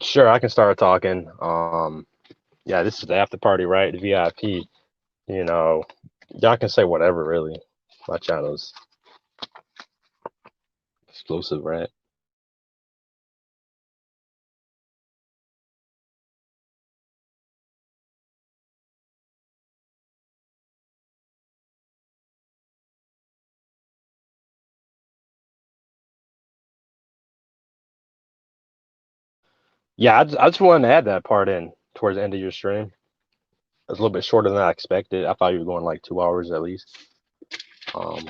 Sure, I can start talking. Yeah, this is the after party, right? The VIP. You know, y'all can say whatever, really. My channel's exclusive, right? Yeah, I just wanted to add that part in towards the end of your stream. It's a little bit shorter than I expected. I thought you were going like 2 hours at least. Um,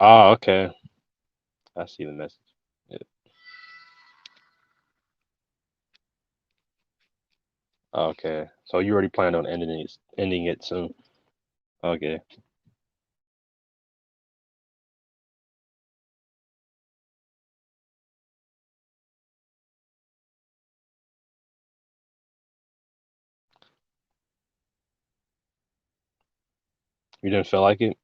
oh, okay. I see the message. Yeah. Okay, so you already planned on ending it soon. Okay. You didn't feel like it?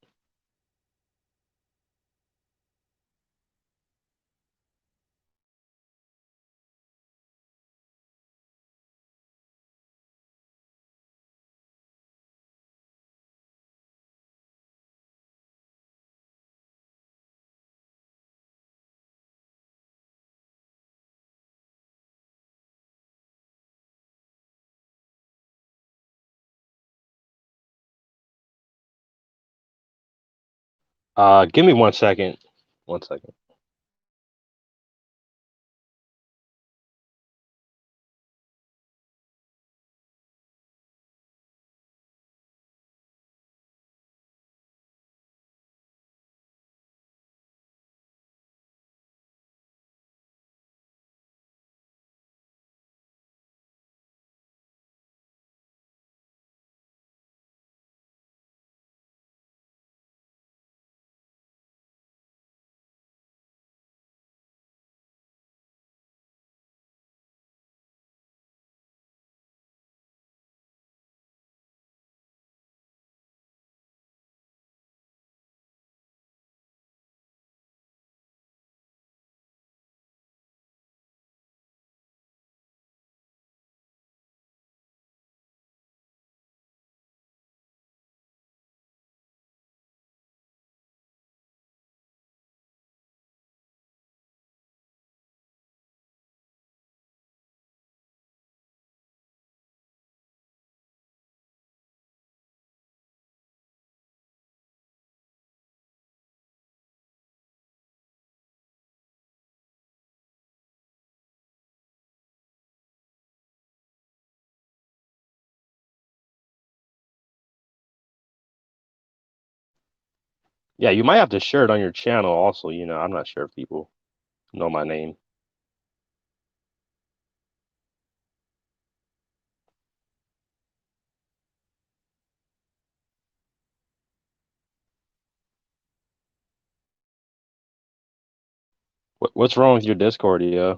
Give me 1 second. 1 second. Yeah, you might have to share it on your channel also. I'm not sure if people know my name. What's wrong with your Discord, yeah?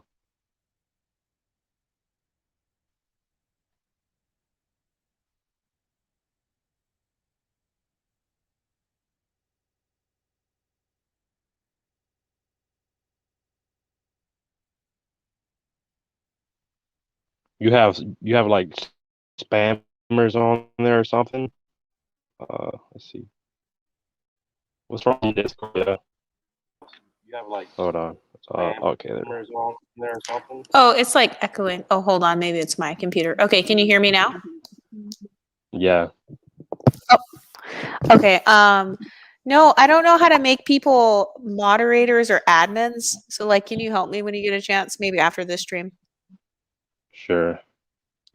You have like spammers on there or something? Let's see. What's wrong with Discord? Yeah. You have like hold on. Okay, spammers on there or something? Oh, it's like echoing. Oh, hold on. Maybe it's my computer. Okay, can you hear me now? Yeah. Okay. No, I don't know how to make people moderators or admins. So, like, can you help me when you get a chance? Maybe after this stream. Sure.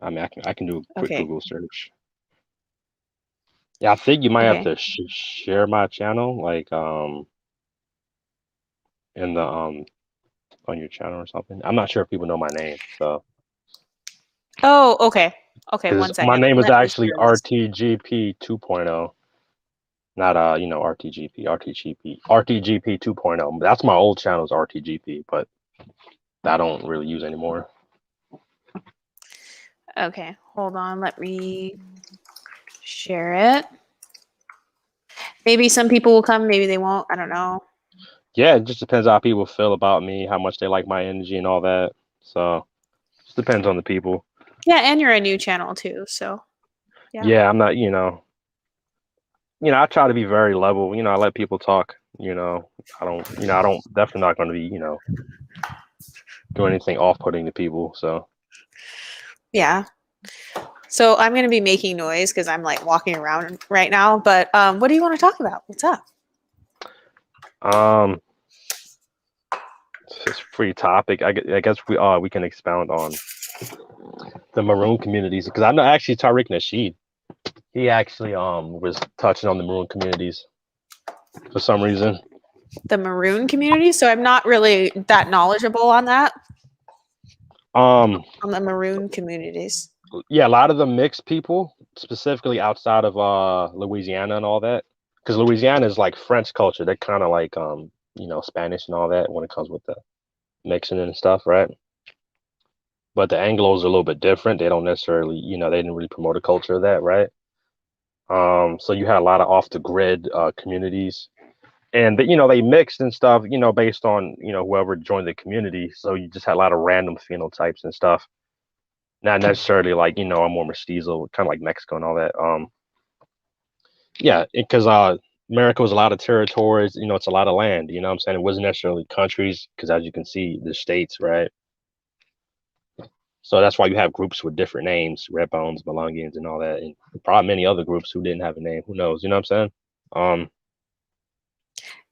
I mean, I can do a quick Okay. Google search. Yeah, I think you might have Okay. to share my channel, like in the on your channel or something. I'm not sure if people know my name, so Oh, okay. Okay, because one my second. name is Let me actually share this. RTGP 2.0, not RTGP, RTGP 2.0. That's my old channel is RTGP, but I don't really use anymore. Okay, hold on. Let me share it. Maybe some people will come, maybe they won't. I don't know. Yeah, it just depends how people feel about me, how much they like my energy and all that. So just depends on the people. Yeah, and you're a new channel too, so yeah. Yeah, I'm not, I try to be very level. I let people talk. I don't definitely not going to be, doing anything off-putting to people. So, Yeah. So I'm going to be making noise because I'm like walking around right now. But what do you want to talk about? What's up? um, it's a free topic. I guess we can expound on the maroon communities because I know actually Tariq Nasheed. He actually was touching on the maroon communities for some reason. The maroon community. So I'm not really that knowledgeable on that, Um, on the maroon communities. yeah, a lot of the mixed people, specifically outside of Louisiana and all that, because Louisiana is like French culture. They're kind of like Spanish and all that when it comes with the mixing and stuff, right? But the Anglos are a little bit different. They don't necessarily, they didn't really promote a culture of that, right? So you had a lot of off the grid communities, and they mixed and stuff, based on whoever joined the community. So you just had a lot of random phenotypes and stuff, not necessarily like a more mestizo, kind of like Mexico and all that. Yeah, because America was a lot of territories. It's a lot of land. You know what I'm saying? It wasn't necessarily countries, because as you can see, the states, right? So that's why you have groups with different names, Red Bones, Melungians, and all that, and probably many other groups who didn't have a name. Who knows? You know what I'm saying? Um,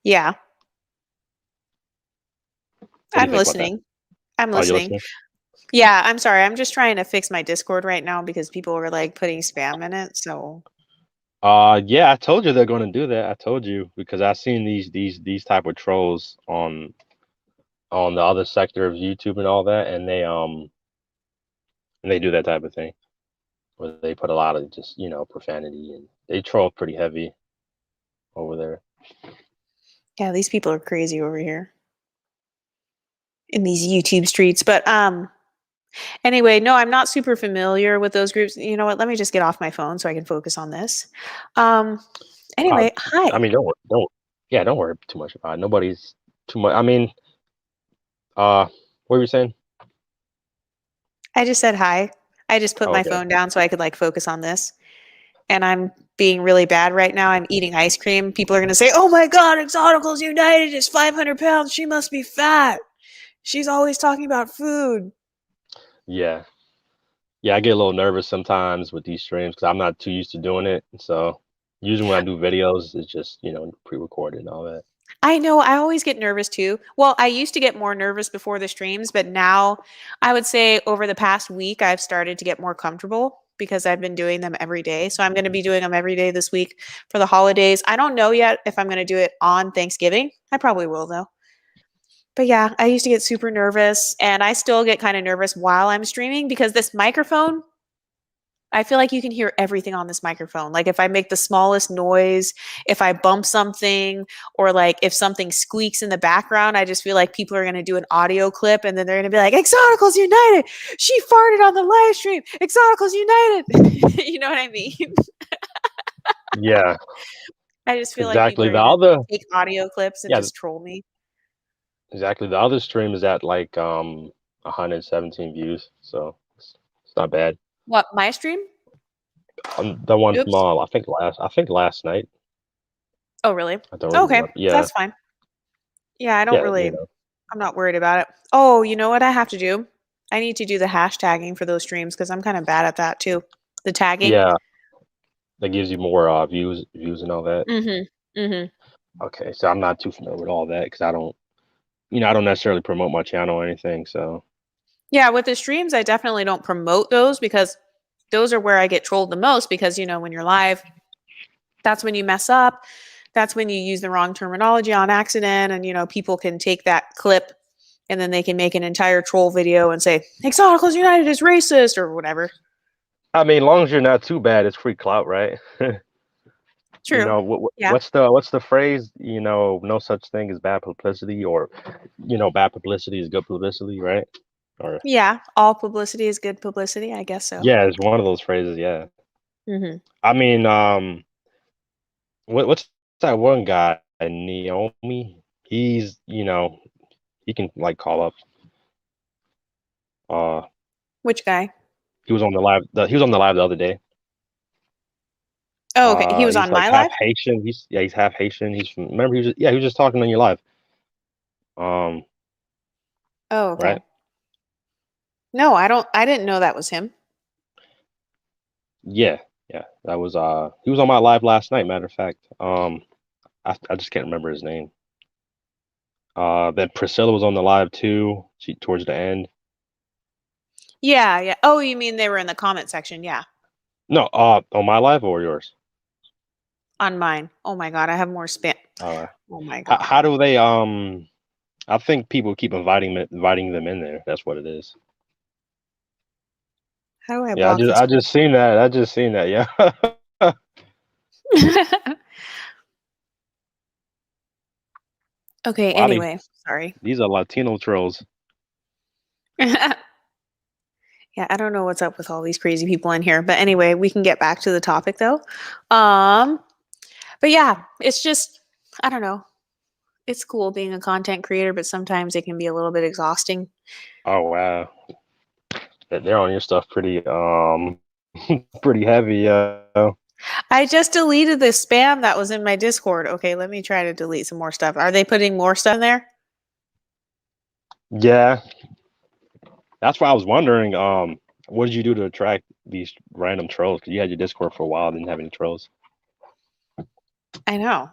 Yeah, what do you I'm think about that? listening. I'm Oh, you listening. listening? Yeah, I'm sorry. I'm just trying to fix my Discord right now because people were like putting spam in it. So Yeah, I told you they're going to do that. I told you because I've seen these type of trolls on the other sector of YouTube and all that, and they do that type of thing where they put a lot of just profanity, and they troll pretty heavy over there. yeah, these people are crazy over here in these YouTube streets. But anyway, no, I'm not super familiar with those groups. You know what? Let me just get off my phone so I can focus on this. Um, Uh, anyway, I hi. mean, don't worry too much about it. Nobody's too much. I mean, what were you saying? I just said hi. I just put Oh, my okay. phone down so I could like focus on this. And I'm being really bad right now. I'm eating ice cream. People are going to say, oh my God, Exoticals United is 500 pounds. She must be fat. She's always talking about food. Yeah, yeah. I get a little nervous sometimes with these streams because I'm not too used to doing it. So usually when I do videos, it's just pre-recorded and all that. I know I always get nervous too. Well, I used to get more nervous before the streams, but now I would say over the past week, I've started to get more comfortable because I've been doing them every day. So I'm going to be doing them every day this week for the holidays. I don't know yet if I'm going to do it on Thanksgiving. I probably will though. But yeah, I used to get super nervous and I still get kind of nervous while I'm streaming because this microphone, I feel like you can hear everything on this microphone. Like if I make the smallest noise, if I bump something, or like if something squeaks in the background, I just feel like people are going to do an audio clip and then they're going to be like, Exoticals United. She farted on the live stream. Exoticals United. You know what I mean? Yeah, I just feel like people exactly. are The going to other, take audio clips and yeah, just troll me. exactly. The other stream is at like 117 views, so it's not bad. What, my stream? The one from Oops. I think last night. Oh, really? I don't Okay. remember. Yeah, That's fine. Yeah, I don't yeah, really, I'm not worried about it. Oh, you know what I have to do? I need to do the hashtagging for those streams because I'm kind of bad at that too. The tagging. yeah. That gives you more views and all that. Mm-hmm. Mm-hmm. Okay, so I'm not too familiar with all that because I don't necessarily promote my channel or anything. So Yeah, with the streams, I definitely don't promote those because those are where I get trolled the most because, when you're live, that's when you mess up. That's when you use the wrong terminology on accident. And, people can take that clip and then they can make an entire troll video and say, Exoticals United is racist or whatever. I mean, as long as you're not too bad, it's free clout, right? True. Yeah. What's the phrase? No such thing as bad publicity, or bad publicity is good publicity, right? Or Yeah. All publicity is good publicity. I guess so. yeah, it's one of those phrases. Yeah. Hmm. I mean, what's that one guy, Naomi? He's, he can like call up. Uh, Which guy? he was on the live. He was on the live the other day. Oh, okay. He was He's on like my half live? Haitian. He's half Haitian. He's from, remember he was just talking on your live. Um, Oh, okay. right? No, I didn't know that was him. Yeah, yeah. That was he was on my live last night. Matter of fact. I just can't remember his name. Then Priscilla was on the live too. She towards the end. Yeah, yeah. Oh, you mean they were in the comment section? Yeah, No, on my live or yours? on mine. Oh my God, I have more spam. Uh, Oh my how God. do they I think people keep inviting them in there. That's what it is. How do I Yeah, block this I just person? seen that. I just seen that. Yeah. Okay, Wow, anyway, sorry. these are Latino trolls. Yeah, I don't know what's up with all these crazy people in here, but anyway, we can get back to the topic though. Um, but yeah, it's just I don't know. It's cool being a content creator, but sometimes it can be a little bit exhausting. Oh wow, they're on your stuff pretty pretty heavy. I just deleted the spam that was in my Discord. Okay, let me try to delete some more stuff. Are they putting more stuff in there? Yeah, that's why I was wondering. What did you do to attract these random trolls? Because you had your Discord for a while, didn't have any trolls. I know.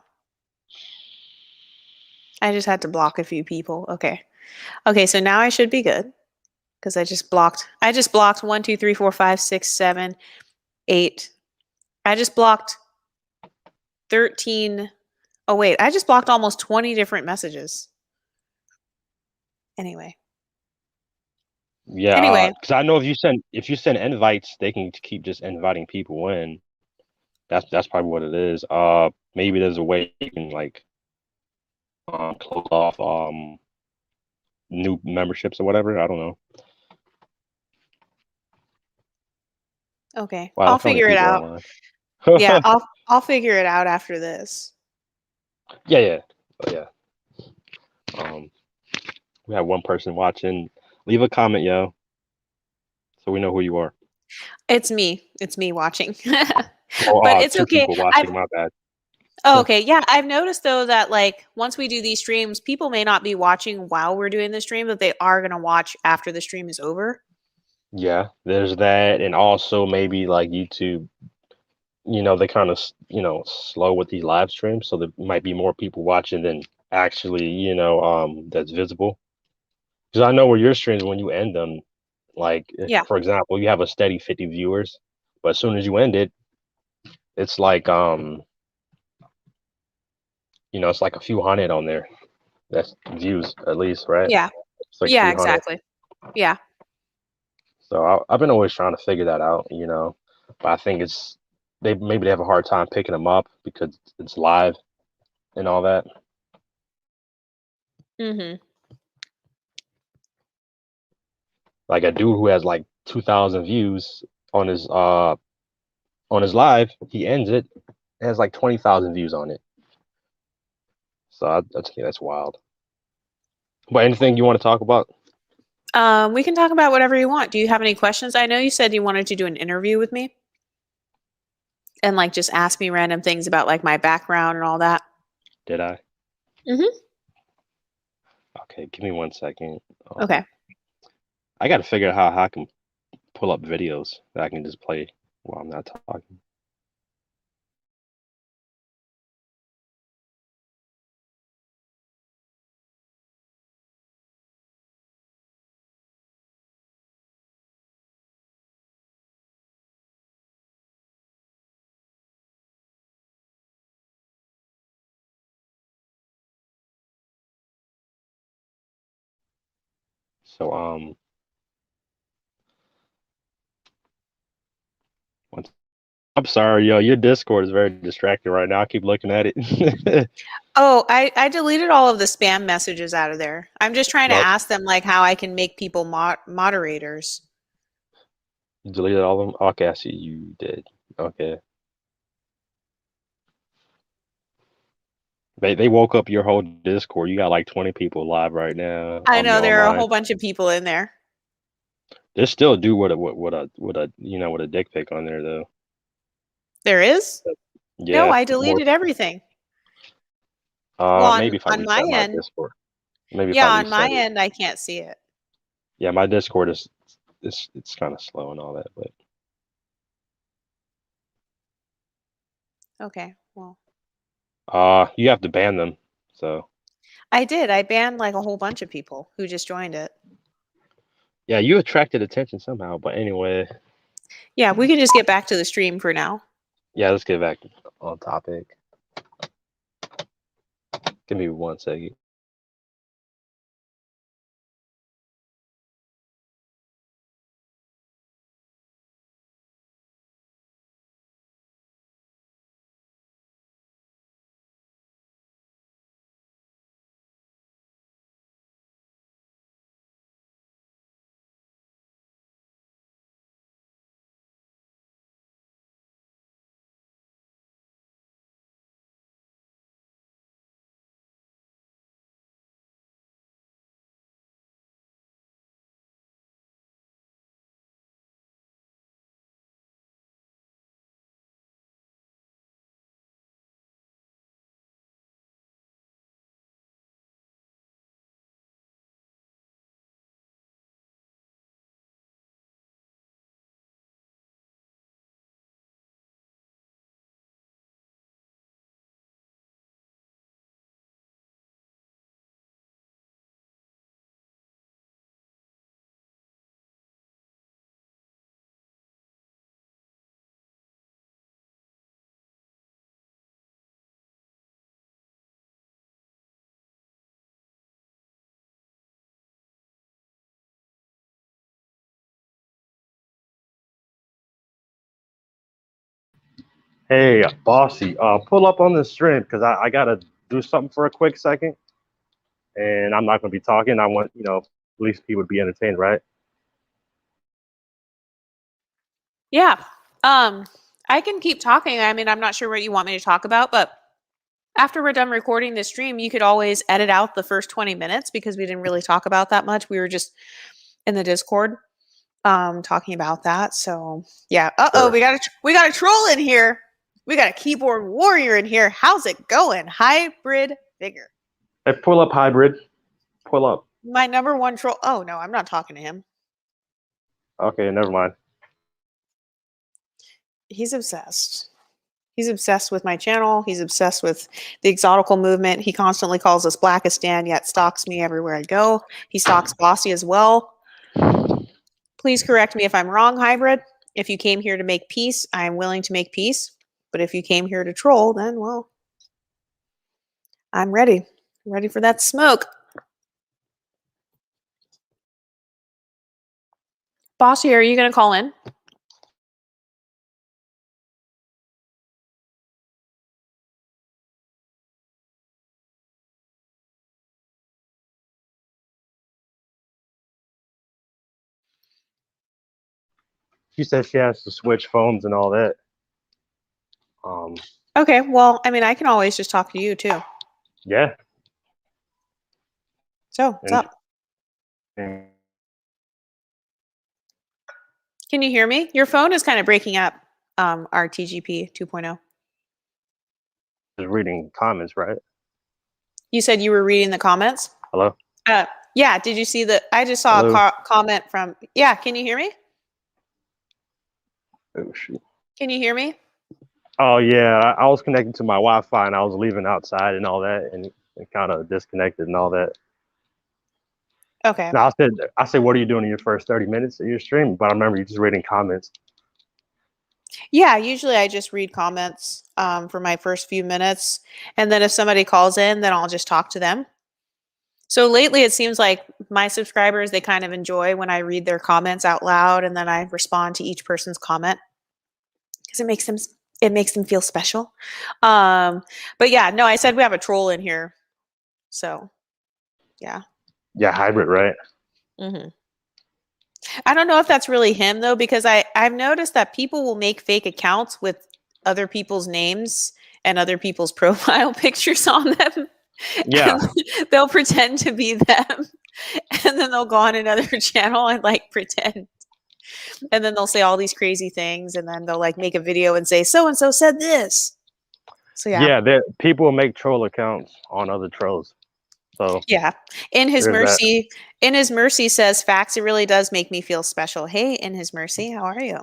I just had to block a few people. Okay. Okay, so now I should be good because I just blocked 1, 2, 3, 4, 5, 6, 7, 8. I just blocked 13. Oh wait, I just blocked almost 20 different messages. Anyway. Yeah, Anyway. because I know if you send invites, they can keep just inviting people in. That's probably what it is. Maybe there's a way you can like close off new memberships or whatever. I don't know. Okay. Wow, I'll that's how many figure it people are out. online. Yeah, I'll figure it out after this. Yeah, yeah, oh, yeah. Um, we have one person watching. Leave a comment, yo, so we know who you are. It's me. It's me watching. Oh, But it's two okay. people I've watching. My bad. Oh, okay. Yeah, I've noticed though that like once we do these streams, people may not be watching while we're doing the stream, but they are going to watch after the stream is over. Yeah, there's that, and also maybe like YouTube. They kind of slow with these live streams, so there might be more people watching than actually that's visible. Because I know with your streams when you end them, like if, Yeah. for example, you have a steady 50 viewers, but as soon as you end it, it's like it's like a few hundred on there. That's views at least, right? Yeah. It's like Yeah, 300. exactly. Yeah. So I've been always trying to figure that out. But I think they have a hard time picking them up because it's live and all that. Mhm. Like a dude who has like 2,000 views on his live, he ends it, it has like 20,000 views on it. So that's wild. But anything you want to talk about? We can talk about whatever you want. Do you have any questions? I know you said you wanted to do an interview with me and like just ask me random things about like my background and all that. Did I? Mhm. Okay, give me 1 second. Okay. I got to figure out how I can pull up videos that I can just play while I'm not talking. So one- I'm sorry, yo, your Discord is very distracting right now. I keep looking at it. Oh, I deleted all of the spam messages out of there. I'm just trying to Nope, ask them like how I can make people moderators. you deleted all of them. Okay, I see you did. Okay. They woke up your whole Discord. You got like 20 people live right now. I I mean know there are a online. whole bunch of people in there. They still do what a with a dick pic on there though. There is? No, Yeah, I more. deleted everything. Well, Maybe if I on my reset my end, Discord. Maybe if I yeah, on my reset it. end, I can't see it. Yeah, my Discord is it's kind of slow and all that, but Okay, well, you have to ban them. So I did. I banned like a whole bunch of people who just joined it. yeah, you attracted attention somehow. But anyway, Yeah, we can just get back to the stream for now. yeah, let's get back on topic. Give me 1 second. Hey, bossy, pull up on the stream because I gotta do something for a quick second, and I'm not gonna be talking. I want at least people to be entertained, right? Yeah. I can keep talking. I mean, I'm not sure what you want me to talk about, but after we're done recording this stream, you could always edit out the first 20 minutes because we didn't really talk about that much. We were just in the Discord talking about that. So, yeah. Uh-oh, Sure. we got a troll in here. We got a keyboard warrior in here. How's it going? Hybrid Vigor. Hey, pull up hybrid. Pull up. My number one troll. Oh, no, I'm not talking to him. Okay, never mind. He's obsessed. He's obsessed with my channel. He's obsessed with the exotical movement. He constantly calls us Blackistan, yet stalks me everywhere I go. He stalks Bossy as well. Please correct me if I'm wrong, Hybrid. If you came here to make peace, I am willing to make peace. But if you came here to troll, then, well, I'm ready. Ready for that smoke. Bossy, are you going to call in? She said she has to switch phones and all that. Okay, well, I mean, I can always just talk to you too. Yeah. So, what's up? And Can you hear me? Your phone is kind of breaking up, RTGP 2.0. just reading comments, right? You said you were reading the comments? Hello? Uh, yeah, did you see the I just saw Hello? a comment from Yeah, can you hear me? Oh, shoot. Can you hear me? Oh, yeah. I was connected to my Wi-Fi and I was leaving outside and all that, and it kind of disconnected and all that. Okay. Now, I said, what are you doing in your first 30 minutes of your stream? But I remember you just reading comments. Yeah, usually I just read comments for my first few minutes. And then if somebody calls in, then I'll just talk to them. So lately it seems like my subscribers, they kind of enjoy when I read their comments out loud and then I respond to each person's comment because it makes them feel special. But yeah, no, I said we have a troll in here. So yeah. Yeah, hybrid, right? Hmm. I don't know if that's really him though, because I've noticed that people will make fake accounts with other people's names and other people's profile pictures on them. Yeah, And they'll pretend to be them. And then they'll go on another channel and like pretend. And then they'll say all these crazy things. And then they'll like make a video and say, so and so said this. So yeah. yeah. That people make troll accounts on other trolls. So Yeah. In his there's that. mercy, in his mercy says facts. It really does make me feel special. Hey, in his mercy, how are you?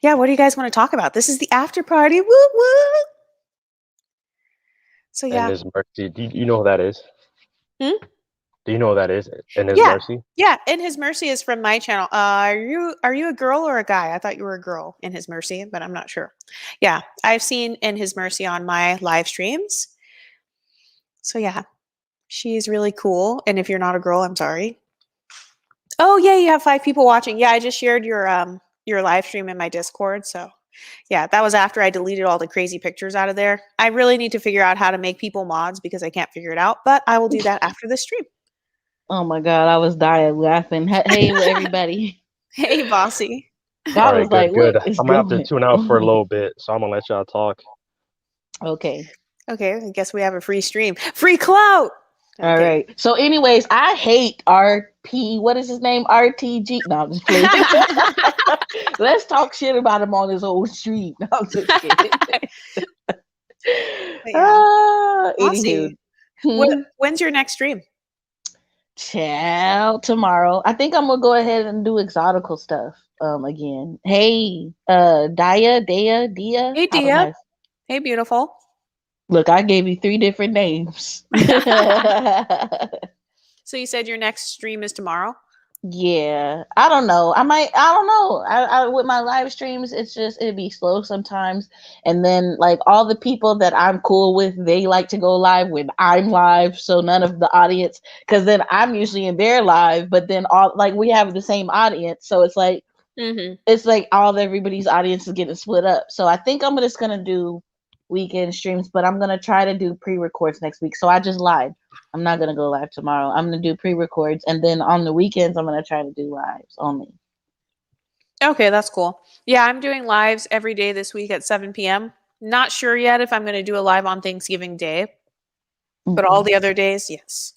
Yeah. What do you guys want to talk about? This is the after party. Woo woo. So And yeah. His mercy. Do you know who that is? Hmm? Do you know who that is? And His Yeah. mercy. Yeah. In his mercy is from my channel. Are you a girl or a guy? I thought you were a girl in his mercy, but I'm not sure. Yeah. I've seen in his mercy on my live streams. So yeah. She's really cool. And if you're not a girl, I'm sorry. Oh yeah, you have 5 people watching. Yeah, I just shared your live stream in my Discord. So yeah, that was after I deleted all the crazy pictures out of there. I really need to figure out how to make people mods because I can't figure it out, but I will do that after the stream. Oh my god, I was dying laughing. Hey, everybody. Hey, bossy. All I right, was like, good, good. what I'm is gonna have to going tune out for a on? little bit, so I'm gonna let y'all talk. Okay. Okay, I guess we have a free stream. Free clout. All Okay. right. So, anyways, I hate RP. What is his name? RTG. No, I'm just playing. Let's talk shit about him on his old street. No, I'm just kidding. But yeah, Anywho. bossy. When's your next stream? Child, tomorrow. I think I'm gonna go ahead and do exotical stuff again. Hey, Dia. Hey, I don't know. Dia. Hey, beautiful. Look, I gave you 3 different names. So you said your next stream is tomorrow? Yeah, I don't know. I don't know. I with my live streams, it's just it'd be slow sometimes, and then like all the people that I'm cool with, they like to go live when I'm live, so none of the audience, because then I'm usually in their live, but then all like we have the same audience, so Mm-hmm. it's like all of everybody's audience is getting split up. So I think I'm just gonna do weekend streams, but I'm gonna try to do pre-records next week. So I just lied. I'm not gonna go live tomorrow. I'm gonna do pre-records, and then on the weekends I'm gonna try to do lives only. Okay, that's cool. Yeah, I'm doing lives every day this week at 7 p.m. Not sure yet if I'm going to do a live on Thanksgiving Day, but all Okay. the other days, yes.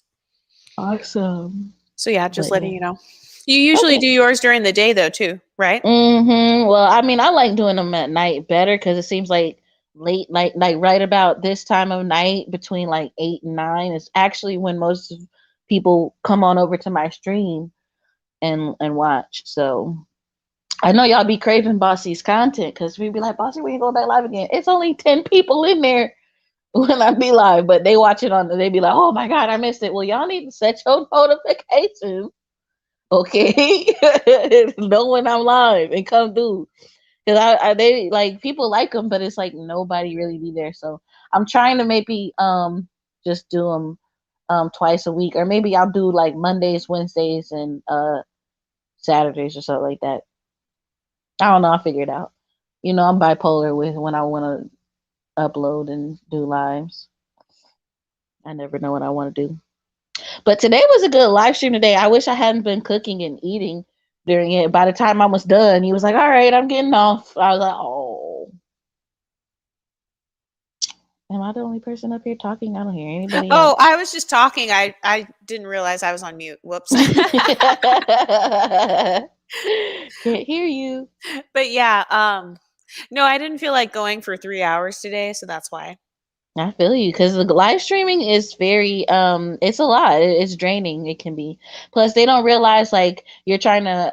Awesome. So yeah, just But letting yeah. you know. You usually Okay. do yours during the day though, too, right? Well, I mean, I like doing them at night better because it seems like late night, like right about this time of night, between like 8 and 9, is actually when most people come on over to my stream and watch. So I know y'all be craving Bossy's content because we be like, Bossy, we ain't going back live again. It's only 10 people in there when I be live, but they watch it they be like, oh my god, I missed it. Well, y'all need to set your notifications, okay? Know when I'm live and come do. Because they like people like them, but it's like nobody really be there. So I'm trying to maybe just do them twice a week, or maybe I'll do like Mondays, Wednesdays, and Saturdays or something like that. I don't know. I'll figure it out. You know, I'm bipolar with when I want to upload and do lives. I never know what I want to do. But today was a good live stream today. I wish I hadn't been cooking and eating during it. By the time I was done, he was like, all right, I'm getting off. I was like, oh. Am I the only person up here talking? I don't hear anybody Oh, else. I was just talking. I didn't realize I was on mute. Whoops. Can't hear you. But yeah, no, I didn't feel like going for 3 hours today, so that's why. I feel you because the live streaming is very it's a lot. It's draining. It can be. Plus they don't realize like you're trying to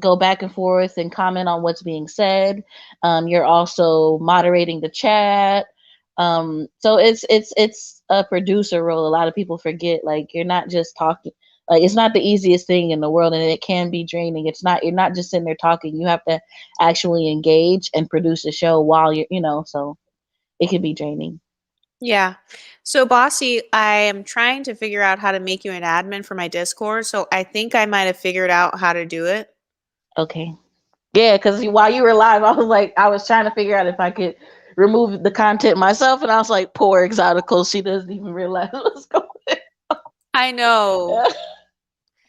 go back and forth and comment on what's being said. You're also moderating the chat. So it's a producer role. A lot of people forget like you're not just talking. Like it's not the easiest thing in the world, and it can be draining. It's not. You're not just sitting there talking. You have to actually engage and produce a show while you're. So it can be draining. Yeah. So, Bossy, I am trying to figure out how to make you an admin for my Discord. So, I think I might have figured out how to do it. Okay. Yeah, because while you were live, I was trying to figure out if I could remove the content myself, and I was like, poor exotical, she doesn't even realize what's going I know.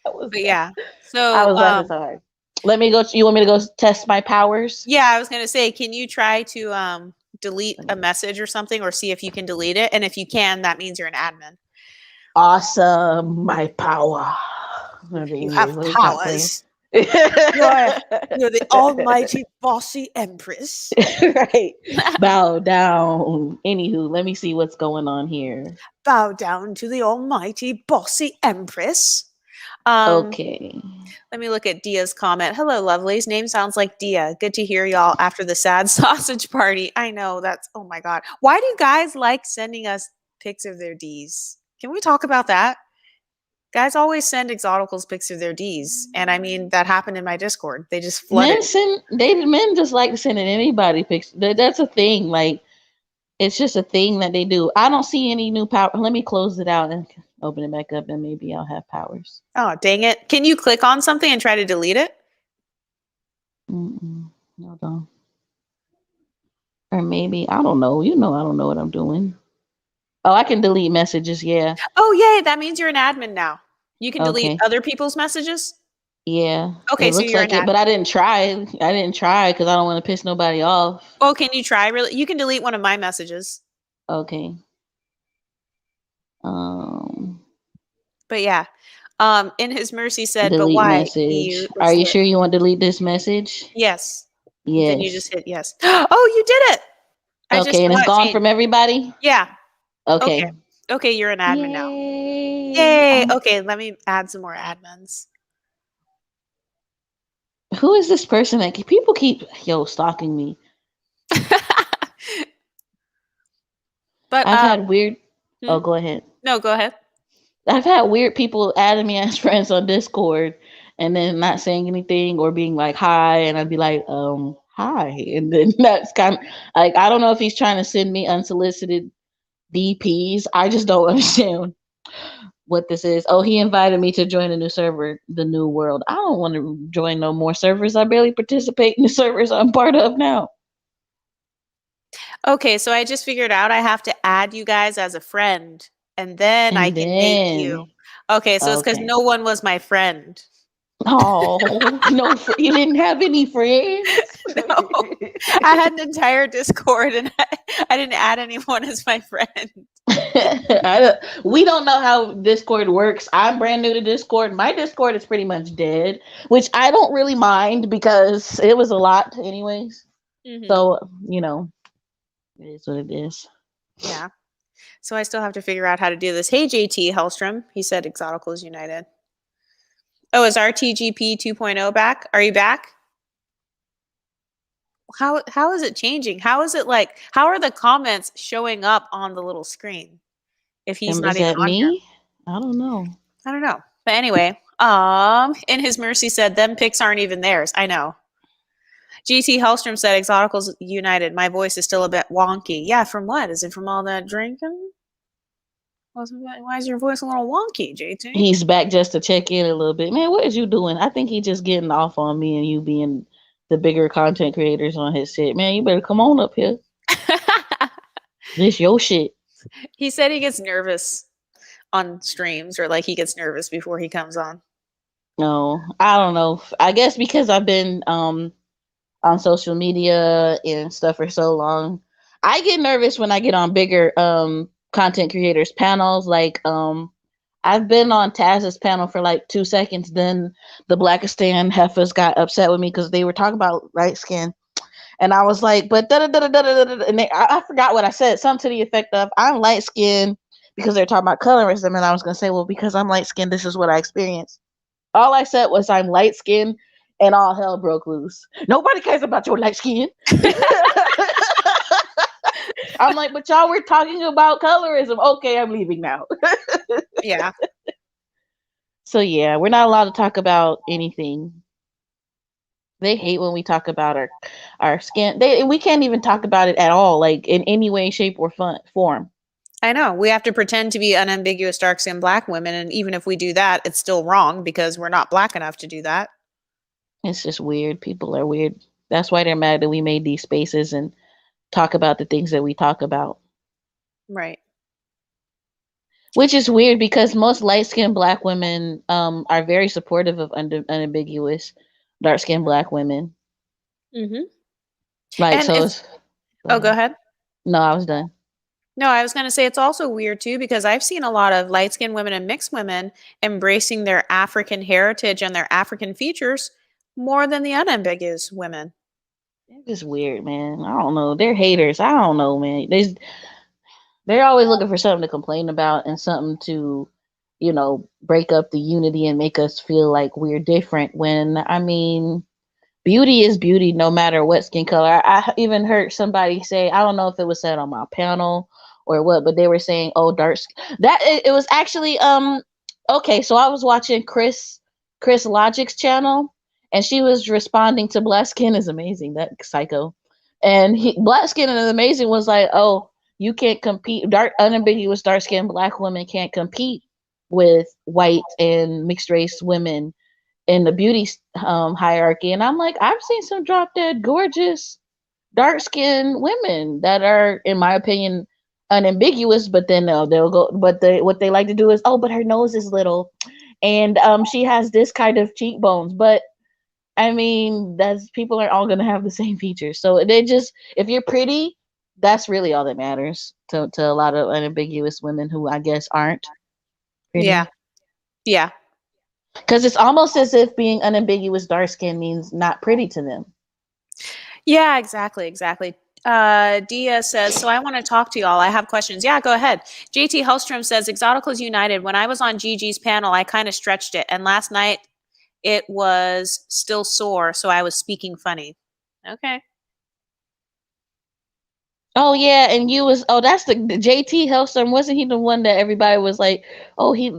on. But yeah. I So, was laughing so hard. Let me go. You want me to go test my powers? Yeah, I was gonna say, can you try to delete a message or something, or see if you can delete it? And if you can, that means you're an admin. Awesome, my power. You have Anyways, let me stop playing. powers. You're you're the almighty bossy empress. Right. Bow down. Anywho, let me see what's going on here. Bow down to the almighty bossy empress. Um, Okay. Let me look at Dia's comment. Hello, lovelies. Name sounds like Dia. Good to hear y'all after the sad sausage party. I know that's, oh my God. Why do guys like sending us pics of their D's? Can we talk about that? Guys always send exoticals pics of their D's. And I mean, that happened in my Discord. They just flooded. Men just like sending anybody pictures. That's a thing. Like, it's just a thing that they do. I don't see any new power. Let me close it out and open it back up, and maybe I'll have powers. Oh, dang it. Can you click on something and try to delete it? Hold on. Or maybe, I don't know. I don't know what I'm doing. Oh, I can delete messages. Yeah. Oh, yay. That means you're an admin now. You can delete Okay. other people's messages? Yeah. Okay, It so looks you're like an it, admin. but I didn't try. I didn't try because I don't want to piss nobody off. Oh, can you try? Really? You can delete one of my messages. Okay. But yeah. In his mercy said, but Delete why? message. Are What's you lit? sure you want to delete this message? Yes. Then you Yes. just hit yes. Oh, you did it. I just Okay, and saw it's it gone change. from everybody? Yeah. Okay. Okay. Okay, you're an admin now. Yay. Yay. Okay, let me add some more admins. Who is this person that people keep stalking me? But I've had weird. hmm? Oh, go ahead. No, go ahead. I've had weird people adding me as friends on Discord and then not saying anything or being like hi, and I'd be like, hi. And then that's kind of like, I don't know if he's trying to send me unsolicited DPs. I just don't understand what this is. Oh, he invited me to join a new server, the New World. I don't want to join no more servers. I barely participate in the servers I'm part of now. Okay, so I just figured out I have to add you guys as a friend and then I And can make you. then, Okay, so it's because okay. no one was my friend. Oh, no, you didn't have any friends? No, I had an entire Discord and I didn't add anyone as my friend. We don't know how Discord works. I'm brand new to Discord. My Discord is pretty much dead, which I don't really mind because it was a lot, anyways. Mm-hmm. So, it is what it is. Yeah. So I still have to figure out how to do this. Hey, JT Hellstrom. He said Exoticals United. Oh, is RTGP 2.0 back? Are you back? How is it changing? How is it like, how are the comments showing up on the little screen if he's not Is even that on here? me? I don't know. I don't know. But anyway, in his mercy said, them pics aren't even theirs. I know. GT Hellstrom said, Exoticals United. My voice is still a bit wonky. Yeah, from what? Is it from all that drinking? Why is your voice a little wonky, JT? He's back just to check in a little bit. Man, what is you doing? I think he's just getting off on me and you being the bigger content creators on his shit. Man, you better come on up here. This your shit. He said he gets nervous on streams, or like he gets nervous before he comes on. No, I don't know. I guess because I've been on social media and stuff for so long. I get nervous when I get on bigger content creators panels. Like I've been on Taz's panel for like 2 seconds. Then the Blackistan heifers got upset with me because they were talking about light skin. And I was like, but da da da da da da, and I forgot what I said. Something to the effect of, I'm light skinned because they're talking about colorism. And I was going to say, well, because I'm light skinned, this is what I experienced. All I said was I'm light skinned, and all hell broke loose. Nobody cares about your light skin. I'm like, but y'all were talking about colorism. Okay, I'm leaving now. Yeah. So yeah, we're not allowed to talk about anything. They hate when we talk about our skin. We can't even talk about it at all, like in any way, shape, or form. I know. We have to pretend to be unambiguous dark skinned black women. And even if we do that, it's still wrong because we're not black enough to do that. It's just weird. People are weird. That's why they're mad that we made these spaces and talk about the things that we talk about. Right. Which is weird because most light skinned black women are very supportive of unambiguous. dark skinned black women. Hmm. Like, And so it's it's, go oh, go ahead. ahead. No, I was done. No, I was going to say it's also weird too because I've seen a lot of light skinned women and mixed women embracing their African heritage and their African features more than the unambiguous women. It's just weird, man. I don't know. They're haters. I don't know, man. They're always looking for something to complain about and something to, break up the unity and make us feel like we're different. When, I mean, beauty is beauty no matter what skin color. I even heard somebody say, I don't know if it was said on my panel or what, but they were saying, oh, that it was actually okay, so I was watching Chris Logic's channel, and she was responding to black skin is amazing, that psycho. And black skin is amazing was like, oh, you can't compete, dark unambiguous dark skinned black women can't compete with white and mixed race women in the beauty hierarchy. And I'm like, I've seen some drop dead gorgeous dark skinned women that are, in my opinion, unambiguous, but then they'll go, but what they like to do is, oh, but her nose is little, and she has this kind of cheekbones. But I mean, that's, people aren't all gonna have the same features. So they just, if you're pretty, that's really all that matters to a lot of unambiguous women who I guess aren't Yeah. pretty. Yeah. Because it's almost as if being unambiguous dark skin means not pretty to them. Yeah, exactly, exactly. Dia says, so I want to talk to y'all. I have questions. Yeah, go ahead. JT Hellstrom says, Exoticals United. When I was on Gigi's panel, I kind of stretched it. And last night it was still sore. So I was speaking funny. Okay. Oh yeah, and you was, oh, that's the JT Hellstrom, wasn't he the one that everybody was like, oh, he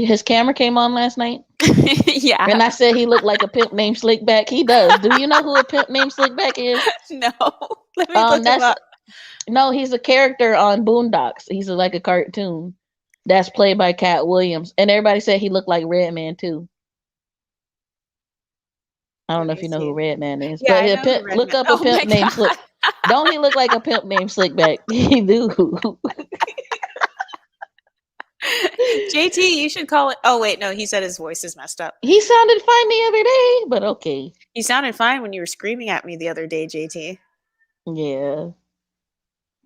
his camera came on last night, Yeah. and I said he looked like a pimp named Slickback. He does. Do you know who a pimp named Slickback is? No. Let me look him That's, up. no, he's a character on Boondocks. He's like a cartoon that's played by Cat Williams, and everybody said he looked like Redman too. I don't Let know if me you know who see. Redman is, Yeah, but I a know who pimp, look Redman. up a Oh my pimp named Slick. God. Don't he look like a pimp named Slickback? He do. JT, you should call it. Oh, wait. No, he said his voice is messed up. He sounded fine the other day, but okay. You sounded fine when you were screaming at me the other day, JT. Yeah.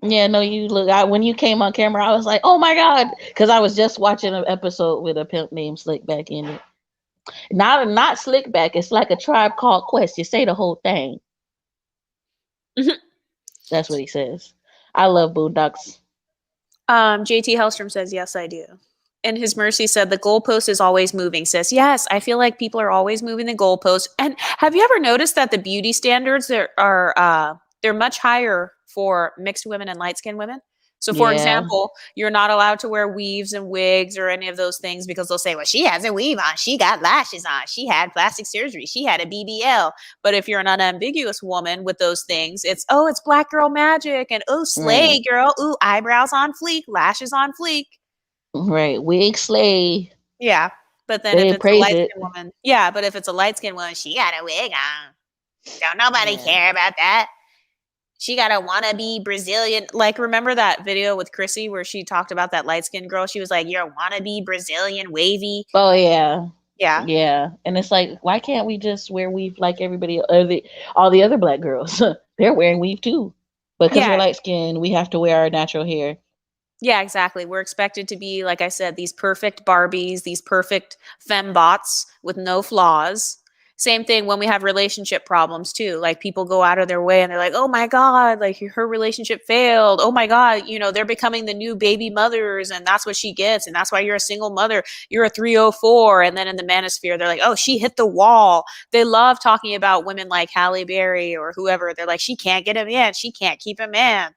Yeah, no, you look. When you came on camera, I was like, "Oh my god!" Because I was just watching an episode with a pimp named Slickback in it. Not Slickback. It's like a Tribe Called Quest. You say the whole thing. That's what he says. I love Boondocks. JT Hellstrom says, yes, I do. And his mercy said, the goalpost is always moving, sis. Yes, I feel like people are always moving the goalpost. And have you ever noticed that the beauty standards they're much higher for mixed women and light skinned women? So, for Yeah. example, you're not allowed to wear weaves and wigs or any of those things because they'll say, well, she has a weave on, she got lashes on, she had plastic surgery, she had a BBL. But if you're an unambiguous woman with those things, it's black girl magic and oh, Right. slay girl, ooh, eyebrows on fleek, lashes on fleek. Right. Wig slay. Yeah. But then if They it's a praise light it. skinned woman, yeah, but if it's a light skinned woman, she got a wig on. Don't nobody Yeah. care about that. She got a wannabe Brazilian. Like, remember that video with Chrissy where she talked about that light skinned girl? She was like, you're a wannabe Brazilian wavy. Oh yeah. Yeah. Yeah. And it's like, why can't we just wear weave like everybody, all the other black girls? They're wearing weave too. But because we're Yeah. light skinned, we have to wear our natural hair. Yeah, exactly. We're expected to be, like I said, these perfect Barbies, these perfect fembots with no flaws. Same thing when we have relationship problems too. Like people go out of their way and they're like, "Oh my god, like her relationship failed. Oh my god, they're becoming the new baby mothers and that's what she gets and that's why you're a single mother. You're a 304." And then in the manosphere, they're like, "Oh, she hit the wall." They love talking about women like Halle Berry or whoever. They're like, "She can't get a man. She can't keep a man."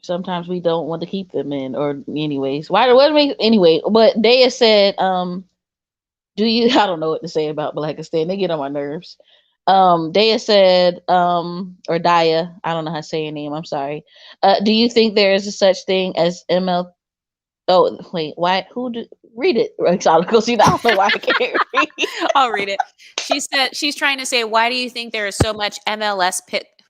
Sometimes we don't want to keep them in, or anyways. Why? What? Anyway, but Daya said, do you? I don't know what to say about Blackistan. They get on my nerves. Daya said, or Daya, I don't know how to say your name. I'm sorry. Do you think there is a such thing as ML? Oh, wait, why? Who do? Read it, Exoticals. I don't know why I can't read. I'll read it. She said she's trying to say, why do you think there is so much MLS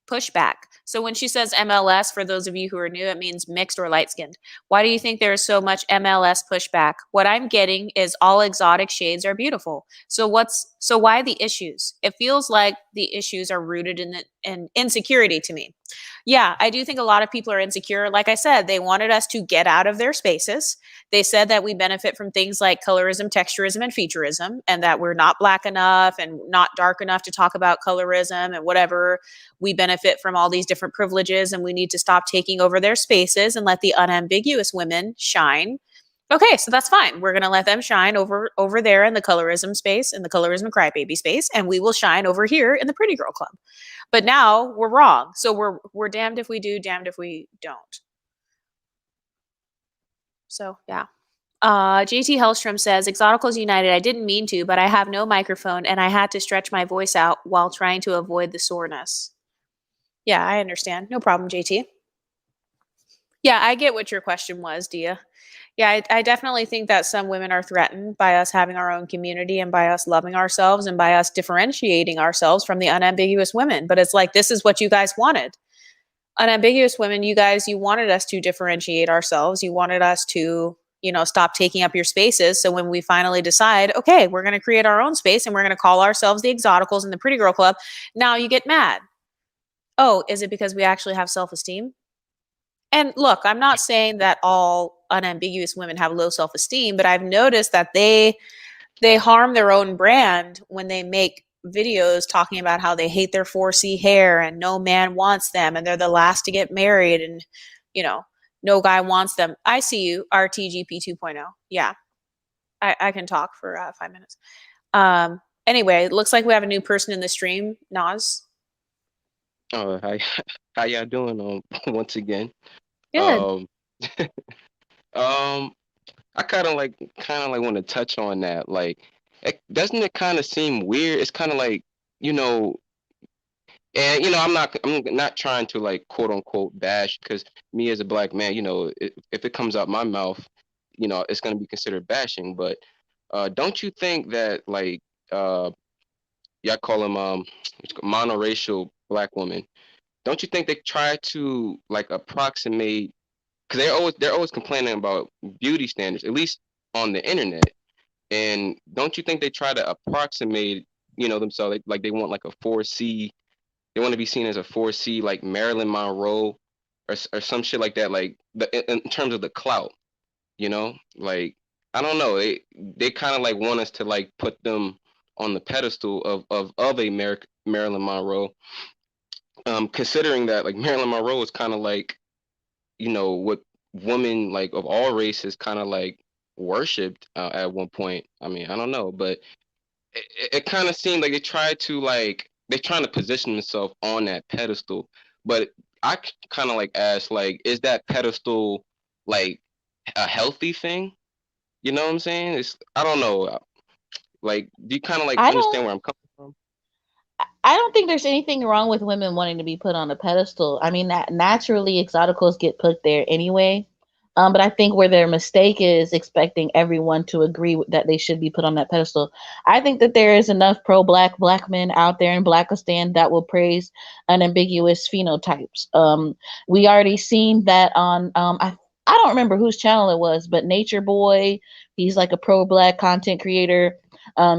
pushback? So when she says MLS, for those of you who are new, it means mixed or light skinned. Why do you think there is so much MLS pushback? What I'm getting is all exotic shades are beautiful. So why the issues? It feels like the issues are rooted in insecurity to me. Yeah, I do think a lot of people are insecure. Like I said, they wanted us to get out of their spaces. They said that we benefit from things like colorism, texturism, and featureism, and that we're not black enough and not dark enough to talk about colorism and whatever. We benefit from all these different privileges, and we need to stop taking over their spaces and let the unambiguous women shine. Okay, so that's fine. We're going to let them shine over there in the colorism space, in the colorism crybaby space, and we will shine over here in the pretty girl club. But now we're wrong. So we're damned if we do, damned if we don't. So yeah. JT Hellstrom says, Exoticals United, I didn't mean to, but I have no microphone and I had to stretch my voice out while trying to avoid the soreness. Yeah, I understand. No problem, JT. Yeah, I get what your question was, Dia. Yeah, I definitely think that some women are threatened by us having our own community and by us loving ourselves and by us differentiating ourselves from the unambiguous women. But it's like, this is what you guys wanted. Unambiguous women, you wanted us to differentiate ourselves. You wanted us to, stop taking up your spaces. So when we finally decide, okay, we're going to create our own space and we're going to call ourselves the Exoticals and the Pretty Girl Club, now you get mad. Oh, is it because we actually have self-esteem? And look, I'm not saying that all unambiguous women have low self-esteem, but I've noticed that they harm their own brand when they make videos talking about how they hate their 4C hair and no man wants them and they're the last to get married and no guy wants them. I see you, RTGP 2.0. Yeah, I can talk for 5 minutes. Anyway, it looks like we have a new person in the stream, Nas. Oh, hi, how y'all doing? Once again, Good. um, um, I kind of like want to touch on that. Like, doesn't it kind of seem weird? It's kind of like, you know, and I'm not trying to like quote unquote bash because me as a black man, if it comes out my mouth, it's gonna be considered bashing. But don't you think that like y'all call them monoracial black women? Don't you think they try to like approximate? Because they're always complaining about beauty standards, at least on the internet. And don't you think they try to approximate, themselves like they want like a 4C, they want to be seen as a 4C like Marilyn Monroe or some shit like that, like in terms of the clout, like I don't know, they kind of like want us to like put them on the pedestal of a Marilyn Monroe, considering that like Marilyn Monroe is kind of like what women like of all races kind of like worshipped at one point. I mean, I don't know, but it kind of seemed like they're trying to position themselves on that pedestal. But I kind of like ask, like, is that pedestal like a healthy thing? You know what I'm saying? I don't know. Like, do you kind of like I understand don't where I'm coming from? I don't think there's anything wrong with women wanting to be put on a pedestal. I mean, naturally, exoticals get put there anyway. But I think where their mistake is expecting everyone to agree that they should be put on that pedestal. I think that there is enough pro-black men out there in Blackistan that will praise unambiguous phenotypes. We already seen that on I don't remember whose channel it was, but Nature Boy, he's like a pro-black content creator.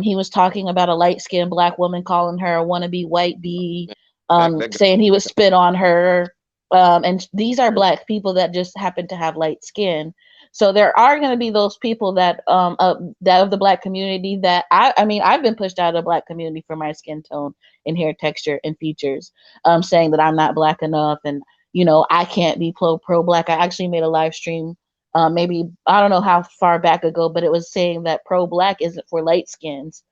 He was talking about a light skinned black woman calling her a wannabe white bee, That guy, saying he would spit on her. And these are black people that just happen to have light skin. So there are going to be those people that that of the black community that I mean I've been pushed out of the black community for my skin tone and hair texture and features, saying that I'm not black enough and I can't be pro black. I actually made a live stream maybe I don't know how far back ago, but it was saying that pro black isn't for light skins,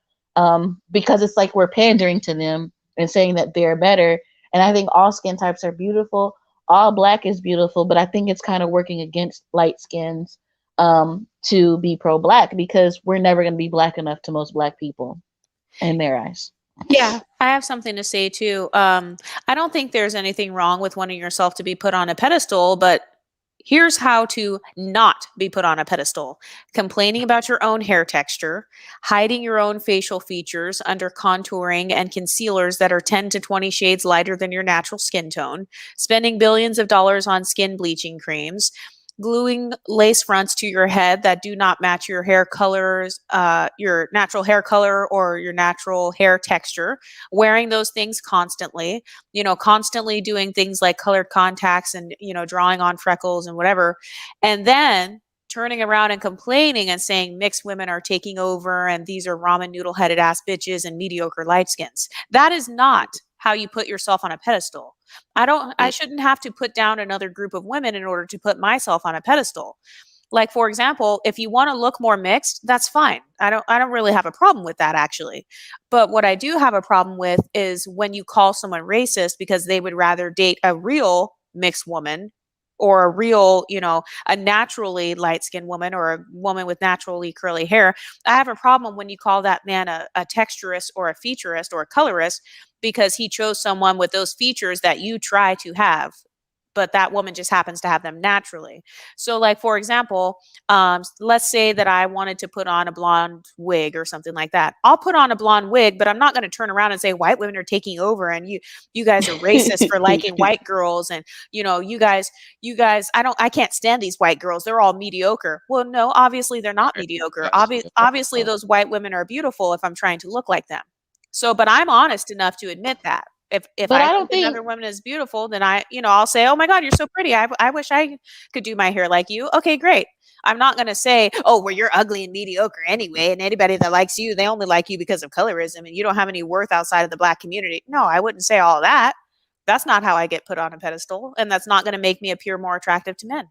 because it's like we're pandering to them and saying that they're better. And I think all skin types are beautiful. All black is beautiful, but I think it's kind of working against light skins to be pro black because we're never going to be black enough to most black people in their eyes. Yeah, I have something to say too. I don't think there's anything wrong with wanting yourself to be put on a pedestal, but Here's how to not be put on a pedestal: complaining about your own hair texture, hiding your own facial features under contouring and concealers that are 10 to 20 shades lighter than your natural skin tone, spending billions of dollars on skin bleaching creams, gluing lace fronts to your head that do not match your hair colors, your natural hair color or your natural hair texture, wearing those things constantly, constantly doing things like colored contacts and, drawing on freckles and whatever. And then turning around and complaining and saying mixed women are taking over and these are ramen noodle headed ass bitches and mediocre light skins. That is not how you put yourself on a pedestal. I Mm. shouldn't have to put down another group of women in order to put myself on a pedestal. Like, for example, if you want to look more mixed, that's fine. I don't really have a problem with that, actually. But what I do have a problem with is when you call someone racist because they would rather date a real mixed woman or a real, a naturally light-skinned woman or a woman with naturally curly hair. I have a problem when you call that man a texturist or a featurist or a colorist because he chose someone with those features that you try to have, but that woman just happens to have them naturally. So, like, for example, let's say that I wanted to put on a blonde wig or something like that. I'll put on a blonde wig, but I'm not going to turn around and say white women are taking over and you guys are racist for liking white girls, and you guys, I can't stand these white girls. They're all mediocre. Well, no, obviously they're not Right. mediocre. That's yeah, Obviously uh, those white women are beautiful if I'm trying to look like them. So, but I'm honest enough to admit that. If But I I think don't think another woman is beautiful, then I'll say, "Oh my God, you're so pretty. I wish I could do my hair like you." Okay, great. I'm not going to say, "Oh, well, you're ugly and mediocre anyway, and anybody that likes you, they only like you because of colorism, and you don't have any worth outside of the black community." No, I wouldn't say all that. That's not how I get put on a pedestal, and that's not going to make me appear more attractive to men.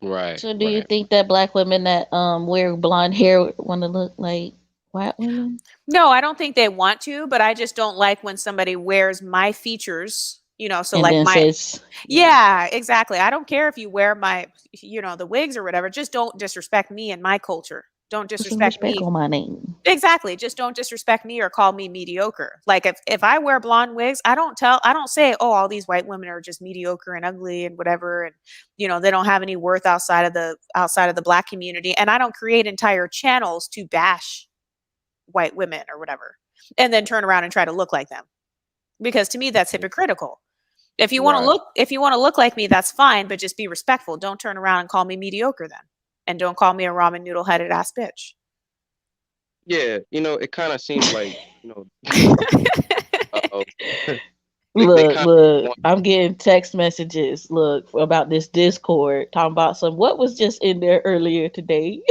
right, so. Do you right. think that black women that wear blonde hair want to look like white women? No, I don't think they want to, but I just don't like when somebody wears my features, so And like then my. says, yeah, Yeah, exactly. I don't care if you wear my, the wigs or whatever. Just don't disrespect me and my culture. Don't put some disrespect respect me. on my name. Exactly. Just don't disrespect me or call me mediocre. Like if I wear blonde wigs, I don't say, oh, all these white women are just mediocre and ugly and whatever. And, they don't have any worth outside of the black community. And I don't create entire channels to bash white women or whatever. And then turn around and try to look like them. Because to me, that's Mm. hypocritical. Right. If you want to look like me, that's fine, but just be respectful. Don't turn around and call me mediocre then. And don't call me a ramen noodle headed ass bitch. Yeah, it kind of seems like, uh, they Look, kind of look, want. I'm getting text messages. Look about this Discord talking about some what was just in there earlier today.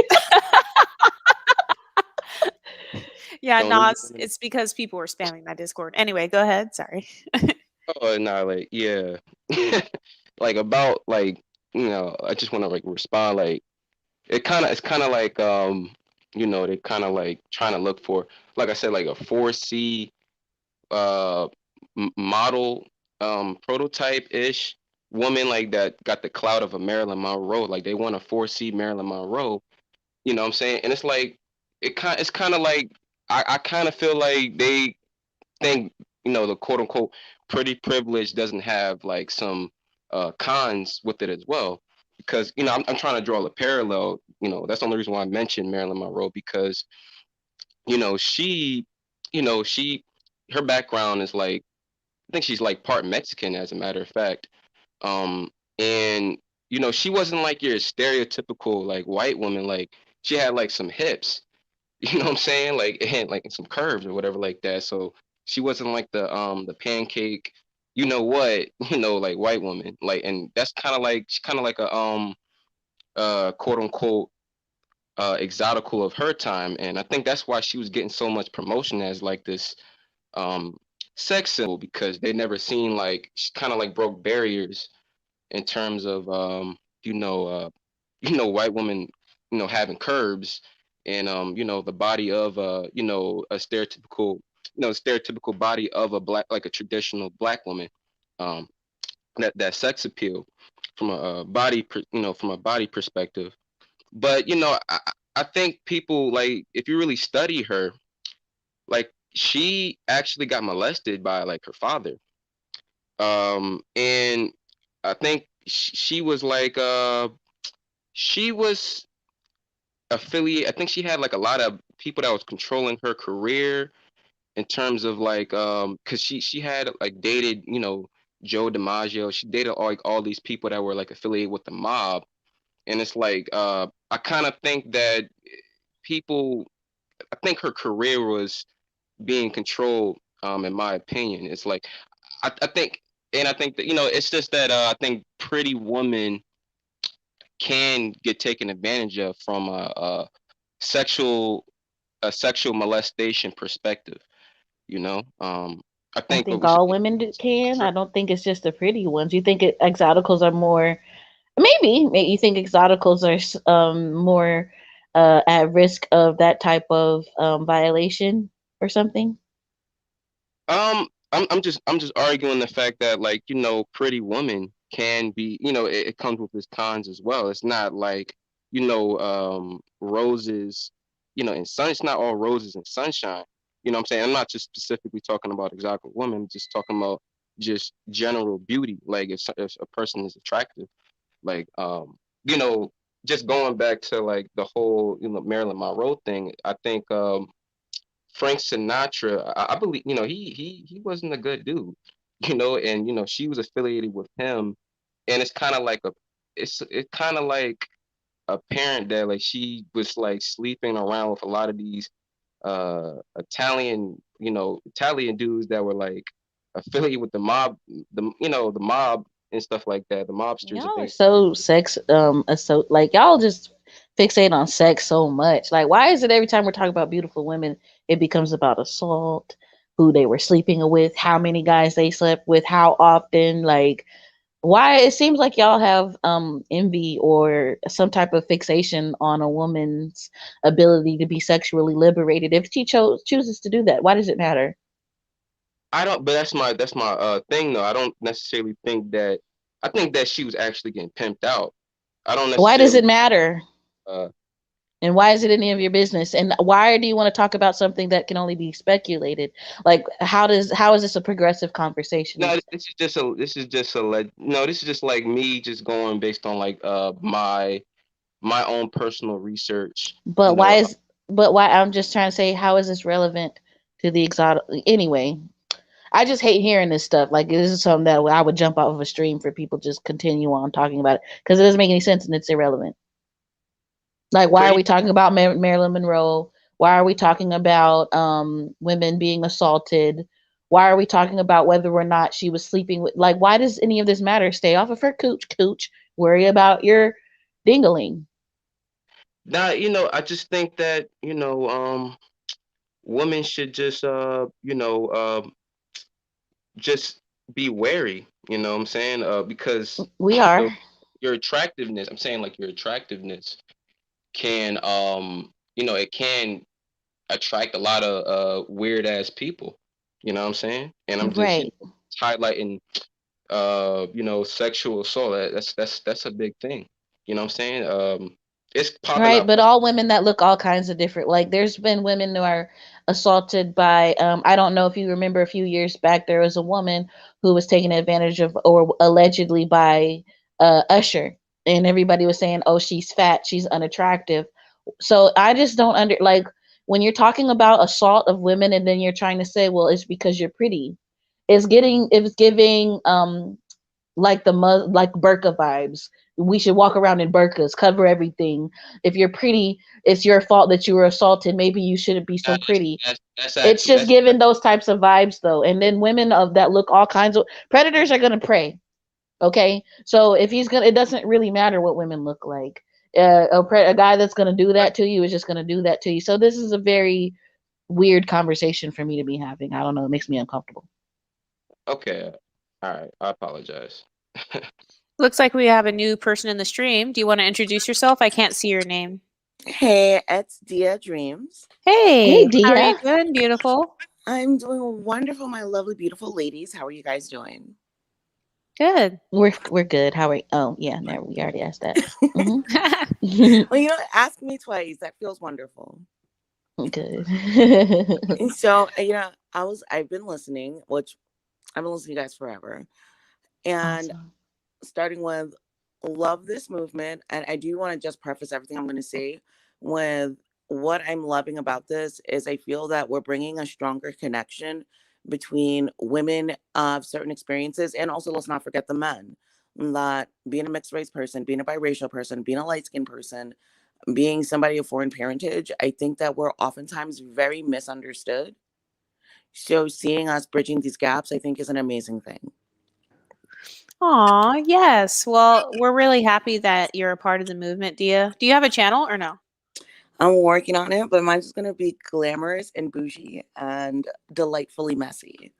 Yeah, Don't no, even it's because people were spamming my Discord. Anyway, go ahead. Sorry. oh no, like yeah. Like about like, I just want to like respond like it's kind of like they kind of like trying to look for, like I said, like a 4C uh model, prototype ish woman, like that got the clout of a Marilyn Monroe. Like they want a 4C Marilyn Monroe. You know what I'm saying? And it's like it's kind of like I kind of feel like they think, the quote unquote pretty privilege doesn't have like some cons with it as well. Because, I'm trying to draw a parallel. That's the only reason why I mentioned Marilyn Monroe, because, she, she, her background is like, I think she's like part Mexican, as a matter of fact. Um, and, she wasn't like your stereotypical like white woman. Like she had like some hips, you know what I'm saying? Like it had like some curves or whatever like that. So she wasn't like the pancake, what, like white woman. Like, and that's kind of like a quote unquote exotical of her time. And I think that's why she was getting so much promotion as like this um sex symbol, because they never seen, like, she kind of like broke barriers in terms of you know uh white women, having curves, and the body of a stereotypical body of a black, like a traditional black woman, um that sex appeal from a from a body perspective. But I think people, like, if you really study her, like, she actually got molested by like her father, and I think she was like she was affiliate. I think she had like a lot of people that was controlling her career in terms of like because she had like dated Joe DiMaggio. She dated all these people that were like affiliated with the mob, and it's like I kind of think that people. I think her career was being controlled. In my opinion, it's like I think, and I think that it's just that I think Pretty Woman can get taken advantage of from sexual sexual molestation perspective. You know, I I think, but think we should all be women can. careful. I don't think it's just the pretty ones. You think exoticals are more? Maybe you think exoticals are more at risk of that type of violation or something. I'm just arguing the fact that like Pretty Woman can be it comes with its cons as well. It's not like roses and sun. It's not all roses and sunshine. You know what I'm saying? I'm not just specifically talking about exotic women. I'm just talking about just general beauty. Like if a person is attractive, like you know just going back to like the whole Marilyn Monroe thing. I think Frank Sinatra, I believe, he wasn't a good dude, and she was affiliated with him, and it's kind of like apparent that like she was like sleeping around with a lot of these Italian dudes that were like affiliated with the mob, the mob and stuff like that, the mobsters and Y'all are things. so sex so like y'all just fixate on sex so much. Like why is it every time we're talking about beautiful women, it becomes about assault, who they were sleeping with, how many guys they slept with, how often, like why it seems like y'all have envy or some type of fixation on a woman's ability to be sexually liberated if she chooses to do that. Why does it matter? I don't, but that's my thing though. I don't necessarily think that. I think that she was actually getting pimped out. I don't Why does necessarily. it matter? Uh, And why is it any of your business? And why do you want to talk about something that can only be speculated? Like how is this a progressive conversation? no, Is this is just like me just going based on like my own personal research. You but why know, is but why I'm just trying to say how is this relevant to the exotic anyway? I just hate hearing this stuff. Like this is something that I would jump off of a stream for people to just continue on talking about it because it doesn't make any sense and it's irrelevant. Like, why are pretty. we talking about Marilyn Monroe? Why are we talking about women being assaulted? Why are we talking about whether or not she was sleeping with? Like, why does any of this matter? Stay off of her cooch, cooch. Worry about your dingling. Now, I just think that women should just just be wary. You know what I'm saying? Because We your are your attractiveness. I'm saying like your attractiveness can it can attract a lot of weird ass people. You know what I'm saying? And I'm just right. highlighting sexual assault. That's a big thing. You know what I'm saying? It's popping Right, up. but all women that look all kinds of different. Like there's been women who are assaulted by I don't know if you remember a few years back there was a woman who was taken advantage of or allegedly by Usher and everybody was saying, "Oh, she's fat, she's unattractive." So I just don't like when you're talking about assault of women and then you're trying to say, "Well, it's because you're pretty." It's giving like like burqa vibes. We should walk around in burqas, cover everything. If you're pretty, it's your fault that you were assaulted. Maybe you shouldn't be so pretty. That's It's actually just that's giving those types of vibes though. And then women of that look all kinds of predators are gonna prey. Okay, so if he's gonna, it doesn't really matter what women look like. A guy that's gonna do that to you is just gonna do that to you. So this is a very weird conversation for me to be having. I don't know. It makes me uncomfortable. okay. All right, I apologize. Looks like we have a new person in the stream. Do you want to introduce yourself? I can't see your name. Hey, it's Dia Dreams. Hey, Hey, how are you Dia. doing, beautiful? I'm doing wonderful, my lovely, beautiful ladies. How are you guys doing? Good. We're good. How are you? Oh yeah, there we already asked that. Hmm. Well, ask me twice. That feels wonderful. Good. And so, I've been listening, which I've been listening to you guys forever. And Awesome. starting with love this movement. And I do want to just preface everything I'm going to say with what I'm loving about this is I feel that we're bringing a stronger connection between women of certain experiences. And also, let's not forget the men. That being a mixed race person, being a biracial person, being a light skinned person, being somebody of foreign parentage, I think that we're oftentimes very misunderstood. So seeing us bridging these gaps, I think, is an amazing thing. Aw, yes. Well, we're really happy that you're a part of the movement, Dia. Do you have a channel or no? I'm working on it, but mine's just gonna be glamorous and bougie and delightfully messy.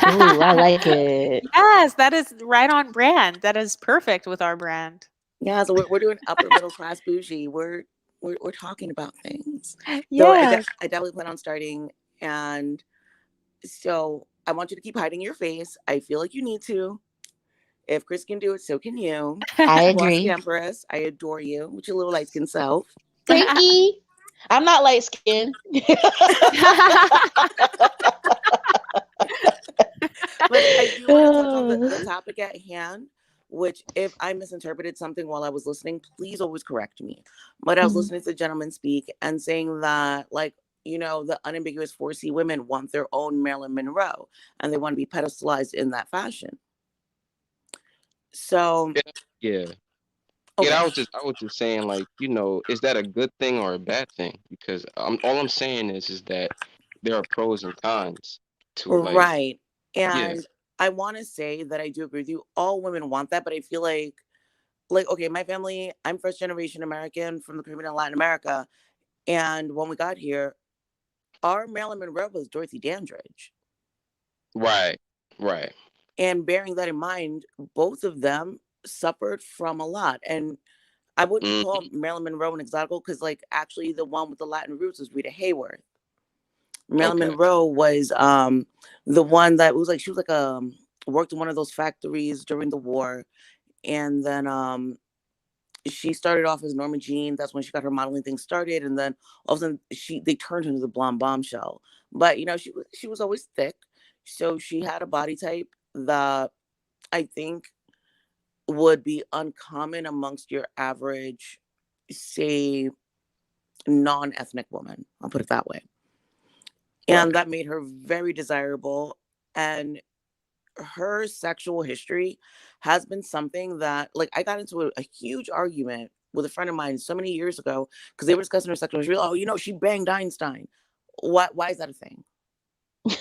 Ooh, I like it. Yes, that is right on brand. That is perfect with our brand. Yeah, so we're doing upper middle class bougie. We're talking about things. So Yes. I definitely plan on starting, and so I want you to keep hiding your face. I feel like you need to. If Chris can do it, so can you. I Bossy agree. Empress, I adore you with your little light skin self. Thank you. I'm not light skinned. But I do want to touch on the topic at hand, which if I misinterpreted something while I was listening, please always correct me. But I was Mhm. listening to the gentleman speak and saying that, like, the unambiguous 4C women want their own Marilyn Monroe and they want to be pedestalized in that fashion. So, Yeah, yeah. okay. Yeah, I was just saying, like, is that a good thing or a bad thing? Because all I'm saying is that there are pros and cons to it. Like, Right. yeah, And I want to say that I do agree with you. All women want that, but I feel like, okay, my family, I'm first generation American from the Caribbean and Latin America. And when we got here, our Marilyn Monroe was Dorothy Dandridge. right, right. And bearing that in mind, both of them suffered from a lot. And I wouldn't call Hmm. Marilyn Monroe an exotical because, like, actually, the one with the Latin roots was Rita Hayworth. Marilyn Okay. Monroe was the one that was like, she was like, worked in one of those factories during the war. And then she started off as Norma Jean. That's when she got her modeling thing started, and then all of a sudden they turned her into the blonde bombshell. But she was always thick, so she had a body type that I think would be uncommon amongst your average, say, non-ethnic woman. I'll put it that way, and Right. that made her very desirable. And her sexual history has been something that, like, I got into a huge argument with a friend of mine so many years ago because they were discussing her sexual history. Oh, she banged Einstein. Why is that a thing?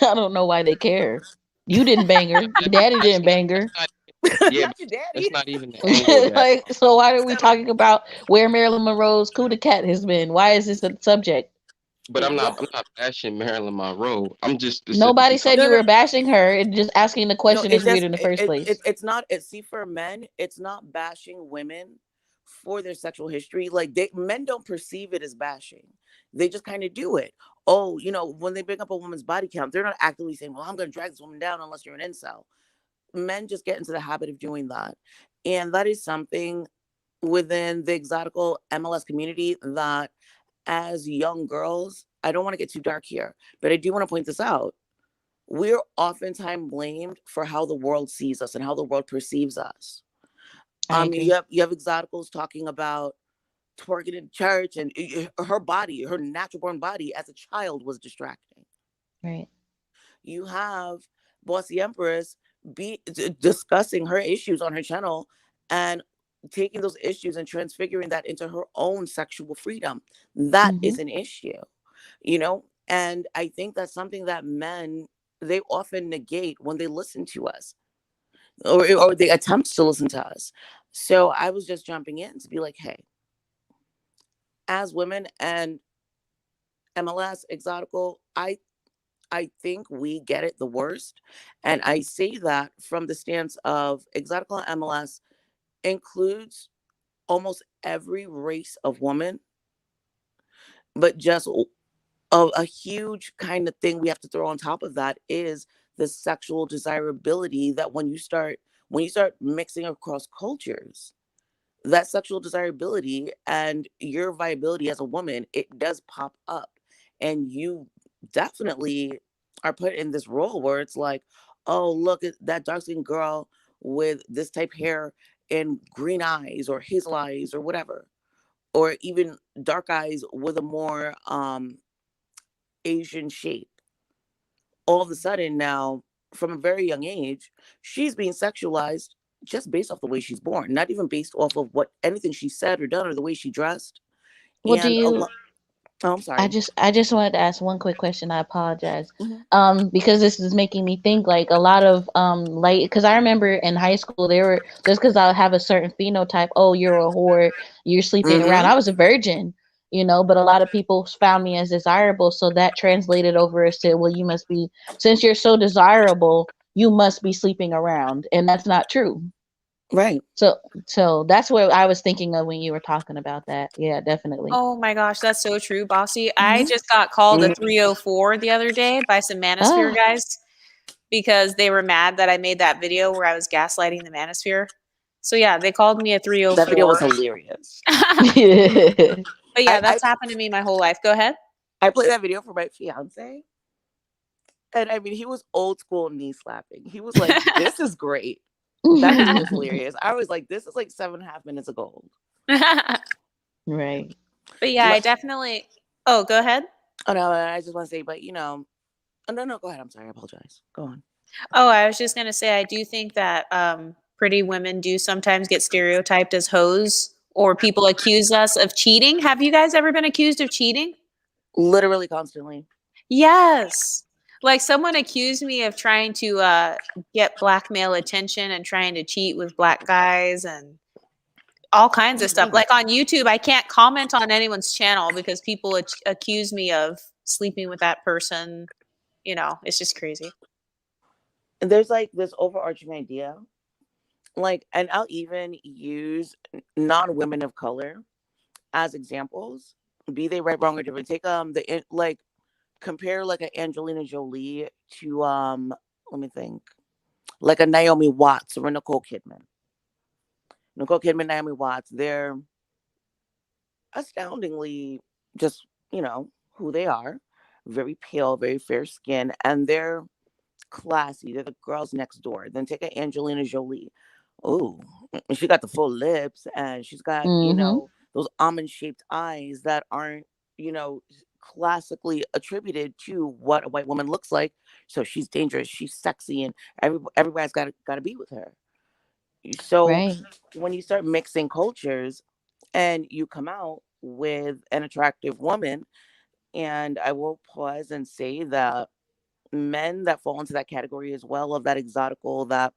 I don't know why they care. You didn't bang her. Your daddy That's didn't not. bang That's her. not. Yeah, but Not your that's daddy. not even the angle that. Like, so why are we So talking about where Marilyn Monroe's coup de cat has been? Why is this a subject? But I'm not. well, I'm not bashing Marilyn Monroe. I'm just Nobody specifically said talking. no, you no, were bashing her. And just asking the no. question It is weird just in the first place. it's not. It See, for men, it's not bashing women for their sexual history. Like, men don't perceive it as bashing. They just kind of do it. Oh, when they bring up a woman's body count, they're not actively saying, "Well, I'm going to drag this woman down," unless you're an incel. Men just get into the habit of doing that, and that is something within the exotical MLS community that, as young girls, I don't want to get too dark here, but I do want to point this out. We're oftentimes blamed for how the world sees us and how the world perceives us. I You agree. have exoticals talking about twerking in church, and her body, her natural born body as a child was distracting. Right. You have Bossy Empress discussing her issues on her channel and taking those issues and transfiguring that into her own sexual freedom. That Hmm. is an issue. And I think that's something that men, they often negate when they listen to us, or they attempt to listen to us. So I was just jumping in to be like, hey, as women and MLS exotical, I think we get it the worst. And I say that from the stance of exotical MLS includes almost every race of woman, but just a huge kind of thing we have to throw on top of that is the sexual desirability that when you start mixing across cultures, that sexual desirability and your viability as a woman, it does pop up. And you definitely are put in this role where it's like, oh, look at that dark skinned girl with this type hair. and green eyes or hazel eyes or whatever, or even dark eyes with a more Asian shape. All of a sudden now, from a very young age, she's being sexualized just based off the way she's born, not even based off of what anything she said or done or the way she dressed. Well, do And a you lot. Oh, I'm I sorry. just I just wanted to ask one quick question. I apologize. Mhm. Because this is making me think like a lot of like because I remember in high school they were just because I have a certain phenotype. Oh, you're a whore. You're sleeping around. Mhm. I was a virgin, but a lot of people found me as desirable, so that translated over as to well, you must be since you're so desirable, you must be sleeping around, and that's not true. Right. So so that's what I was thinking of when you were talking about that. Yeah, definitely. Oh my gosh, that's so true, Bossy. I Mhm. just got called a Mhm. 304 the other day by some manosphere Ah. guys because they were mad that I made that video where I was gaslighting the manosphere. So yeah, they called me a That video was 304. hilarious. But yeah, I, I that's happened to me my whole life. Go ahead. I played that video for my fiance, and I mean, he was old school knee slapping. He was like, "This is great." That video was hilarious. I was like, "This is like 7.5 minutes of gold." But Right. yeah, I But definitely. Oh, go ahead. oh no, I just want to say, but oh, no, go ahead. I'm sorry. I apologize. Go on. Oh, I was just gonna say I do think that pretty women do sometimes get stereotyped as hoes, or people accuse us of cheating. Have you guys ever been accused of cheating? Literally constantly. Yes. Like someone accused me of trying to get black male attention and trying to cheat with black guys and all kinds Oh of my stuff. god. Like on YouTube, I can't comment on anyone's channel because people accuse me of sleeping with that person. It's just crazy. And there's like this overarching idea, like, and I'll even use non-women of color as examples, be they right, wrong, or different. Take like compare like a Angelina Jolie to let me think, like a Naomi Watts or a Nicole Kidman. Nicole Kidman, Naomi Watts, they're astoundingly just, who they are. Very pale, very fair skin, and they're classy. They're the girls next door. Then take a Angelina Jolie. Oh, she got the full lips and she's got, Mhm. those almond shaped eyes that aren't, you know, classically attributed to what a white woman looks like. So she's dangerous, she's sexy, and everybody's got to be with her. So Right. when you start mixing cultures and you come out with an attractive woman, and I will pause and say that men that fall into that category as well, of that exotical, that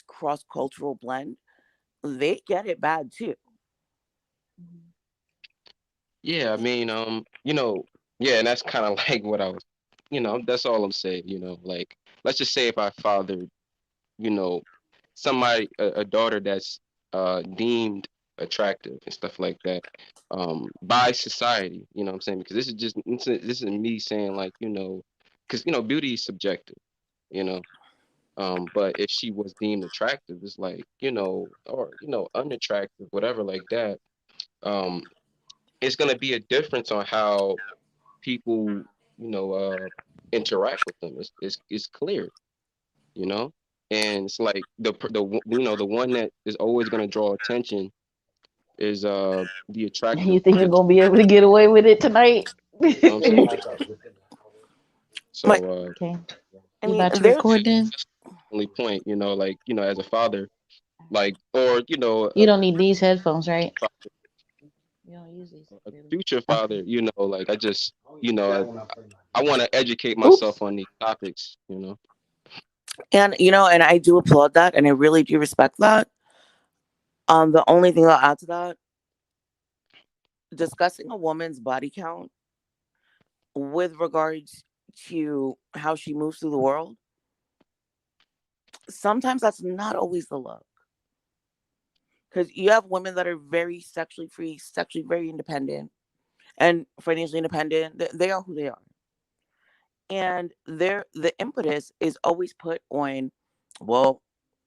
cross cultural blend, they get it bad too. Yeah, I mean, yeah, and that's kind of like what I was, that's all I'm saying, like let's just say if I fathered, you know, somebody, a daughter that's deemed attractive and stuff like that, by society, you know what I'm saying? Because this is me saying like, because beauty is subjective, you know. But if she was deemed attractive, it's like, or unattractive, whatever like that, um, it's gonna be a difference on how people, interact with them. It's clear, you know, and it's like the one that is always gonna draw attention is the You attractive think you're person. gonna be able to get away with it tonight? You know what I'm saying? Like, So Okay. I You mean, about to there's record then? that's the only point, like as a father, like or You don't need these headphones, right? You don't use these, a really? future Okay. father, like I just I want to educate myself Oops. on these topics. and and I do applaud that, and I really do respect that. The only thing I'll add to that, discussing a woman's body count with regards to how she moves through the world, sometimes that's not always the look. Because you have women that are very sexually free, sexually very independent, and financially independent. They are who they are, and the impetus is always put on, well,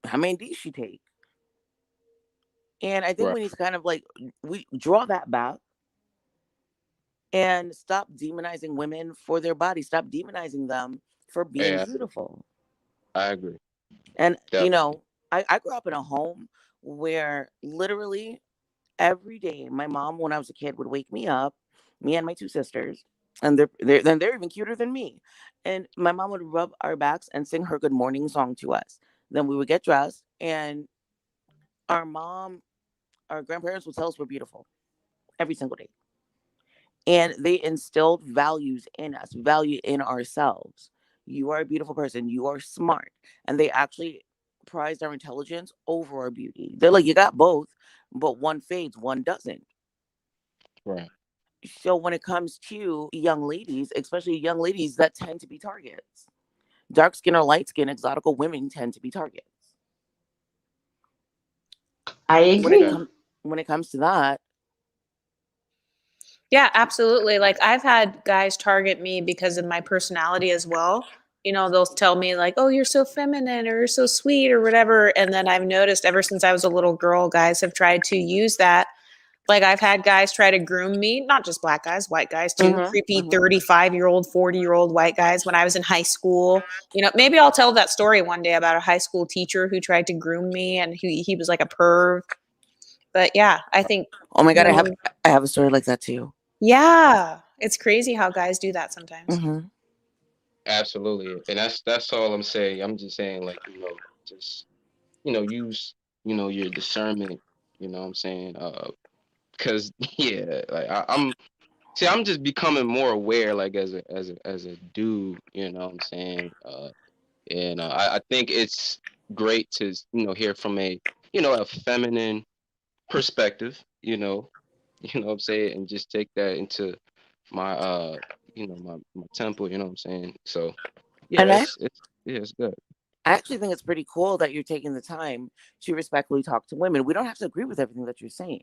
how many D's she take. And I think Right. we need to kind of like we draw that back and stop demonizing women for their bodies. Stop demonizing them for being Yeah, beautiful. I agree. And Definitely. I grew up in a home where literally every day my mom, when I was a kid, would wake me up, me and my two sisters, and they're even cuter than me. And my mom would rub our backs and sing her good morning song to us. Then we would get dressed, and our mom, our grandparents would tell us we're beautiful every single day. And they instilled values in us, value in ourselves. You are a beautiful person, you are smart. And they actually prized our intelligence over our beauty. They're like, you got both, but one fades, one doesn't. Right. So when it comes to young ladies, especially young ladies that tend to be targets, dark skin or light skin, exotical women tend to be targets. I When it agree. Exactly. comes when it comes to that, Yeah, absolutely. Like I've had guys target me because of my personality as well. You know, they'll tell me like, "Oh, you're so feminine or you're so sweet or whatever." And then I've noticed ever since I was a little girl, guys have tried to use that. Like I've had guys try to groom me, not just black guys, white guys too, creepy hmm 35-year-old, 40-year-old white guys when I was in high school. You know, maybe I'll tell that story one day about a high school teacher who tried to groom me and he was like a perv. But yeah, I think oh my god, women, I have a story like that too. yeah, it's crazy how guys do that sometimes. hmm Absolutely. And that's all I'm saying. I'm just saying, like, just use, your discernment, what I'm saying? Because yeah, like I'm see, I'm just becoming more aware, like as a dude, what I'm saying? And I think it's great to, hear from a feminine perspective, what I'm saying, and just take that into my my temple, what I'm saying? So yeah, And it's good. I actually think it's pretty cool that you're taking the time to respectfully talk to women. We don't have to agree with everything that you're saying.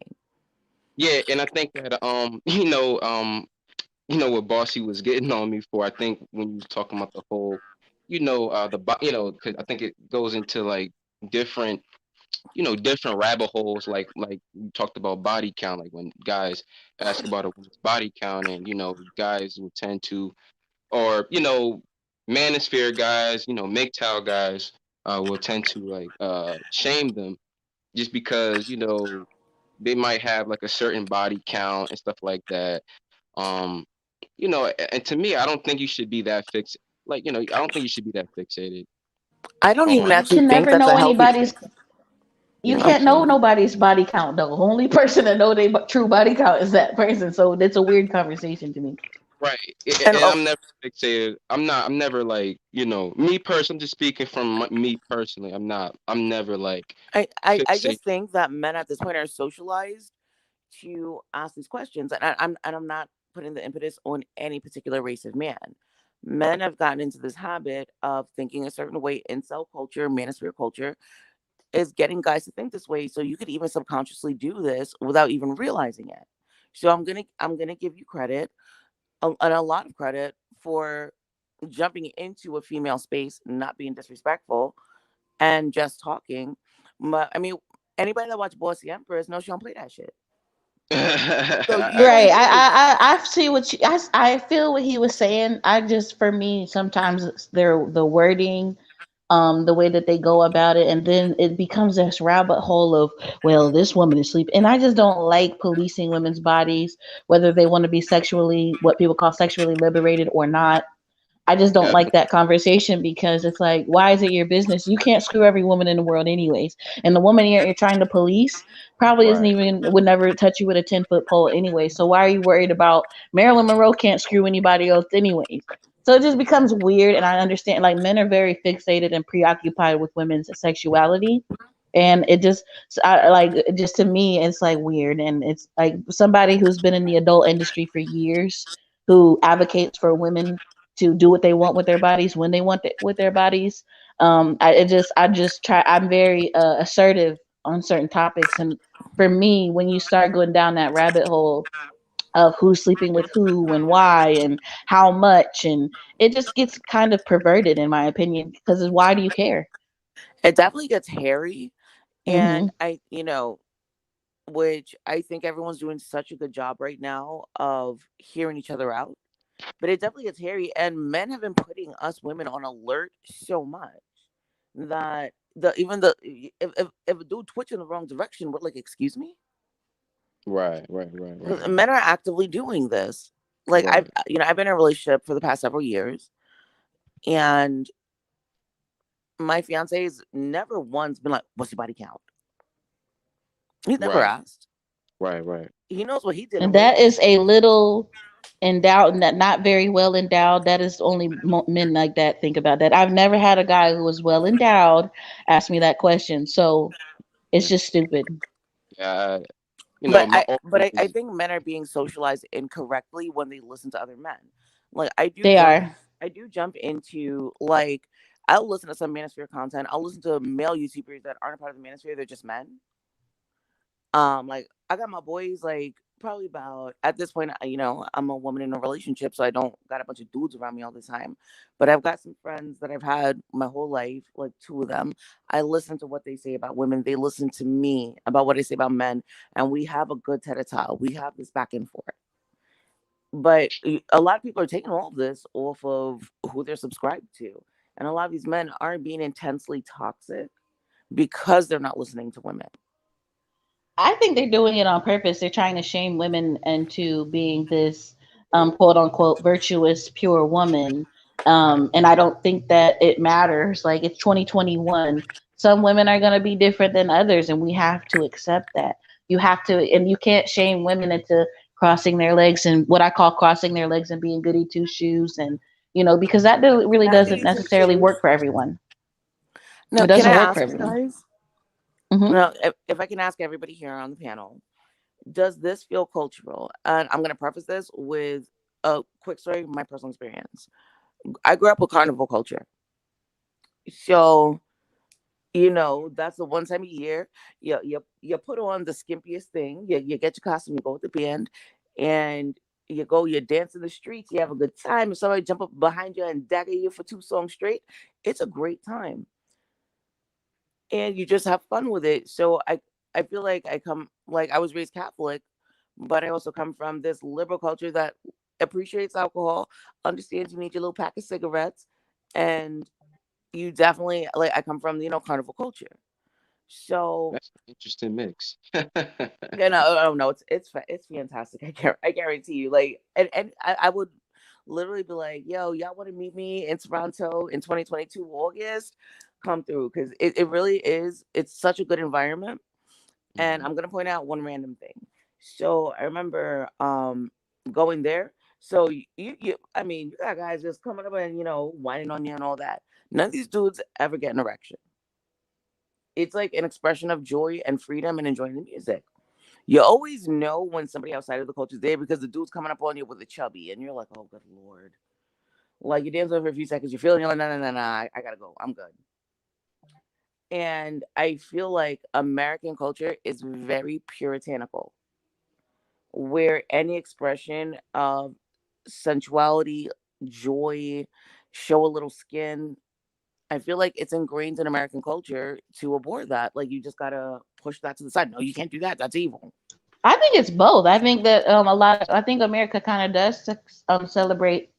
Yeah, and I think that what Bossy was getting on me for. I think when you was talking about the whole, because I think it goes into like different, different rabbit holes. Like you talked about body count, like when guys ask about a woman's body count, and guys will tend to, or manosphere guys, MGTOW guys, will tend to like shame them just because they might have like a certain body count and stuff like that. Um, and to me, I don't think you should be that fixed. Like, I don't think you should be that fixated I don't even You on, actually can think never that's know a healthy anybody's. trait. You what I'm can't know saying. nobody's body count though. Only person that know their true body count is that person. So it's a weird conversation to me. Right. And And oh, I'm never fixated. I'm never like, me personally, I'm just speaking from me personally. I'm never like I fixated. just think that men at this point are socialized to ask these questions, and I'm not putting the impetus on any particular race of man. Men have gotten into this habit of thinking a certain way. Incel culture, manosphere culture is getting guys to think this way. So you could even subconsciously do this without even realizing it. So I'm gonna give you credit, and a lot of credit for jumping into a female space, not being disrespectful, and just talking. But I mean, anybody that watched Bossy Empress knows she don't play that shit. So you don't Right. even need to. I see what you. I feel what he was saying. I just for me sometimes it's the wording, the way that they go about it, and then it becomes this rabbit hole of well, this woman is sleeping, and I just don't like policing women's bodies, whether they want to be sexually what people call sexually liberated or not. I just don't like that conversation because it's like, why is it your business? You can't screw every woman in the world, anyways. And the woman you're trying to police probably isn't Right. even would never touch you with a 10-foot pole anyway. So why are you worried about Marilyn Monroe can't screw anybody else anyways? So it just becomes weird, and I understand like men are very fixated and preoccupied with women's sexuality, and it just like just to me it's like weird, and it's like somebody who's been in the adult industry for years who advocates for women to do what they want with their bodies when they want it with their bodies. I just try. I'm very assertive on certain topics, and for me, when you start going down that rabbit hole of who's sleeping with who and why and how much, and it just gets kind of perverted in my opinion. Because why do you care? It definitely gets hairy, and Hmm. which I think everyone's doing such a good job right now of hearing each other out. But it definitely gets hairy, and men have been putting us women on alert so much. that if a dude twitch in the wrong direction, we're like, excuse me. Right. Men are actively doing this. Like Right. I've been in a relationship for the past several years, and my fiance has never once been like, "What's your body count?" He's never Right. asked. Right. He knows what he's dealing And with. that is a little endowed, not very well endowed. That is only men like that think about that. I've never had a guy who was well endowed ask me that question. So it's Yeah. just stupid. Yeah. But My uncle I was think men are being socialized incorrectly when they listen to other men. Like They are. I do jump into, like, I'll listen to some manosphere content. I'll listen to male YouTubers that aren't a part of the manosphere. They're just men. Like, I got my boys, like, probably about, at this point, I'm a woman in a relationship, so I don't got a bunch of dudes around me all the time. But I've got some friends that I've had my whole life, like two of them. I listen to what they say about women. They listen to me about what I say about men, and we have a good tete-a-tete. We have this back and forth. But a lot of people are taking all of this off of who they're subscribed to. And a lot of these men aren't being intensely toxic because they're not listening to women. I think they're doing it on purpose. They're trying to shame women into being this quote unquote virtuous, pure woman. And I don't think that it matters. Like it's 2021. Some women are going to be different than others, and we have to accept that. You have to, and you can't shame women into crossing their legs and what I call crossing their legs and being goody two shoes. And, because that really Not doesn't goody two necessarily shoes. work for everyone. Now, It can I doesn't work for ask you everyone. guys? Hmm. Now, if I can ask everybody here on the panel, does this feel cultural? And I'm going to preface this with a quick story of my personal experience. I grew up with carnival culture. So, that's the one time a year you put on the skimpiest thing. You get your costume, you go with the band, and you dance in the streets, you have a good time. If somebody jump up behind you and dagger you for 2 songs straight, it's a great time. And you just have fun with it. So I feel like I was raised Catholic, but I also come from this liberal culture that appreciates alcohol, understands you need your little pack of cigarettes, and you definitely, like, I come from, carnival culture. So, That's an interesting mix. oh no, it's fantastic. I guarantee you. Like, and I would literally be like, yo, y'all want to meet me in Toronto in 2022 August? Come through, because it really is. It's such a good environment. And Mhm. I'm gonna point out one random thing. So I remember going there. So I mean, you got guys just coming up and whining on you and all that. None of these dudes ever get an erection. It's like an expression of joy and freedom and enjoying the music. You always know when somebody outside of the culture is there because the dude's coming up on you with a chubby, and you're like, oh, good lord. Like, you dance over for a few seconds, you're feeling, you're like, no, I gotta go. I'm good. And I feel like American culture is very puritanical, where any expression of sensuality, joy, show a little skin, I feel like it's ingrained in American culture to abhor that. Like, you just gotta push that to the side. No, you can't do that. That's evil. I think it's both. I think that I think America kind of does celebrate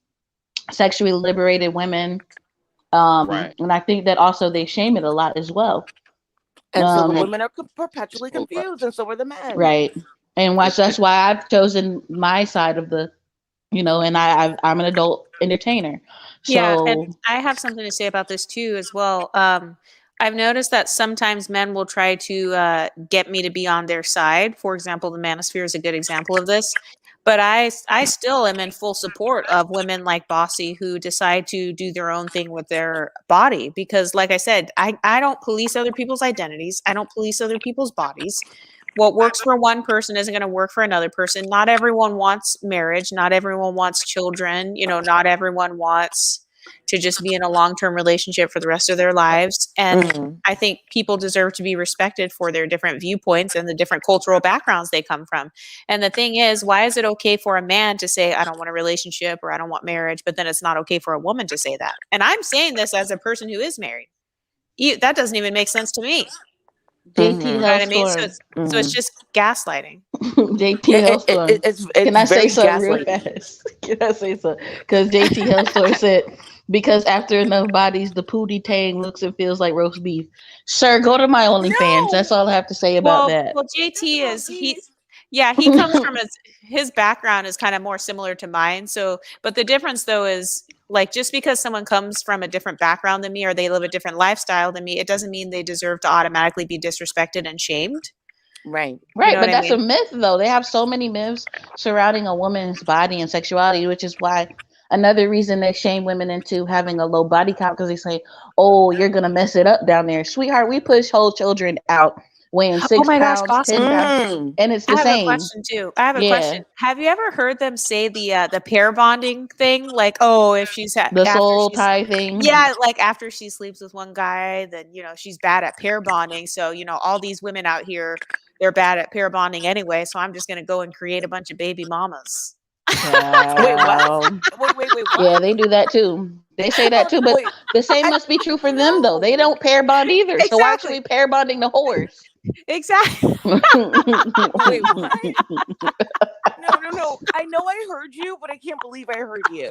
sexually liberated women. Right. And I think that also they shame it a lot as well. And so the Well, Um, women are it's perpetually confused, polarized. and so are the men. right. And watch, It's that's why I've chosen my side of the, and I'm an adult entertainer. Yeah, and So I have something to say about this too as well. I've noticed that sometimes men will try to get me to be on their side. For example, the manosphere is a good example of this. But I still am in full support of women like Bossy who decide to do their own thing with their body because, like I said, I don't police other people's identities. I don't police other people's bodies. What works for one person isn't going to work for another person. Not everyone wants marriage. Not everyone wants children. Not everyone wants to just be in a long-term relationship for the rest of their lives. And Mhm. I think people deserve to be respected for their different viewpoints and the different cultural backgrounds they come from. And the thing is, why is it okay for a man to say, I don't want a relationship or I don't want marriage, but then it's not okay for a woman to say that? And I'm saying this as a person who is married. That doesn't even make sense to me. JT Mhm. You know what I mean? So Hellstorm. it's Mhm. just gaslighting. JT Hellstorm. It's Can I say very something real gaslighting. fast? Can I say something? Because JT Hellstorm said, because after enough bodies, the pootie tang looks and feels like roast beef. Sir, go to my OnlyFans. That's No, all I have to say about Well, that. well, that's JT about is beef. yeah, he comes from his background is kind of more similar to mine. So, but the difference though is like just because someone comes from a different background than me or they live a different lifestyle than me, it doesn't mean they deserve to automatically be disrespected and shamed. Right. You Right, know what but I that's a mean? myth, though. They have so many myths surrounding a woman's body and sexuality, which is why another reason they shame women into having a low body count because they say, "Oh, you're gonna mess it up down there, sweetheart." We push whole children out weighing Oh six my gosh, pounds, Bossy. 10 pounds, Mm. and it's I the have a same. question too. I have a question. Yeah, Have you ever heard them say the pair bonding thing? Like, oh, if she's the after soul she's tie thing. yeah, like after she sleeps with one guy, then she's bad at pair bonding. So all these women out here, they're bad at pair bonding anyway. So I'm just gonna go and create a bunch of baby mamas. Wait, what? Child. Wait, what? Yeah, they do that too. They say that Hold too, on, but wait. the same I must be true for them, though. They no. don't pair bond either. So why should Exactly. we pair bonding the horse? Exactly. Wait, what? No. I know I heard you, but I can't believe I heard you.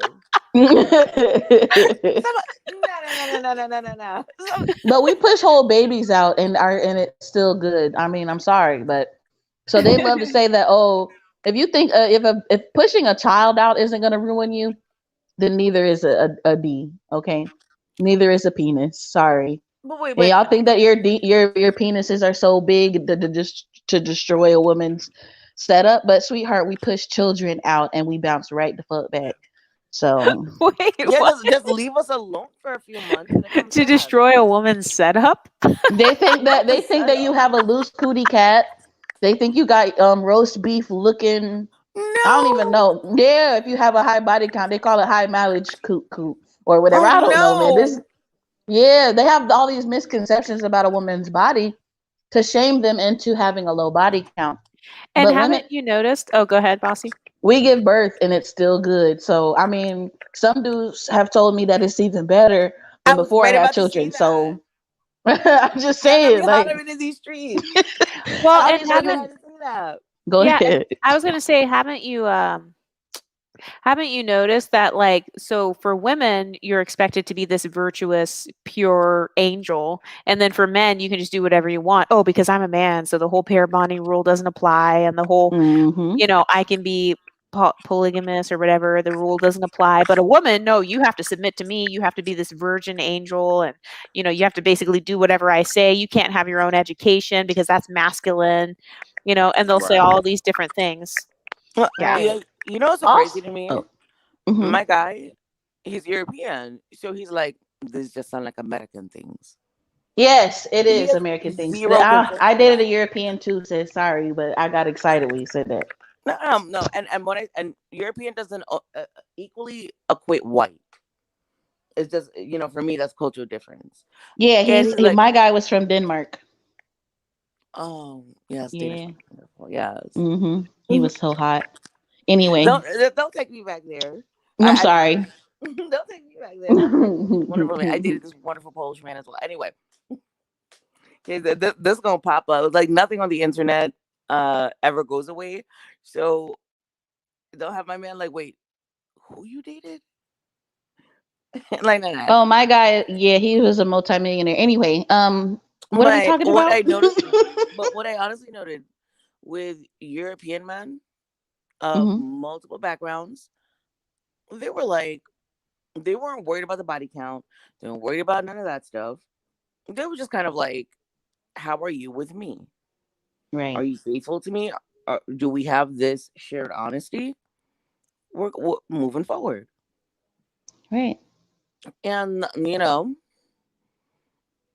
No. But we push whole babies out and it's still good. I mean, I'm sorry, but so they love to say that, oh, if you think if pushing a child out isn't going to ruin you, then neither is a D, okay? Neither is a penis. Sorry. But wait, And but y'all think that your penises are so big to just to destroy a woman's setup, but sweetheart, we push children out and we bounce right the fuck back. So Wait, yeah, what? just leave us alone for a few months and it comes To back. destroy a woman's setup? they think that you have a loose cootie cat. They think you got roast beef looking. I don't even No. know. Yeah, if you have a high body count, they call it high mileage coot or whatever. Oh I don't know, man. This no. yeah, they have all these misconceptions about a woman's body to shame them into having a low body count. And But women, haven't you noticed? Oh, go ahead, Bossy. we give birth and it's still good. So I mean, some dudes have told me that it's even better I than was before I right had about to say children. that. So I'm just Y'all got me saying, like, hollering in these streets. Well, I all and was these right haven't about women. to say that. Go yeah, and ahead. I was gonna say, haven't you noticed that like so for women you're expected to be this virtuous pure angel and then for men you can just do whatever you want, oh, because I'm a man, so the whole pair bonding rule doesn't apply and the whole Hmm. I can be polygamous or whatever, the rule doesn't apply, but a woman, no, you have to submit to me, you have to be this virgin angel, and you have to basically do whatever I say, you can't have your own education because that's masculine, and they'll say Right. all these different things. Yeah. Yeah, Right. you know what's so crazy Also, to me? oh, hmm, My guy, he's European, so he's like, this just sound like American things. yes, it He is has American things. zero I conception of dated a that. European too. Said sorry, but I got excited when you said that. No, and European doesn't equally equate white. It's just for me that's cultural difference. Yeah, And he's like, my guy was from Denmark. oh yes, Danish, Yeah. wonderful, yes. Hmm. He was so hot. Anyway, Don't take me back there. I'm I sorry. don't take me back there. Wonderful man. I dated this wonderful Polish man as well. Anyway, okay, this is gonna pop up. Like nothing on the internet ever goes away. So they'll have my man like, wait, who you dated? Like that. Oh, my guy. Yeah, he was a multimillionaire. Anyway, what are we My talking what about? I noticed, but what I honestly noted with European men of Hmm. multiple backgrounds, they were like, they weren't worried about the body count. They weren't worried about none of that stuff. They were just kind of like, how are you with me? Are Right. you faithful to me? Do we have this shared honesty? We're moving forward. Right. And,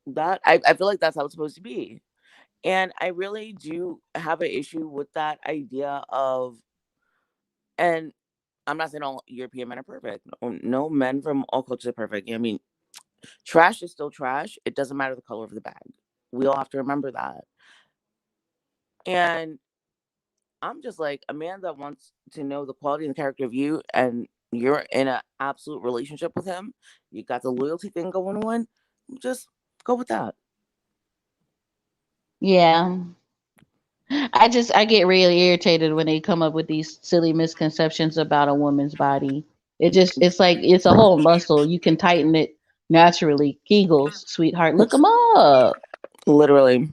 that I feel like that's how it's supposed to be. And I really do have an issue with that idea of, and I'm not saying all European men are perfect. No men from all cultures are perfect. I mean, trash is still trash. It doesn't matter the color of the bag. We all have to remember that. And I'm just like a man that wants to know the quality and the character of you, and you're in an absolute relationship with him. You got the loyalty thing going on. Just go with that. Yeah. I get really irritated when they come up with these silly misconceptions about a woman's body. It's like it's a whole muscle. You can tighten it naturally. Kegels, sweetheart, look them up. Literally.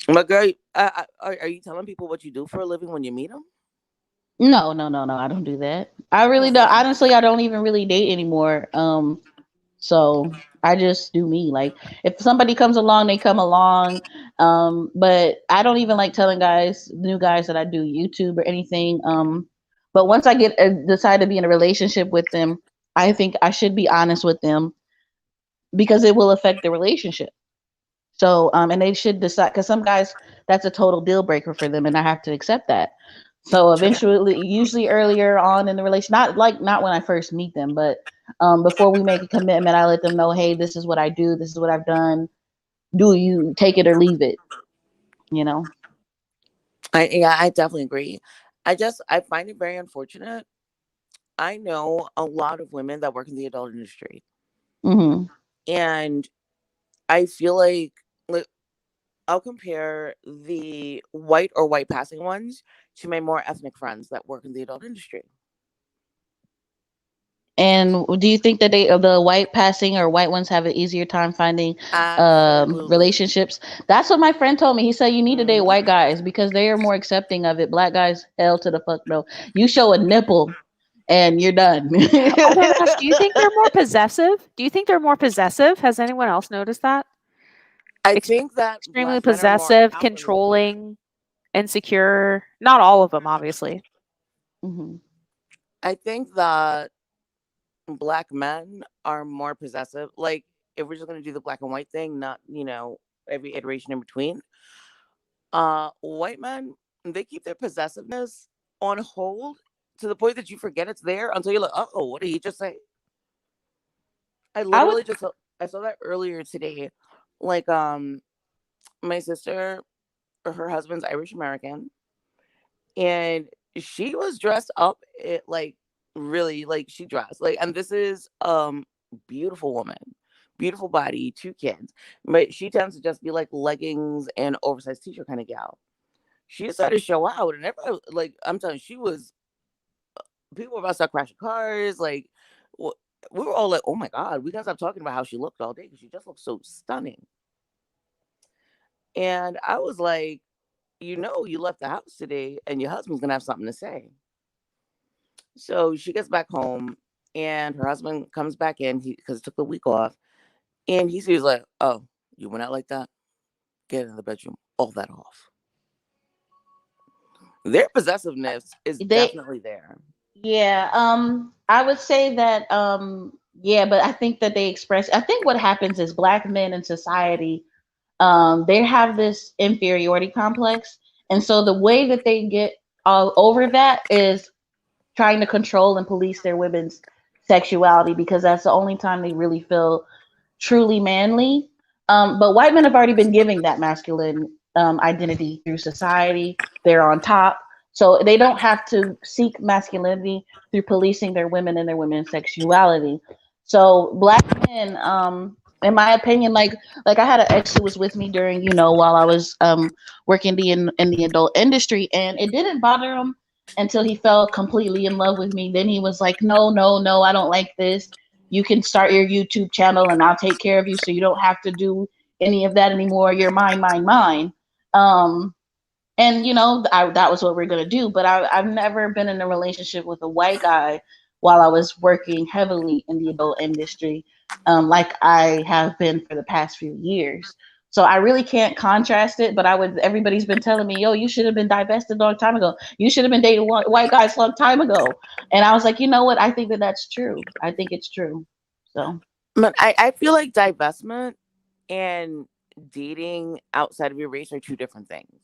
But girl, are you telling people what you do for a living when you meet them? No, no, no, no. I don't do that. I really don't. Okay. Honestly, I don't even really date anymore. So I just do me. Like if somebody comes along, they come along. But I don't even like telling new guys that I do YouTube or anything. But once I get decide to be in a relationship with them, I think I should be honest with them because it will affect the relationship. So, and they should decide because some guys that's a total deal breaker for them, and I have to accept that. So True. eventually, usually earlier on in the relation, not when I first meet them, but before we make a commitment, I let them know, hey, this is what I do, this is what I've done. Do you take it or leave it? You know. I definitely agree. I find it very unfortunate. I know a lot of women that work in the adult industry, Hmm. and I feel like I'll compare the white or white passing ones to my more ethnic friends that work in the adult industry. And do you think that the white passing or white ones have an easier time finding Absolutely. relationships? That's what my friend told me. He said you need to date Hmm. white guys because they are more accepting of it. Black guys, hell to the fuck no. You show a nipple and you're done. Oh my gosh, do you think they're more possessive? Do you think they're more possessive? Has anyone else noticed that? I Ex- think that Extremely black men are more possessive, outwardly possessive. controlling, insecure. Not all of them, obviously. Hmm. I think that black men are more possessive. Like, if we're just gonna do the black and white thing, not every iteration in between. White men, they keep their possessiveness on hold to the point that you forget it's there until you're like, oh, what did he just say? I I would. literally I saw that earlier today. Like, my sister, her husband's Irish American, and she was dressed up it like really like she dressed like, and this is beautiful woman, beautiful body, two kids, but she tends to just be like leggings and oversized t-shirt kind of gal. She decided to show out, and everybody, like, I'm telling you, she was, people were about to start crashing cars. Like, wh- we were all like, oh my god, we gotta stop talking about how she looked all day because she just looked so stunning. And I was like, you left the house today and your husband's gonna have something to say. So she gets back home, and her husband comes back in because he took the week off, and he sees like, "Oh, you went out like that? Get in the bedroom. All that off." Their possessiveness is They definitely there. Yeah, I would say that yeah, but I think that I think what happens is black men in society, they have this inferiority complex, and so the way that they get all over that is trying to control and police their women's sexuality because that's the only time they really feel truly manly. But white men have already been giving that masculine identity through society. They're on top. So they don't have to seek masculinity through policing their women and their women's sexuality. So black men, in my opinion, like I had an ex who was with me during, while I was working in the adult industry, and it didn't bother him until he fell completely in love with me. Then he was like, no, no, no, I don't like this. You can start your YouTube channel and I'll take care of you so you don't have to do any of that anymore. You're mine, mine, mine. Um, and that was what we are gonna do. But I've never been in a relationship with a white guy while I was working heavily in the adult industry, like I have been for the past few years. So I really can't contrast it, but I would. Everybody's been telling me, "Yo, you should have been divested a long time ago. You should have been dating white guys a long time ago." And I was like, you know what? I think that that's true. I think it's true. So. But I feel like divestment and dating outside of your race are two different things.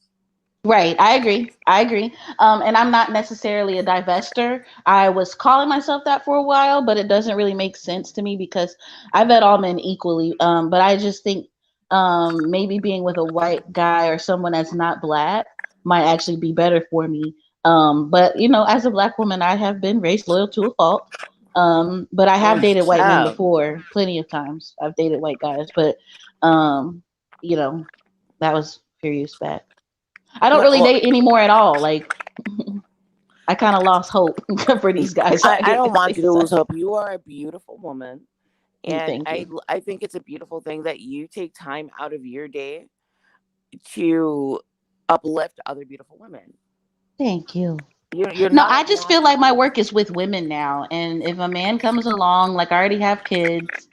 Right, I agree. I agree. And I'm not necessarily a divester. I was calling myself that for a while, but it doesn't really make sense to me because I vet all men equally. But I just think maybe being with a white guy or someone that's not black might actually be better for me. But as a black woman, I have been race loyal to a fault. But I have dated white men Child. before, plenty of times. I've dated white guys, but um, you know, that was a few years back. I don't really Well, date anymore at all. Like, I kind of lost hope for these guys out I here don't because want they you to lose suck. hope. You are a beautiful woman, and Thank you. I think it's a beautiful thing that you take time out of your day to uplift other beautiful women. Thank you. You're No, not I just feel alone. like my work is with women now. And if a man comes along, like I already have kids.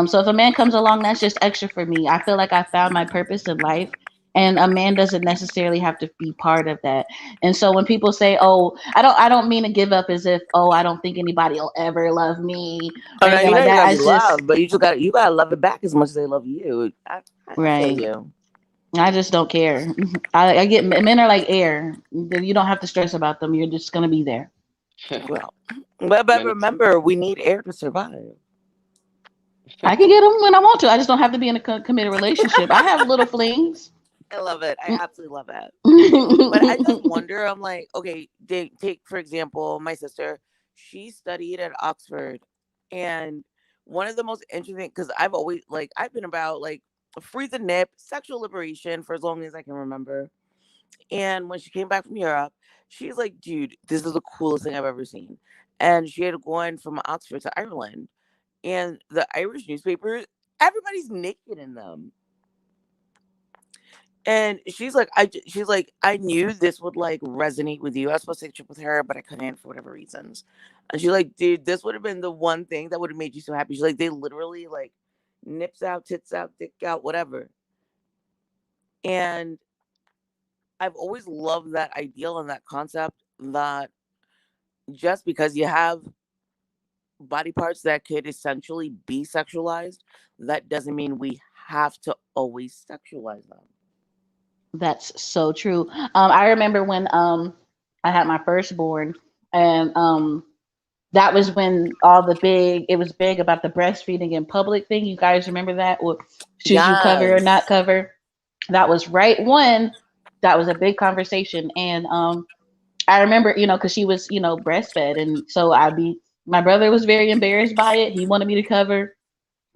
So if a man comes along, that's just extra for me. I feel like I found my purpose in life. And a man doesn't necessarily have to be part of that. And so when people say, "Oh, I don't mean to give up," as if, "Oh, I don't think anybody will ever love me," or Oh no, anything you know like you're that. gonna I be just loved, but you gotta love it back as much as they love you. I feel right. you. I just don't care. I get men are like air. You don't have to stress about them. You're just gonna be there. Well, but Man, remember, we need air to survive. I can get them when I want to. I just don't have to be in a committed relationship. I have little flings. I love it. I absolutely love it. But I just Mm. wonder. I'm like, okay, take for example, my sister. She studied at Oxford, and one of the most interesting because I've been about like free the nip, sexual liberation for as long as I can remember. And when she came back from Europe, she's like, dude, this is the coolest thing I've ever seen. And she had gone from Oxford to Ireland, and the Irish newspapers, everybody's naked in them. And she's like, I knew this would like resonate with you. I was supposed to take a trip with her, but I couldn't for whatever reasons. And she's like, dude, this would have been the one thing that would have made you so happy. She's like, they literally like nips out, tits out, dick out, whatever. And I've always loved that ideal and that concept that just because you have body parts that could essentially be sexualized, that doesn't mean we have to always sexualize them. That's so true. I remember when I had my firstborn, and that was when all the big it was big about the breastfeeding in public thing. You guys remember that? Or should you cover or not Yes. cover? That was right when that was a big conversation, and I remember, because she was, breastfed, and so my brother was very embarrassed by it. He wanted me to cover.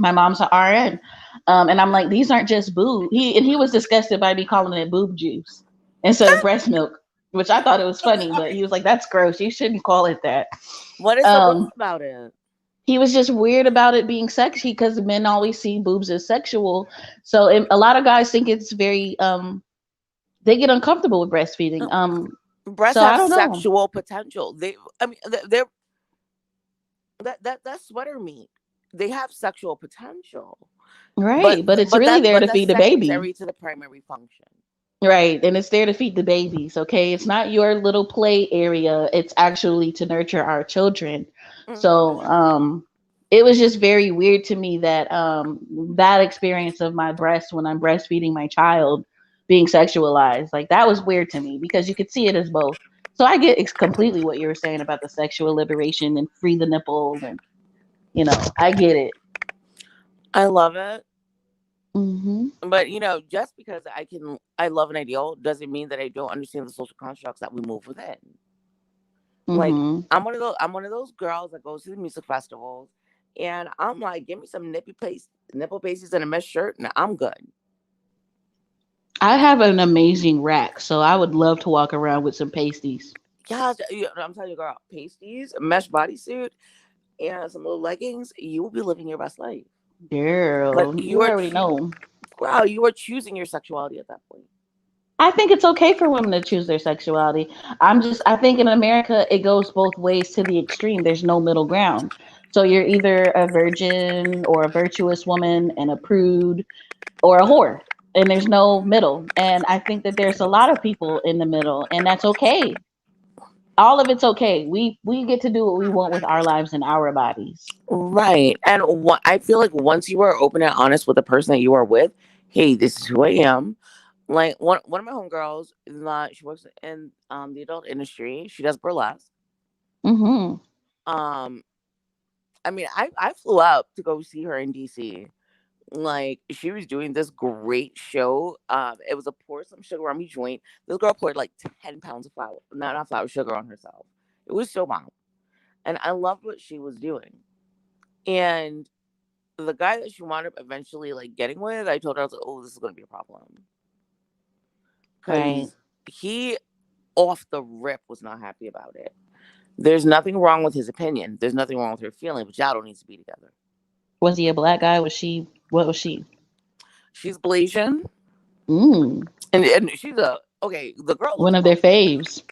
My mom's an RN, and I'm like, these aren't just boob. He was disgusted by me calling it boob juice instead of breast milk, which I thought it was I'm funny, but sorry. he was like, that's gross. You shouldn't call it that. What is so gross Um, about it? he was just weird about it being sexy because men always see boobs as sexual. So a lot of guys think it's very they get uncomfortable with breastfeeding. Breasts So I have don't know. sexual potential. I mean, they're that's sweater meat. They have sexual potential, but Right, but it's really there to that's feed the baby. secondary to the primary function. Right, and it's there to feed the babies, okay? It's not your little play area. It's actually to nurture our children. Hmm. So, it was just very weird to me that that experience of my breast when I'm breastfeeding my child being sexualized. Like that was weird to me because you could see it as both. So I get completely what you were saying about the sexual liberation and free the nipple and I get it. I love it, Mhm. but just because I love an ideal doesn't mean that I don't understand the social constructs that we move within. Like Mhm. I'm one of those girls that goes to the music festivals, and I'm like, give me some nipple pasties, and a mesh shirt, and I'm good. I have an amazing rack, so I would love to walk around with some pasties. Yeah, I'm telling you, girl, pasties, a mesh bodysuit, and some little leggings, you will be living your best life. Like Girl, you already know. wow, you are choosing your sexuality at that point. I think it's okay for women to choose their sexuality. I think in America, it goes both ways to the extreme. There's no middle ground. So you're either a virgin or a virtuous woman and a prude or a whore. And there's no middle. And I think that there's a lot of people in the middle, and that's okay. All of it's okay. We get to do what we want with our lives and our bodies. Right. And I feel like once you are open and honest with the person that you are with, hey, this is who I am. Like one of my homegirls, she works in the adult industry. She does burlesque. Mhm. Um, I mean, I flew up to go see her in DC. Like she was doing this great show. It was a pour some sugar on me joint. This girl poured like 10 pounds of flour, not flour, sugar on herself. It was so bomb, and I loved what she was doing. And the guy that she wound up eventually like getting with, I told her I was like, oh, this is gonna be a problem Right. because he off the rip was not happy about it. There's nothing wrong with his opinion. There's nothing wrong with her feeling, but y'all don't need to be together. Was he a black guy? Was she? What was she? She's Blasian, Mm, and she's a okay. The girl one looks of their Caucasian. faves.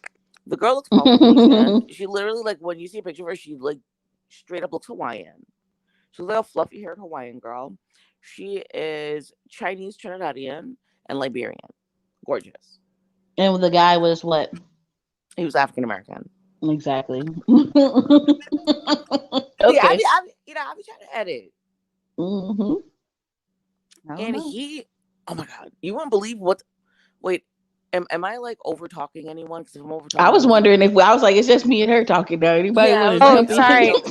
The girl looks Caucasian. She literally like when you see a picture of her, she like straight up looks Hawaiian. She's like a fluffy haired Hawaiian girl. She is Chinese Trinidadian and Liberian. Gorgeous. And the guy was what? He was African American. Exactly. Yeah, Okay. I be trying to edit. Hmm. I don't And know. oh my God, you won't believe what. Wait, am I like over talking anyone? Because if I'm over I talking, was wondering if I was like, it's just me and her talking now. Anybody Yeah, I want was to like, Oh, jump am I in? sorry. over?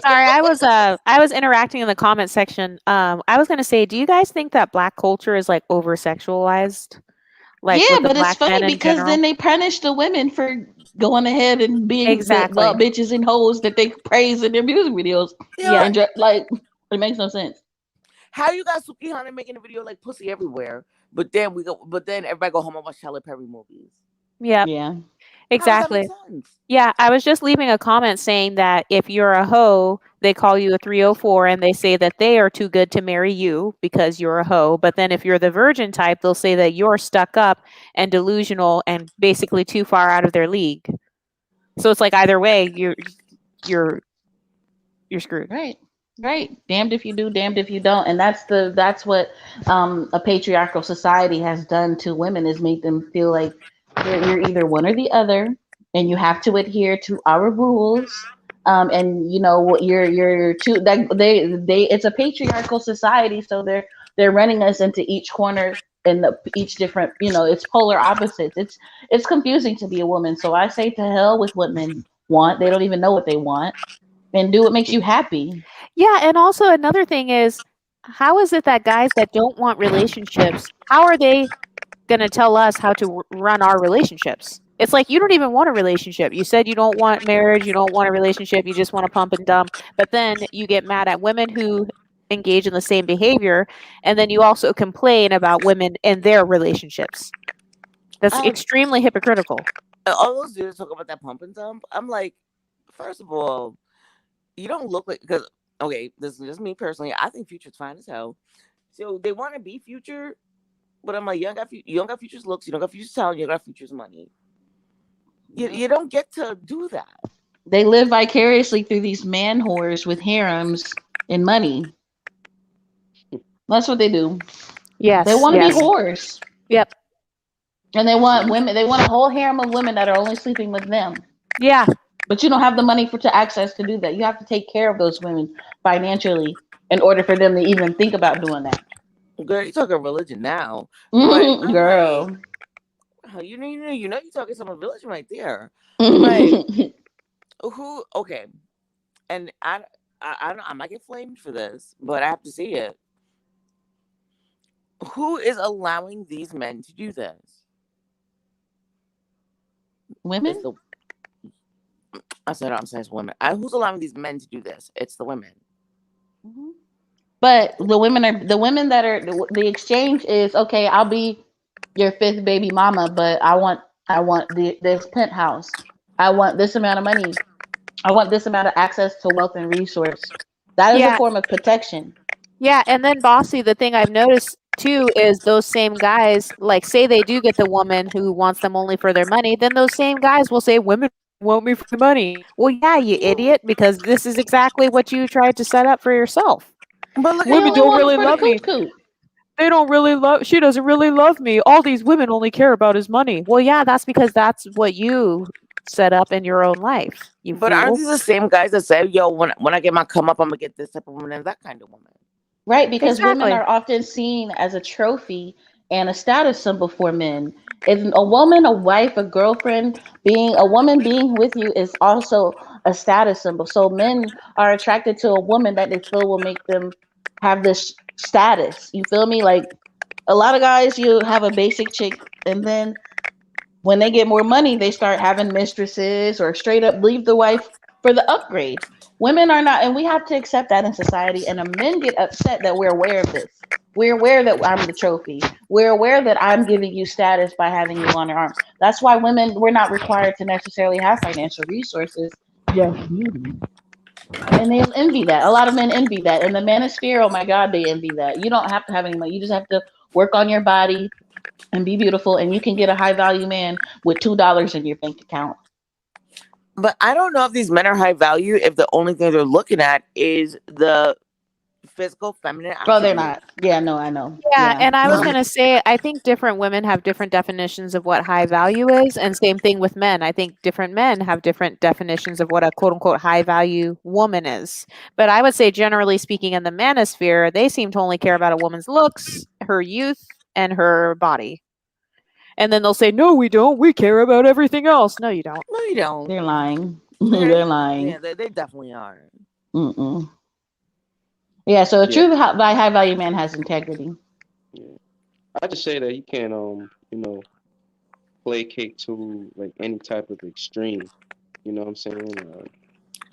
Sorry. I was interacting in the comment section. I was gonna say, do you guys think that black culture is like over sexualized? Like Yeah, with the but it's black funny men in because then general? they punish the women for going ahead and being the Exactly. bitches and hoes that they praise in their music videos. Yeah, Yeah. And like, it makes no sense. how you got Sukihana making a video like pussy everywhere, but then everybody go home and watch Tyler Perry movies. Yep. Yeah. How does that make Exactly. sense? Yeah, I was just leaving a comment saying that if you're a hoe, they call you a 304 and they say that they are too good to marry you because you're a hoe. But then if you're the virgin type, they'll say that you're stuck up and delusional and basically too far out of their league. So it's like either way, you're you're screwed. Right. Right. Damned if you do, damned if you don't. And that's what a patriarchal society has done to women is make them feel like you're either one or the other, and you have to adhere to our rules. And you know what you're too that they it's a patriarchal society, so they're running us into each corner and each different, it's polar opposites. It's confusing to be a woman. So I say to hell with what men want. They don't even know what they want, and do what makes you happy. Yeah, and also another thing is, how is it that guys that don't want relationships, how are they going to tell us how to run our relationships? It's like you don't even want a relationship. You said you don't want marriage, you don't want a relationship, you just want to pump and dump. But then you get mad at women who engage in the same behavior, and then you also complain about women and their relationships. That's Um, extremely hypocritical. all those dudes talk about that pump and dump. I'm like, first of all, you don't look like because okay, this is just me personally. I think Future's fine as hell. So they want to be Future, but I'm like, you don't got Future's looks, you don't got Future's talent, you don't got Future's money. You don't get to do that. They live vicariously through these man whores with harems and money. That's what they do. They Yes, want to be yes. whores. Yep. And they want women, they want a whole harem of women that are only sleeping with them. Yeah. But you don't have the money to access to do that. You have to take care of those women financially in order for them to even think about doing that. Girl, you talking religion now, but I'm like, Girl. you're talking some religion right there. But who? Okay, and I don't. I might get flamed for this, but I have to see it. Who is allowing these men to do this? It's Women? the I'm saying it's women. Who's allowing these men to do this? It's the women. Mhm. But the women that are the exchange is okay. I'll be your fifth baby mama, but I want this penthouse. I want this amount of money. I want this amount of access to wealth and resource. That is a Yeah. form of protection. Yeah, and then bossy, the thing I've noticed too is those same guys, like say they do get the woman who wants them only for their money, then those same guys will say women want me for the money. Well, yeah, you idiot, because this is exactly what you tried to set up for yourself. But look They at Women only don't want really for the love me. coot coot. They don't really love she doesn't really love me. All these women only care about his money. Well, yeah, that's because that's what you set up in your own life, you but aren't fool. these the same guys that say, "Yo, when I get my come up, I'm gonna get this type of woman and that kind of woman." Right, because women Exactly. are often seen as a trophy and a status symbol for men. If a woman, a wife, a girlfriend, being a woman being with you is also a status symbol. So men are attracted to a woman that they feel will make them have this status. You feel me? Like a lot of guys, you have a basic chick, and then when they get more money, they start having mistresses or straight up leave the wife for the upgrade. Women are not, and we have to accept that in society. And the men get upset that we're aware of this. We're aware that I'm the trophy. We're aware that I'm giving you status by having you on your arm. That's why women, we're not required to necessarily have financial resources, just beauty. And they envy that. A lot of men envy that. And the manosphere, oh my God, they envy that. You don't have to have any money. You just have to work on your body and be beautiful, and you can get a high value man with $2 in your bank account. But I don't know if these men are high value if the only thing they're looking at is the physical feminine Oh, they're attribute. not. Yeah, no, I know. Yeah, Yeah. and I was Um, gonna say, I think different women have different definitions of what high value is, and same thing with men. I think different men have different definitions of what a quote unquote high value woman is. But I would say, generally speaking, in the manosphere, they seem to only care about a woman's looks, her youth, and her body. And then they'll say, "No, we don't. We care about everything else." No, you don't. no, you don't. They're lying. They're, They're lying. yeah, they definitely are. Mm-mm. Yeah, so a Yeah, true high value man has integrity. yeah. I just say that you can't placate to like any type of extreme. You know what I'm saying?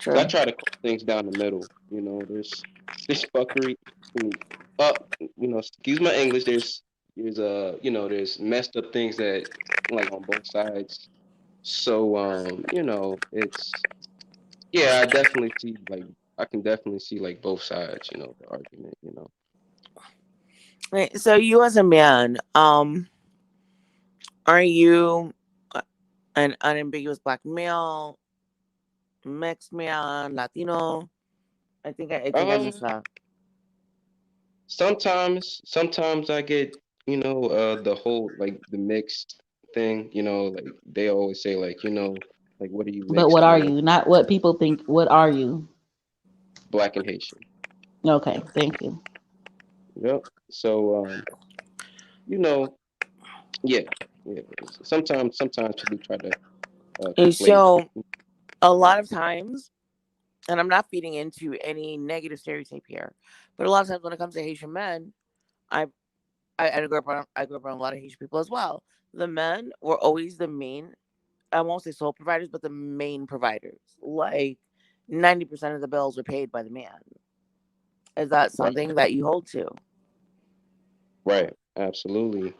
Because I True. try to keep things down the middle. There's this fuckery. Up, excuse my English. There's messed up things that like on both sides. So it's yeah, I can definitely see like both sides. The argument. Right. So you as a man, are you an unambiguous black male, mixed man, Latino? I think I Um, missed that. sometimes I get the whole like the mixed thing. Like they always say like what are you But what mixed are with? you? Not what people think. What are you? Black and Haitian. Okay, thank you. Yep. So you know, yeah, yeah. Sometimes people try to And conflate. so a lot of times, and I'm not feeding into any negative stereotype here, but a lot of times when it comes to Haitian men, I I grew up around a lot of Haitian people as well. The men were always the main. I won't say sole providers, but the main providers. Like 90% of the bills were paid by the man. Is that Right, something that you hold to? right, absolutely.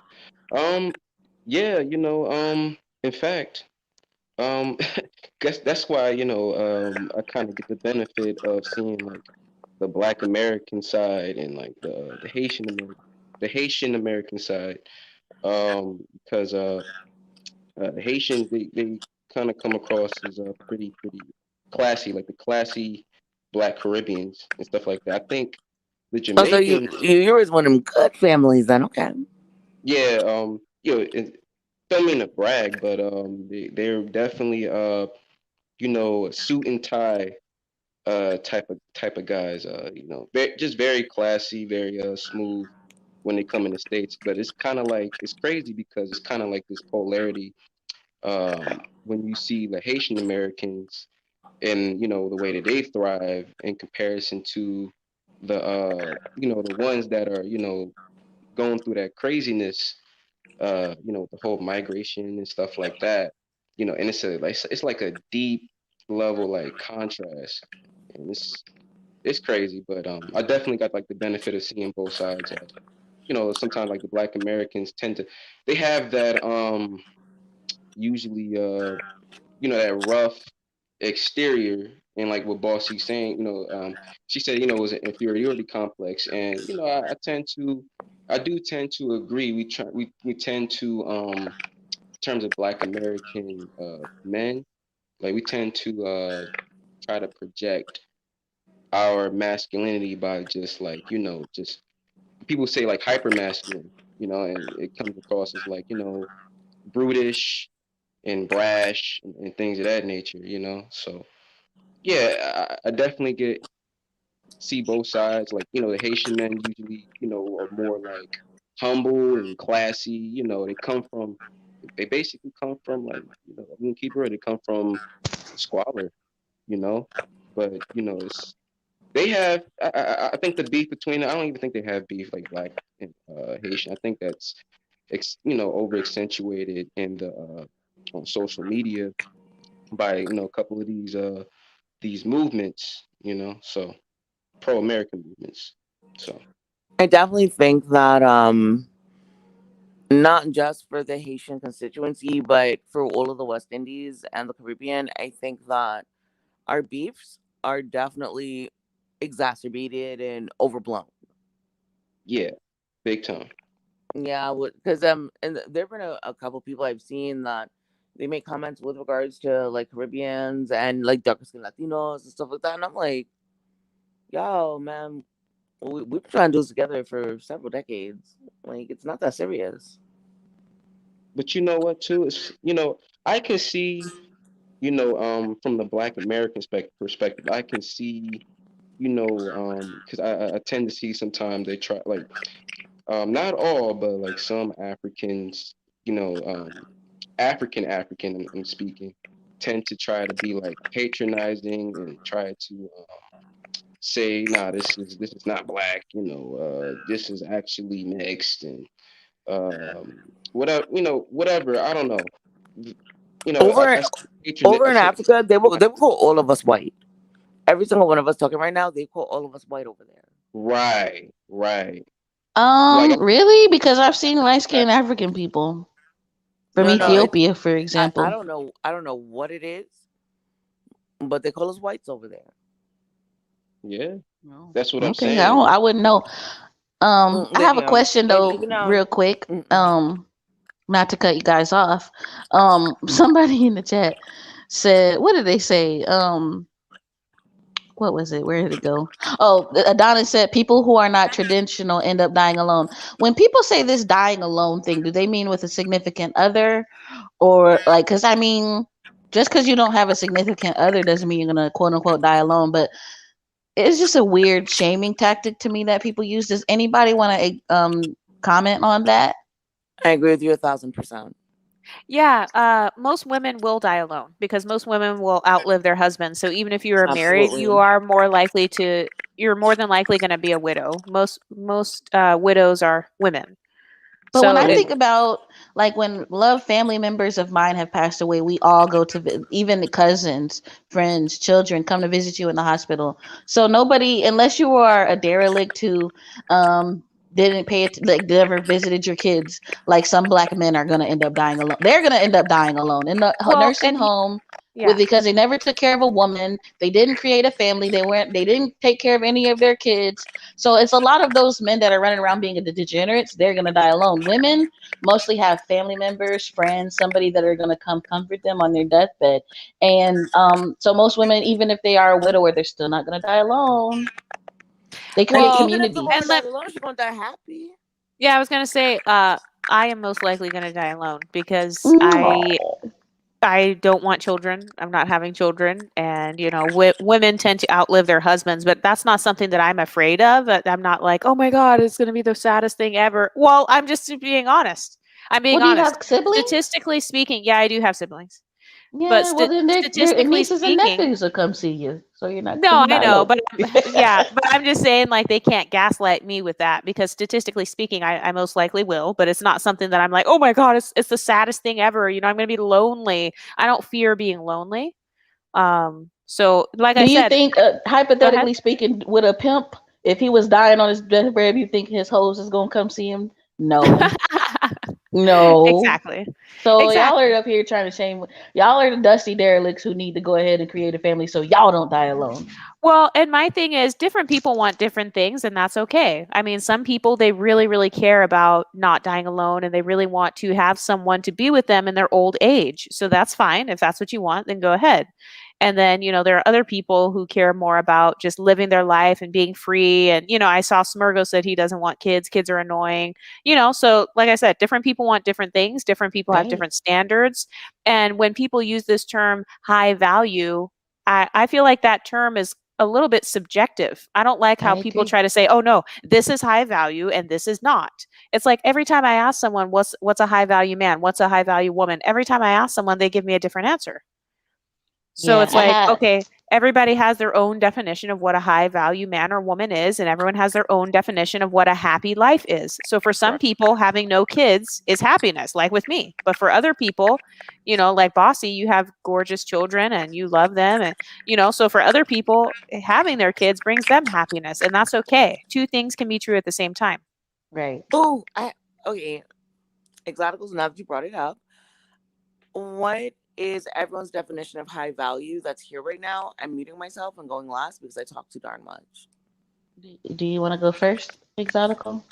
Um, yeah, in fact, um, guess that's why I kind of get the benefit of seeing like the Black American side and like the Haitian American side. Because the Haitians they kind of come across as pretty classy, like the classy Black Caribbeans and stuff like that. I think the Oh, so you Jamaicans, you you're one of them good families then? Okay. yeah, don't mean to brag, but they're definitely suit and tie type of guys. Just very classy, very smooth when they come in the states. But it's kind of like it's crazy because it's kind of like this polarity when you see the Haitian Americans and the way that they thrive in comparison to the ones that are going through that craziness, the whole migration and stuff like that. And it's like a deep level like contrast, and it's crazy. But I definitely got like the benefit of seeing both sides. Sometimes like the Black Americans tend to they have that usually that rough exterior, and like what Bossy's saying, she said it was an inferiority complex, and I do tend to agree. We tend to in terms of Black American men, like we tend to try to project our masculinity by just like just people say like hyper masculine, and it comes across as like brutish and brash and things of that nature, so yeah, I definitely get see both sides. Like, the Haitian men usually, are more like humble and classy. They basically come from like, I mean, keep it real, they come from squalor, you know. But they have. I think the beef between. I don't even think they have beef like Black and Haitian. I think that's over accentuated in the on social media by a couple of these these movements, so pro-American movements. So I definitely think that not just for the Haitian constituency, but for all of the West Indies and the Caribbean, I think that our beefs are definitely exacerbated and overblown. yeah, big time. Yeah, because and there've been a couple people I've seen that they make comments with regards to like Caribbeans and like darker skin Latinos and stuff like that, and I'm like, yo, man, we've been trying to do this together for several decades. Like, it's not that serious. But you know what, too? I can see, from the Black American perspective, I can see, because I tend to see sometimes they try, like, not all, but like some Africans, African, I'm speaking, tend to try to be like patronizing and try to say, nah, this is not black, this is actually mixed and whatever, whatever. I don't know. Over I see over I in say Africa, they will call all of us white. Every single one of us talking right now, they call all of us white over there. right, right. Like Really? Because I've seen light I, skinned African people from No, no, it's Ethiopia, for I example. don't know. I don't know what it is, but they call us whites over there. yeah, Oh, that's what I'm okay. saying. I wouldn't know. I have a question And though, even real quick. mm, Not to cut you guys off. Somebody in the chat said, what did they say? What was it? Where did it go? Oh, Adonis said people who are not traditional end up dying alone. When people say this dying alone thing, do they mean with a significant other, or like? Because I mean, just because you don't have a significant other doesn't mean you're gonna quote unquote die alone. But it's just a weird shaming tactic to me that people use. Does anybody want to comment on that? I agree with you 1,000%. Yeah, most women will die alone because most women will outlive their husbands. So even if you are married, Absolutely. you're more than likely going to be a widow. Most widows are women. But when I So And think about like when love family members of mine have passed away, we all go to even the cousins, friends, children come to visit you in the hospital. So nobody, unless you are a derelict who didn't pay it, like never visited your kids, like some black men are gonna end up dying alone. They're gonna end up dying alone in the well, nursing and home with yeah. because they never took care of a woman. They didn't create a family. They didn't take care of any of their kids, so it's a lot of those men that are running around being the degenerates. They're gonna die alone. Women mostly have family members, friends, somebody that are gonna come comfort them on their deathbed. And so most women, even if they are a widower, they're still not gonna die alone. They I mean, create Well, even if the community. woman and let dies alone, she's gonna die happy. yeah, I was gonna say, I am most likely gonna die alone because I No. I don't want children. I'm not having children, and women tend to outlive their husbands, but that's not something that I'm afraid of. I'm not like, oh my god, it's gonna be the saddest thing ever. Well, I'm just being honest. I'm being Well, do you honest. have siblings? Statistically speaking, yeah, I do have siblings, but Yeah, well then their statistically nieces and speaking, nephews will come see you, so you're not no, gonna I die know, alone. but yeah, but I'm just saying, like, they can't gaslight me with that because statistically speaking, I most likely will, but it's not something that I'm like, oh my god, it's the saddest thing ever. I'm going to be lonely. I don't fear being lonely. So like I Do you said, think, go ahead. hypothetically speaking, with a pimp, if he was dying on his deathbed, you think his hoes is gonna come see him? No, no. Exactly, So y'all are exactly. up here trying to shame. Y'all are the dusty derelicts who need to go ahead and create a family so y'all don't die alone. Well, and my thing is different people want different things, and that's okay. I mean, some people, they really, really care about not dying alone and they really want to have someone to be with them in their old age. So that's fine. If that's what you want, then go ahead. And then, there are other people who care more about just living their life and being free. And, I saw Smurgo said he doesn't want kids. Kids are annoying. So like I said, different people want different things. Different people have Right. different standards. And when people use this term high value, I feel like that term is a little bit subjective. I don't like how I people agree. try to say, "Oh no, this is high value and this is not." It's like every time I ask someone, "What's a high value man? What's a high value woman?" Every time I ask someone, they give me a different answer. So Yeah, it's I like, had. okay, everybody has their own definition of what a high value man or woman is, and everyone has their own definition of what a happy life is. So for some Right. people, having no kids is happiness, like with me. But for other people, like Bossy, you have gorgeous children and you love them. And, so for other people, having their kids brings them happiness, and that's okay. Two things can be true at the same time. Right. Oh, okay. Exoticals. Now that you brought it up, what is everyone's definition of high value that's here right now? I'm muting myself and going last because I talk too darn much. Do you want to go first, Exotical?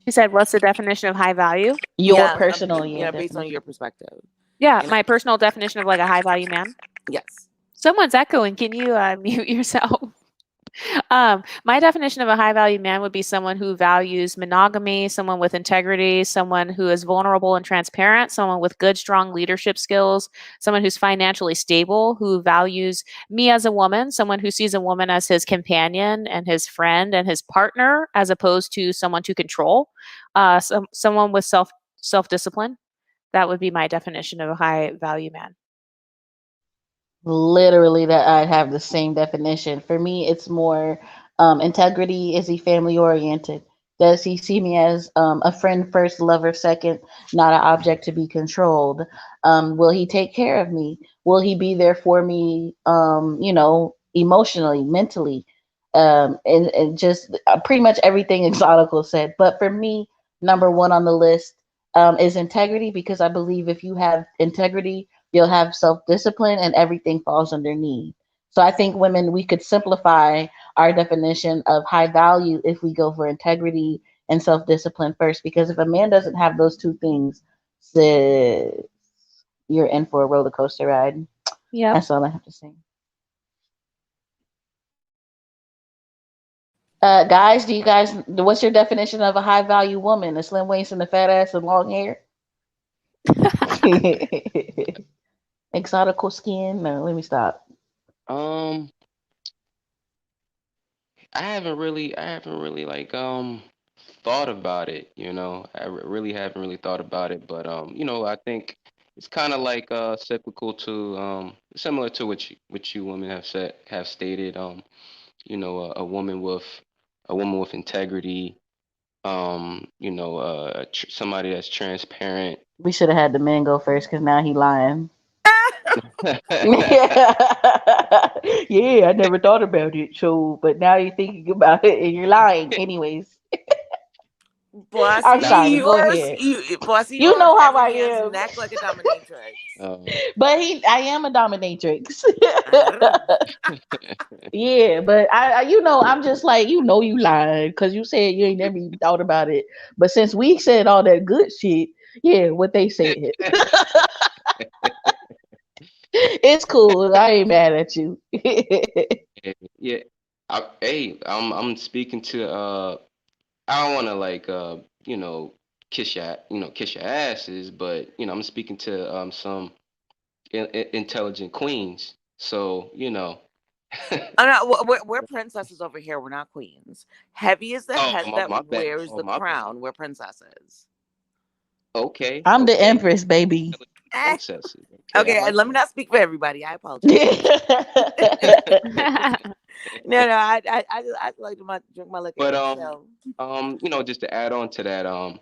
She said, what's the definition of high value? Your Yeah, personal, yeah, based on definition. your perspective. Yeah, And my personal definition of like a high value man. yes. Someone's echoing. Can you mute yourself? My definition of a high value man would be someone who values monogamy, someone with integrity, someone who is vulnerable and transparent, someone with good, strong leadership skills, someone who's financially stable, who values me as a woman, someone who sees a woman as his companion and his friend and his partner, as opposed to someone to control. Someone with self discipline. That would be my definition of a high value man. Literally, that I have the same definition. For me, it's more integrity. Is he family oriented? Does he see me as a friend first, lover second, not an object to be controlled? Will he take care of me? Will he be there for me, emotionally, mentally? And just pretty much everything Exotical said. But for me, number one on the list is integrity, because I believe if you have integrity, you'll have self discipline, and everything falls underneath. So I think women, we could simplify our definition of high value if we go for integrity and self discipline first. Because if a man doesn't have those two things, sis, you're in for a roller coaster ride. Yep. That's all I have to say. Guys, do you guys, what's your definition of a high value woman? A slim waist and a fat ass and long hair? Exotical skin? No, let me stop. Um, I haven't really like thought about it. Really haven't really thought about it. But I think it's kind of like cyclical to similar to what you women have stated. A woman with integrity. Somebody that's transparent. We should have had the man go first because now he lying. Yeah, I never thought about it. So, but now you're thinking about it and you're lying. Anyways, I'm Bossy, Not sorry. you Go are ahead. bossy. You You are on know how every I man's am. neck like a dominatrix. But I am a dominatrix. Arr. Yeah, but I'm just like, you lied because you said you ain't never even thought about it. But since we said all that good shit, yeah, what they said, it's cool. I ain't mad at you. yeah, yeah. Hey, I'm speaking to I don't want to like kiss your asses, but I'm speaking to some intelligent queens. So Oh no, we're princesses over here. We're not queens. Heavy is the oh, head my, that my bad. wears Oh, the my bad. crown. We're princesses. Okay, I'm the okay. empress, baby. Intelligent Eh, princesses. Okay, I okay, and like let me that. not speak for everybody. I apologize. No, I like to drink my liquor But and chill. just to add on to that, I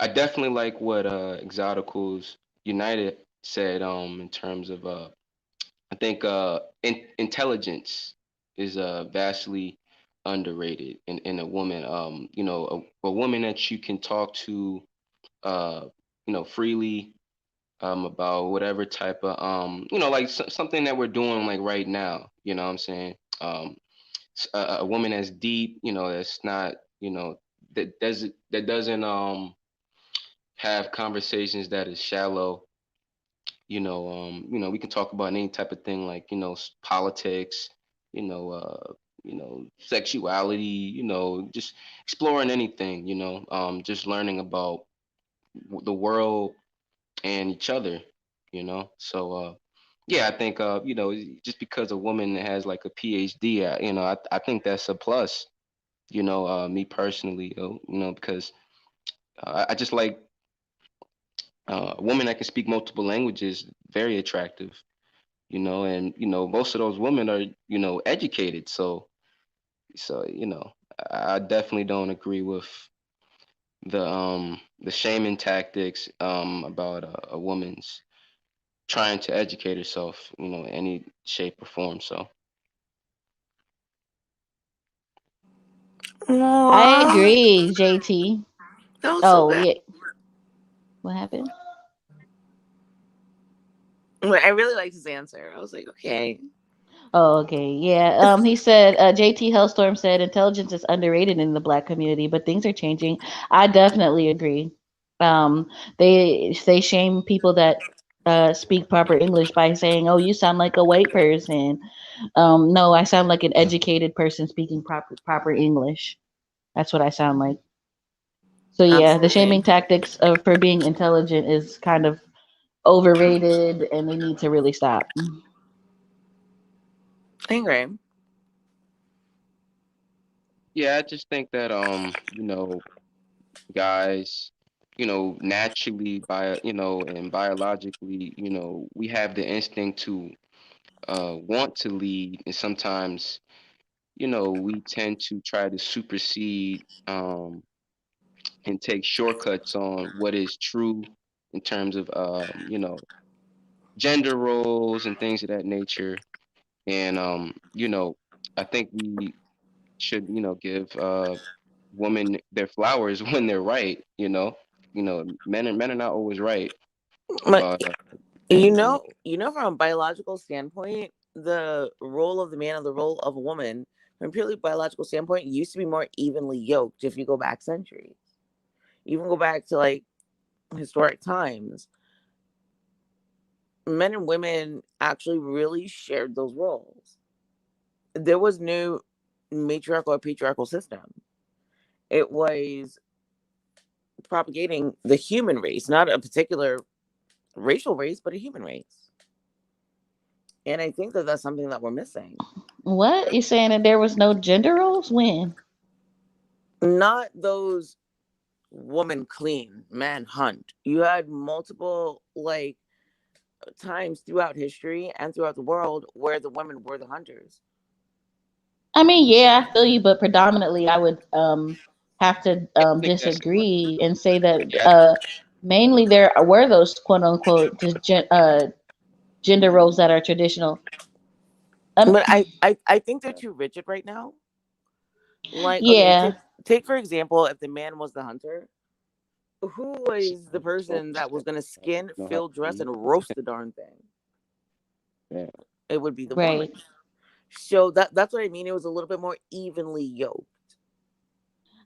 definitely like what Exoticals United said in terms of I think intelligence is vastly underrated in a woman. A woman that you can talk to uh freely about whatever type of like something that we're doing like right now, what I'm saying. A woman that's deep, that's not, that doesn't have conversations that is shallow. We can talk about any type of thing like, politics, sexuality, just exploring anything, just learning about the world and each other, So yeah, I think just because a woman has like a PhD, I think that's a plus, me personally, because I just like a woman that can speak multiple languages, very attractive. and most of those women are educated. So I definitely don't agree with the shaming tactics about a woman's trying to educate herself, in any shape or form. So I Aw, agree, JT. that was so Oh bad. yeah, what happened? But I really liked his answer. I was like, okay. Oh, okay. Yeah. He said, JT Hellstorm said intelligence is underrated in the black community, but things are changing. I definitely agree. Um, they shame people that speak proper English by saying, "Oh, you sound like a white person." No, I sound like an educated person speaking proper English. That's what I sound like. So yeah, the Absolutely. shaming tactics of for being intelligent is kind of overrated, and they need to really stop. I agree. yeah, I just think that guys, naturally and biologically, we have the instinct to want to lead, and sometimes we tend to try to supersede and take shortcuts on what is true in terms of gender roles and things of that nature. And I think we should give women their flowers when they're right. Men are not always right But about from a biological standpoint, the role of the man and the role of a woman, from a purely biological standpoint, used to be more evenly yoked if you go back centuries. Even go back to like historic times. Men and women actually really shared those roles. There was no matriarchal or patriarchal system. It was propagating the human race, not a particular racial race, but a human race. And I think that that's something that we're missing. What? You saying that there was no gender roles? When? Not those woman clean, man hunt. You had multiple like times throughout history and throughout the world where the women were the hunters. I mean, yeah, I feel you, but predominantly I would have to I think that's disagree and say that yeah. mainly there were those quote unquote gender roles that are traditional. Um, But I think they're too rigid right now. Like, okay, yeah, take for example, if the man was the hunter, who was the person that was gonna skin, Know how to field dress, read. and roast the darn thing? Yeah. It would be the right. woman. So that's what I mean. It was a little bit more evenly yoked.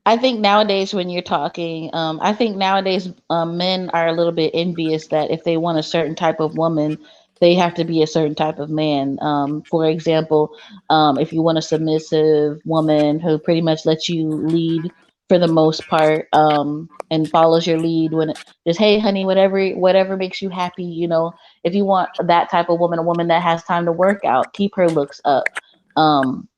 I think nowadays when you're talking, I think nowadays men are a little bit envious that if they want a certain type of woman, they have to be a certain type of man. For example, if you want a submissive woman who pretty much lets you lead for the most part, and follows your lead when just hey honey, whatever makes you happy, if you want that type of woman, a woman that has time to work out, keep her looks up. Um,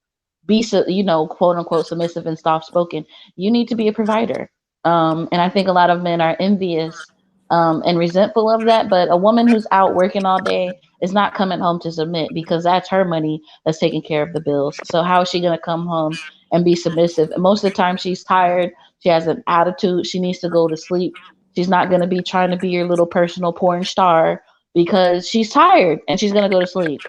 be quote unquote submissive and soft spoken, you need to be a provider. And I think a lot of men are envious and resentful of that, but a woman who's out working all day is not coming home to submit because that's her money that's taking care of the bills. So how is she going to come home and be submissive? And most of the time she's tired, she has an attitude, she needs to go to sleep. She's not going to be trying to be your little personal porn star because she's tired and she's going to go to sleep.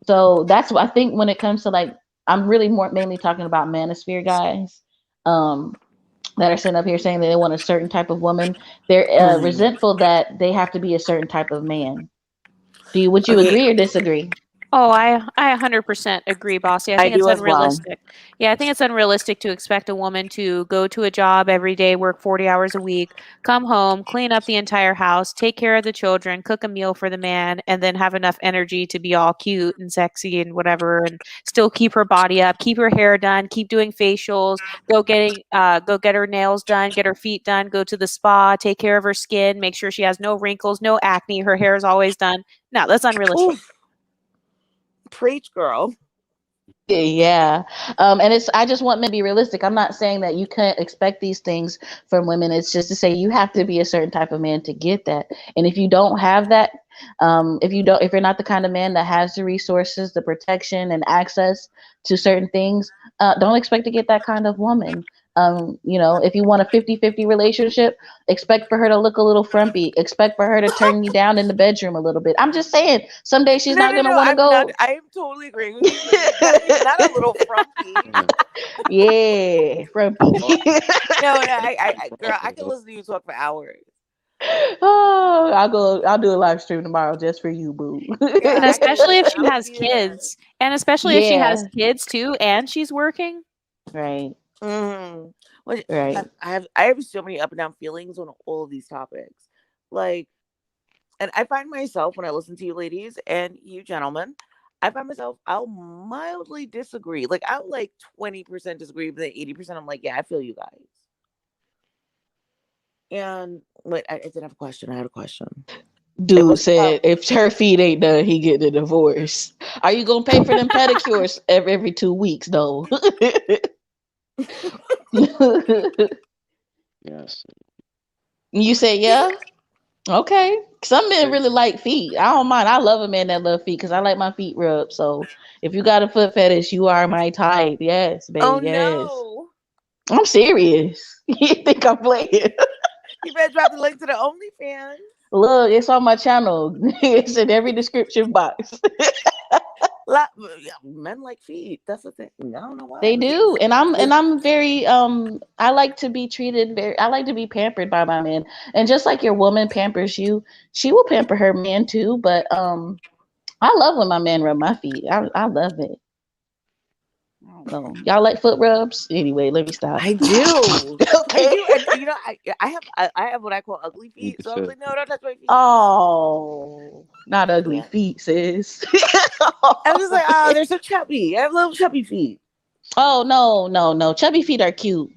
So that's what I think when it comes to like, I'm really more mainly talking about manosphere guys um, that are sitting up here saying that they want a certain type of woman. They're Mhm. resentful that they have to be a certain type of man. Would you Okay, agree or disagree? Oh, I 100% agree, Bossy. I I think it's do as well. unrealistic. Yeah, I think it's unrealistic to expect a woman to go to a job every day, work 40 hours a week, come home, clean up the entire house, take care of the children, cook a meal for the man, and then have enough energy to be all cute and sexy and whatever, and still keep her body up, keep her hair done, keep doing facials, go get her nails done, get her feet done, go to the spa, take care of her skin, make sure she has no wrinkles, no acne, her hair is always done. No, that's unrealistic. Oof, preach, girl. Yeah. And I just want men to be realistic. I'm not saying that you can't expect these things from women. It's just to say you have to be a certain type of man to get that. And if you don't have that, If you're not the kind of man that has the resources, the protection, and access to certain things, don't expect to get that kind of woman. If you want a 50-50 relationship, expect for her to look a little frumpy. Expect for her to turn you down in the bedroom a little bit. I'm just saying, someday she's No, not no, going to no. want to I'm not. go. I am totally agreeing with you. But not a little frumpy. Yeah, frumpy. No, girl, I can listen to you talk for hours. Oh, I'll do a live stream tomorrow just for you, boo. Yeah, And I can especially if listen. she I'll has be there. kids. And especially if she has Yeah, kids too and she's working. right, Mm-hmm. Which right. I have so many up and down feelings on all of these topics. Like, and I find myself when I listen to you ladies and you gentlemen, I find myself I'll mildly disagree. Like I'll like 20% disagree, but then 80% I'm like, yeah, I feel you guys. And wait, I didn't have a question. I had a question. It Dude was said if her feet ain't done, he get a divorce. Are you gonna pay for them pedicures every 2 weeks though? Yes. You say yeah? Okay. Some men really like feet. I don't mind. I love a man that love feet because I like my feet rubbed. So if you got a foot fetish, you are my type. Yes, oh babe. Yes. no. I'm serious. You think I'm playing? You better drop the link to the OnlyFans. Look, it's on my channel. It's in every description box. Yeah, men like feet. That's the thing. I don't know why. They do. And I'm very I like to be treated very I like to be pampered by my man. And just like your woman pampers you, she will pamper her man too. But I love when my man rub my feet. I love it. I don't know. Y'all like foot rubs? Anyway, let me stop. I do. I Okay. do. And I have what I call ugly You feet. could So I was say. like, no, don't touch my feet. Oh, not ugly Yeah. feet, sis. I was just like, oh, they're so chubby. I have little chubby feet. Oh no, no, no. Chubby feet are cute.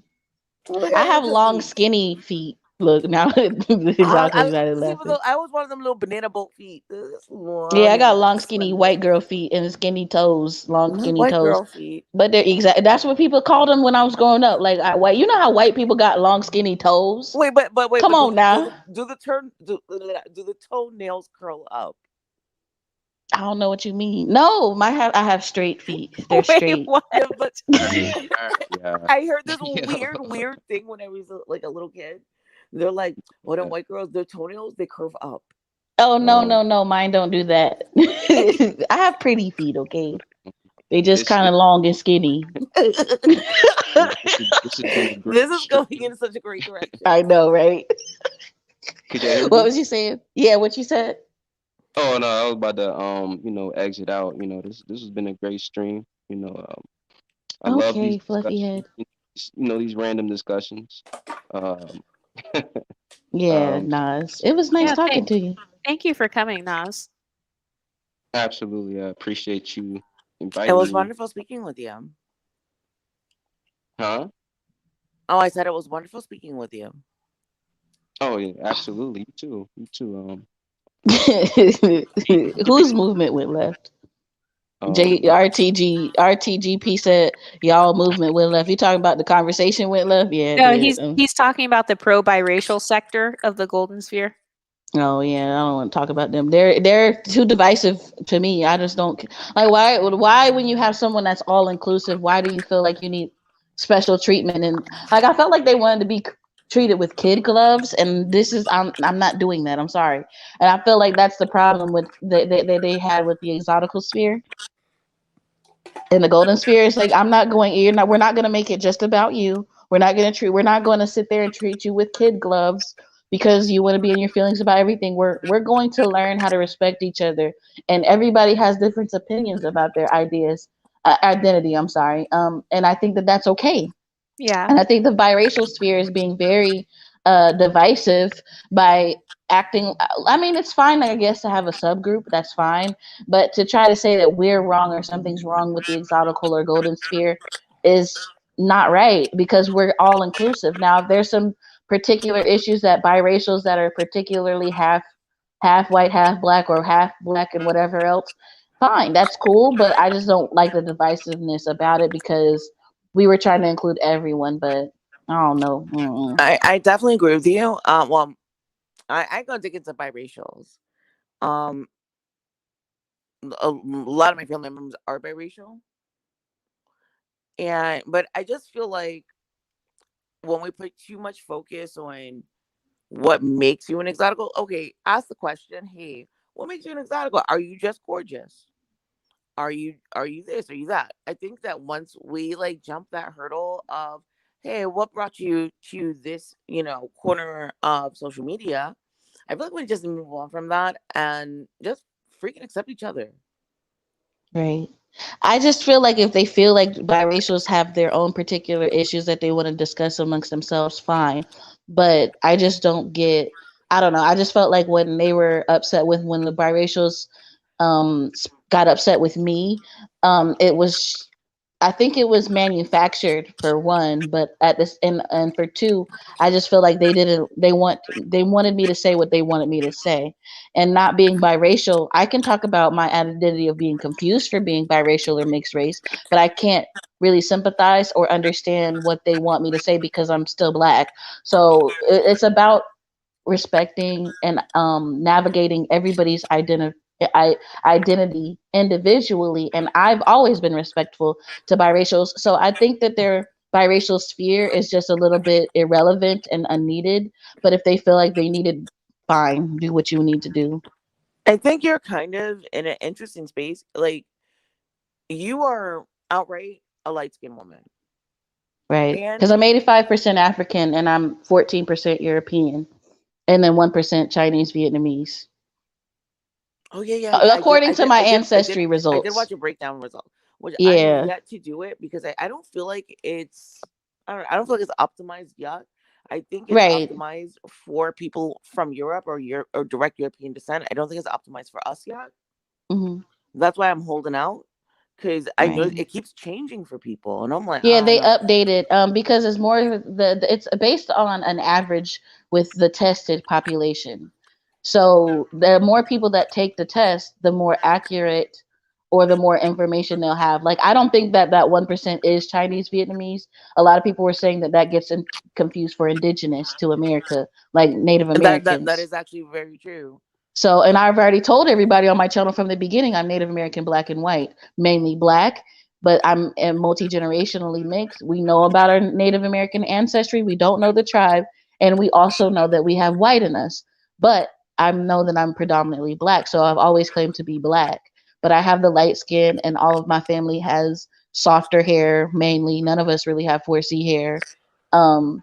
I was like, I I have have little chubby long, feet. skinny feet. Look now, exactly I about it see, but laughing. I was one of them little banana boat feet. This Yeah, long I got and long, skinny white slender. girl feet and skinny toes, long, Not skinny white toes. girl feet. But they're exact. That's what people called them when I was growing up. Like white. You know how white people got long, skinny toes? Wait, wait, Come but on now. do the toenails curl up? I don't know what you mean. No, I have straight feet. They're Wait, straight. what? Yeah, but Yeah. I heard this Yeah. weird thing when I was like a little kid. They're like, "What them Yeah. white girls? Their toenails they curve up." Oh no, Um, no, no. Mine don't do that. I have pretty feet. Okay, they just it's kind of long and skinny. this has been a great This is going stream. in such a great direction. I know, right? Could you hear What me? was you saying? Yeah, what you said? Oh no, I was about to exit out. This has been a great stream. I love these Okay, fluffy discussions. head. These random discussions. Um, Yeah, um, Nas. It was nice Yeah, talking to you. thank you for coming, Nas. absolutely, I appreciate you It inviting was me. wonderful speaking with you. Huh? Oh, I said it was wonderful speaking with you. Oh yeah, absolutely. You too. You too. Whose movement went left? Um, RTGP said y'all movement went left. You talking about the conversation went left? Yeah, it No, did. he's talking about the pro biracial sector of the Golden Sphere. Oh yeah, I don't want to talk about them. They're too divisive to me. I just don't like why when you have someone that's all inclusive, why do you feel like you need special treatment? And like I felt like they wanted to be treated with kid gloves, and this is I'm not doing that. I'm sorry, and I feel like that's the problem with they had with the exotical sphere in the golden sphere. It's like I'm not going. You're not. We're not going to make it just about you. We're not going to sit there and treat you with kid gloves because you want to be in your feelings about everything. We're going to learn how to respect each other, and everybody has different opinions about their ideas, identity. I'm sorry. And I think that that's okay. Yeah. And I think the biracial sphere is being very divisive by acting. I mean, it's fine, I guess, to have a subgroup. That's fine. But to try to say that we're wrong or something's wrong with the exotical or golden sphere is not right because we're all inclusive. Now, if there's some particular issues that biracials that are particularly half white, half black, or half black and whatever else, fine, that's cool. But I just don't like the divisiveness about it because we were trying to include everyone, but I don't know. Mm-mm. I definitely agree with you. Well, I gonna dig into biracials. Um, a lot of my family members are biracial, and but I just feel like when we put too much focus on what makes you an exotical, okay, ask the question, hey, what makes you an exotical? Are you just gorgeous? Are you this? Are you that? I think that once we like jump that hurdle of, hey, what brought you to this, corner of social media? I feel like we just move on from that and just freaking accept each other. Right. I just feel like if they feel like biracials have their own particular issues that they want to discuss amongst themselves, fine. But I just don't get, I don't know. I just felt like when they were upset with when the biracials got upset with me, it was, I think it was manufactured for one, but at this and for two, I just feel like they wanted me to say what they wanted me to say. And not being biracial, I can talk about my identity of being confused for being biracial or mixed race, but I can't really sympathize or understand what they want me to say because I'm still black. So it's about respecting and navigating everybody's identity individually. And I've always been respectful to biracials. So I think that their biracial sphere is just a little bit irrelevant and unneeded. But if they feel like they need it, fine, do what you need to do. I think you're kind of in an interesting space. Like, you are outright a light skinned woman. Right. Because And I'm 85% African and I'm 14% European and then 1% Chinese Vietnamese, oh yeah, yeah, yeah. according to my ancestry I did results. watch a breakdown result, which I have Yeah. yet to do it because I don't feel like I don't feel like it's optimized yet. I think it's Right. optimized for people from Europe or direct European descent. I don't think it's optimized for us yet. Hmm. That's why I'm holding out because I know Right. it keeps changing for people, and I'm like, Yeah, I don't they know. updated because it's more it's based on an average with the tested population. So the more people that take the test, the more accurate or the more information they'll have. Like I don't think that that 1% is Chinese Vietnamese. A lot of people were saying that that gets confused for indigenous to America, like Native That Americans. is actually very true. So, and I've already told everybody on my channel from the beginning, I'm Native American, black and white, mainly black, but I'm multi generationally mixed. We know about our Native American ancestry. We don't know the tribe, and we also know that we have white in us. But I know that I'm predominantly black, so I've always claimed to be black. But I have the light skin, and all of my family has softer hair. Mainly, none of us really have 4C hair. Um,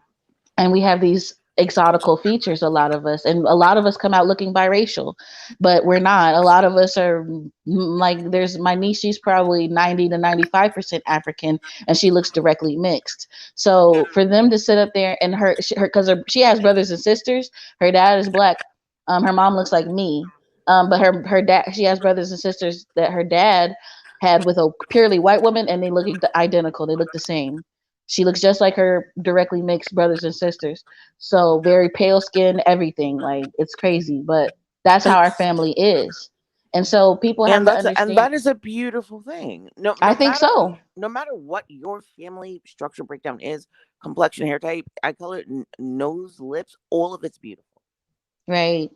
and we have these exotical features, a lot of us, and a lot of us come out looking biracial, but we're not. A lot of us are like, there's my niece, she's probably 90 to 95% African, and she looks directly mixed. So for them to sit up there and because she has brothers and sisters, her dad is black, her mom looks like me, but her dad, she has brothers and sisters that her dad had with a purely white woman, and they look identical, they look the same. She looks just like her directly mixed brothers and sisters. So very pale skin, everything. Like it's crazy, but that's how And our family is. And so people have to and understand. that is a beautiful thing. I think so. No matter what your family structure breakdown is, complexion, hair type, eye color, nose, lips, all of it's beautiful. Right.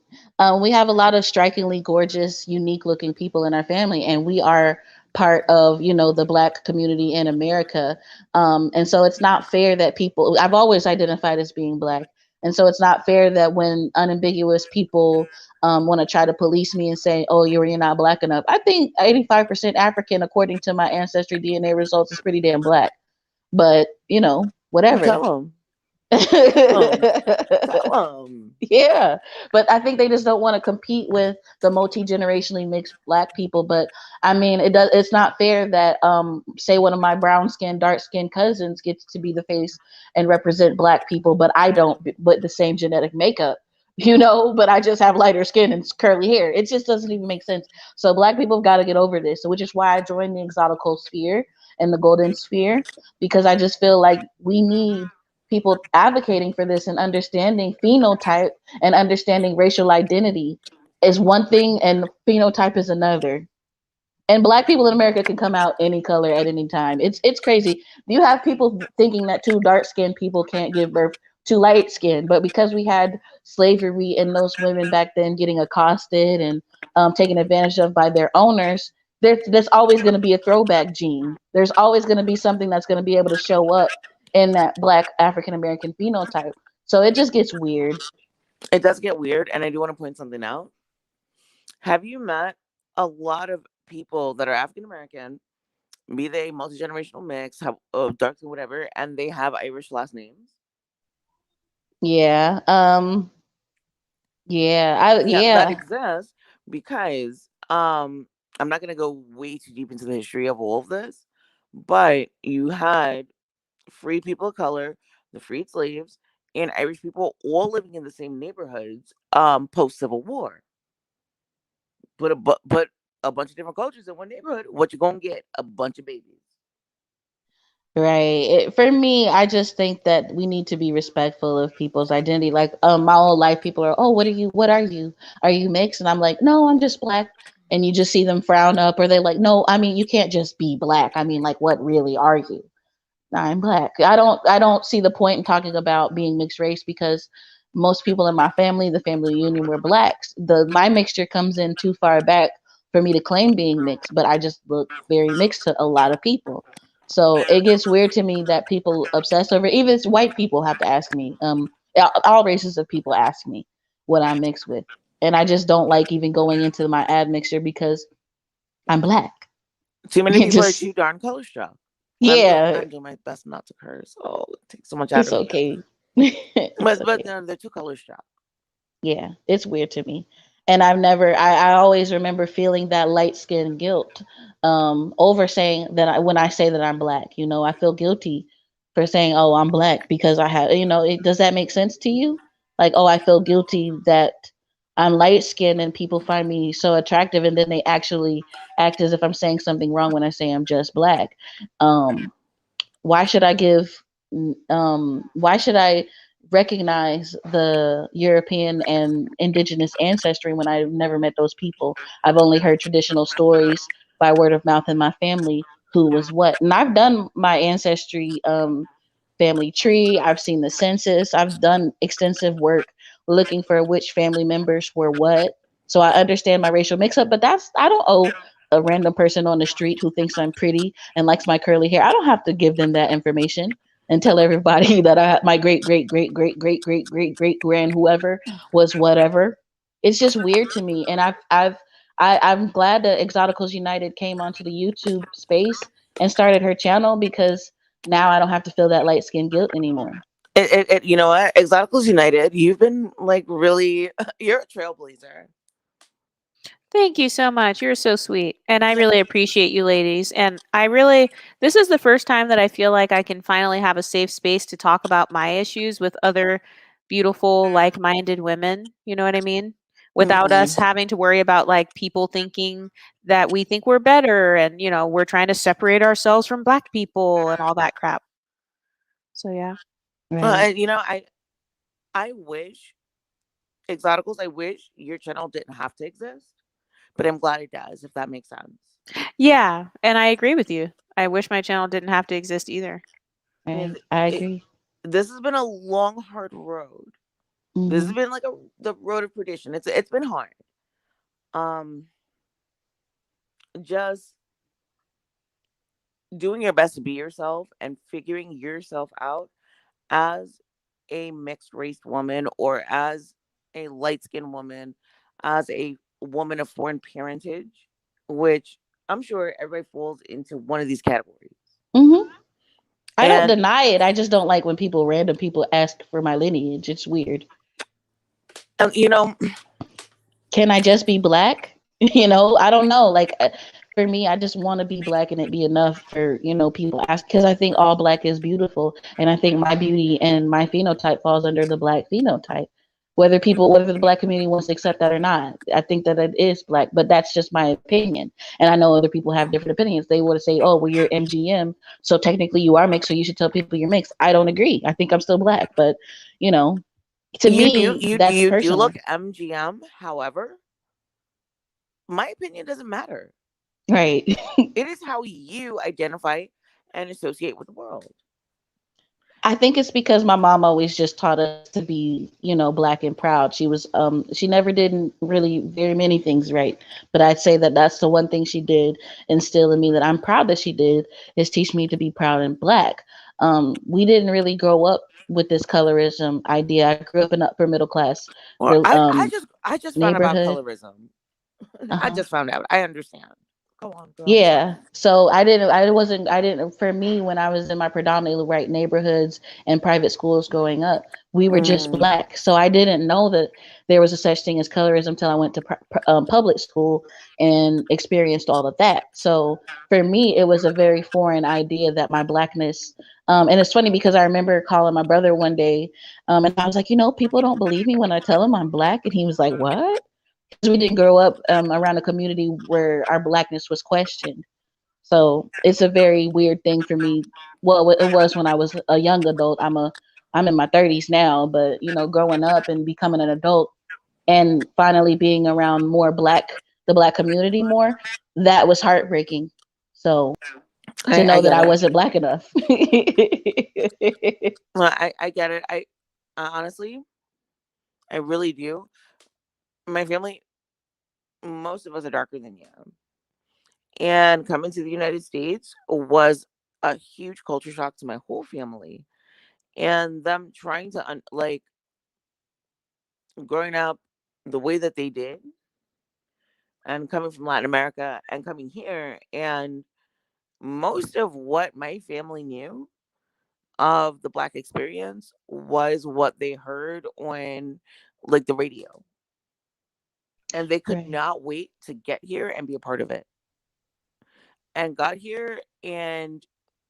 We have a lot of strikingly gorgeous, unique looking people in our family, and we are part of, the black community in America. And so it's not fair that people, I've always identified as being black. And so it's not fair that when unambiguous people want to try to police me and say, oh, you're not black enough. I think 85% African, according to my ancestry DNA results, is pretty damn black. But, Well, whatever. tell them. Tell them. Yeah, but I think they just don't want to compete with the multi-generationally mixed black people. But I mean, it's not fair that say one of my brown skinned, dark skinned cousins gets to be the face and represent black people, but I don't, but the same genetic makeup, but I just have lighter skin and curly hair. It just doesn't even make sense. So black people have got to get over this. So which is why I joined the exotical sphere and the golden sphere, because I just feel like we need people advocating for this and understanding phenotype and understanding racial identity is one thing and phenotype is another. And black people in America can come out any color at any time. It's crazy. You have people thinking that two dark skinned people can't give birth to light skin, but because we had slavery and those women back then getting accosted and taken advantage of by their owners, there's always going to be a throwback gene. There's always going to be something that's going to be able to show up in that Black African American phenotype. So it just gets weird. It does get weird, and I do want to point something out. Have you met a lot of people that are African American, be they multi generational mix, have dark skin, whatever, and they have Irish last names? Yeah. Yeah. Yeah, that Yeah. exists because I'm not gonna go way too deep into the history of all of this, but you had free people of color, the freed slaves, and Irish people all living in the same neighborhoods post Civil War. Put a bunch of different cultures in one neighborhood, what you gonna get? A bunch of babies. Right. For me, I just think that we need to be respectful of people's identity. Like, my whole life, people are, oh, what are you? What are you? Are you mixed? And I'm like, no, I'm just black. And you just see them frown up, or they're like, no, I mean, you can't just be black. I mean, like, what really are you? I'm black. I don't see the point in talking about being mixed race because most people in my family, the family union, were blacks. The My mixture comes in too far back for me to claim being mixed, but I just look very mixed to a lot of people. So it gets weird to me that people obsess over, even white people have to ask me. All races of people ask me what I'm mixed with, and I just don't like even going into my admixture because I'm black. Too many It people are just, too darn color struck. yeah, I'm doing my best not to curse. Oh, it takes so much out it's of me. okay. It's But okay. they're too color struck. Yeah, it's weird to me. And I always remember feeling that light skin guilt, over saying that when I say that I'm black, I feel guilty for saying, oh, I'm black because I have, does that make sense to you? Like, oh, I feel guilty that I'm light skinned and people find me so attractive, and then they actually act as if I'm saying something wrong when I say I'm just black. Um, why should I give why should I recognize the European and indigenous ancestry when I've never met those people? I've only heard traditional stories by word of mouth in my family who was what. And I've done my ancestry family tree, I've seen the census, I've done extensive work looking for which family members were what. So I understand my racial mix up, but I don't owe a random person on the street who thinks I'm pretty and likes my curly hair. I don't have to give them that information and tell everybody that my great great great great great great great great grand whoever was whatever. It's just weird to me, and I'm glad that Exoticals United came onto the YouTube space and started her channel because now I don't have to feel that light skin guilt anymore. You know what? Exoticals United, you've been like really, you're a trailblazer. Thank you so much. You're so sweet. And I really appreciate you ladies. And this is the first time that I feel like I can finally have a safe space to talk about my issues with other beautiful, like minded women. You know what I mean? Without us Mhm. having to worry about like people thinking that we think we're better and, we're trying to separate ourselves from black people and all that crap. So, yeah. Right. And I wish Exoticals, I wish your channel didn't have to exist, but I'm glad it does, if that makes sense. Yeah. And I agree with you. I wish my channel didn't have to exist either. Right. And I it, agree. this has been a long, hard road. This has Hmm. been like the road of perdition. It's been hard. Um, just doing your best to be yourself and figuring yourself out as a mixed race woman or as a light skinned woman, as a woman of foreign parentage, which I'm sure everybody falls into one of these categories. Hmm. I don't And deny it. I just don't like when random people ask for my lineage. It's weird. you know, Can I just be black? I don't know. Like, for me, I just want to be black and it be enough for, people ask, because I think all black is beautiful. And I think my beauty and my phenotype falls under the black phenotype. Whether the black community wants to accept that or not, I think that it is black, but that's just my opinion. And I know other people have different opinions. They want to say, oh, well, you're MGM, so technically you are mixed, so you should tell people you're mixed. I don't agree. I think I'm still black, but, you know, to me, that's you do personal. look MGM. However, my opinion doesn't matter. Right. It is how you identify and associate with the world. I think it's because my mom always just taught us to be, black and proud. She never did really very many things right, but I'd say that that's the one thing she did instill in me that I'm proud that she did is teach me to be proud and black. We didn't really grow up with this colorism idea. I grew up in upper middle class, Or I just found about neighborhood. colorism. I Uh-huh. just found out. I understand. Go on, girl. I'm Yeah. sorry. So I didn't, for me, when I was in my predominantly white neighborhoods and private schools growing up, we were just Mm, black. So I didn't know that there was a such thing as colorism until I went to public school and experienced all of that. So for me, it was a very foreign idea that my blackness, and it's funny because I remember calling my brother one day, and I was like, people don't believe me when I tell them I'm black. And he was like, what? Because we didn't grow up around a community where our blackness was questioned. So it's a very weird thing for me. Well, it was when I was a young adult. I'm in my 30s now, but growing up and becoming an adult and finally being around the black community more, that was heartbreaking. So to I know that get I it. wasn't black enough. Well, I get it. I honestly, I really do. My family, most of us are darker than you. And coming to the United States was a huge culture shock to my whole family. And them trying to, like, growing up the way that they did and coming from Latin America and coming here. And most of what my family knew of the Black experience was what they heard on, like, the radio. And they could Right. not wait to get here and be a part of it. And got here and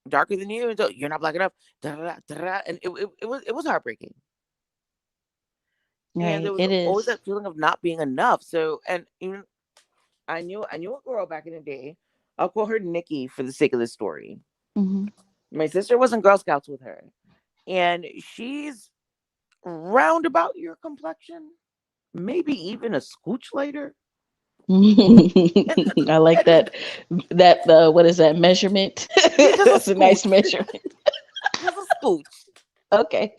darker than you, and so you're not black enough. Da, da, da, da, da, and it was heartbreaking. And Right. there was It always is. that feeling of not being enough. So, and even I knew a girl back in the day. I'll call her Nikki for the sake of the story. Hmm. My sister was in Girl Scouts with her, and she's round about your complexion, maybe even a scooch lighter. And, I like and that. What is that measurement? yeah, just a That's a nice scooch, measurement. just a scooch. Okay.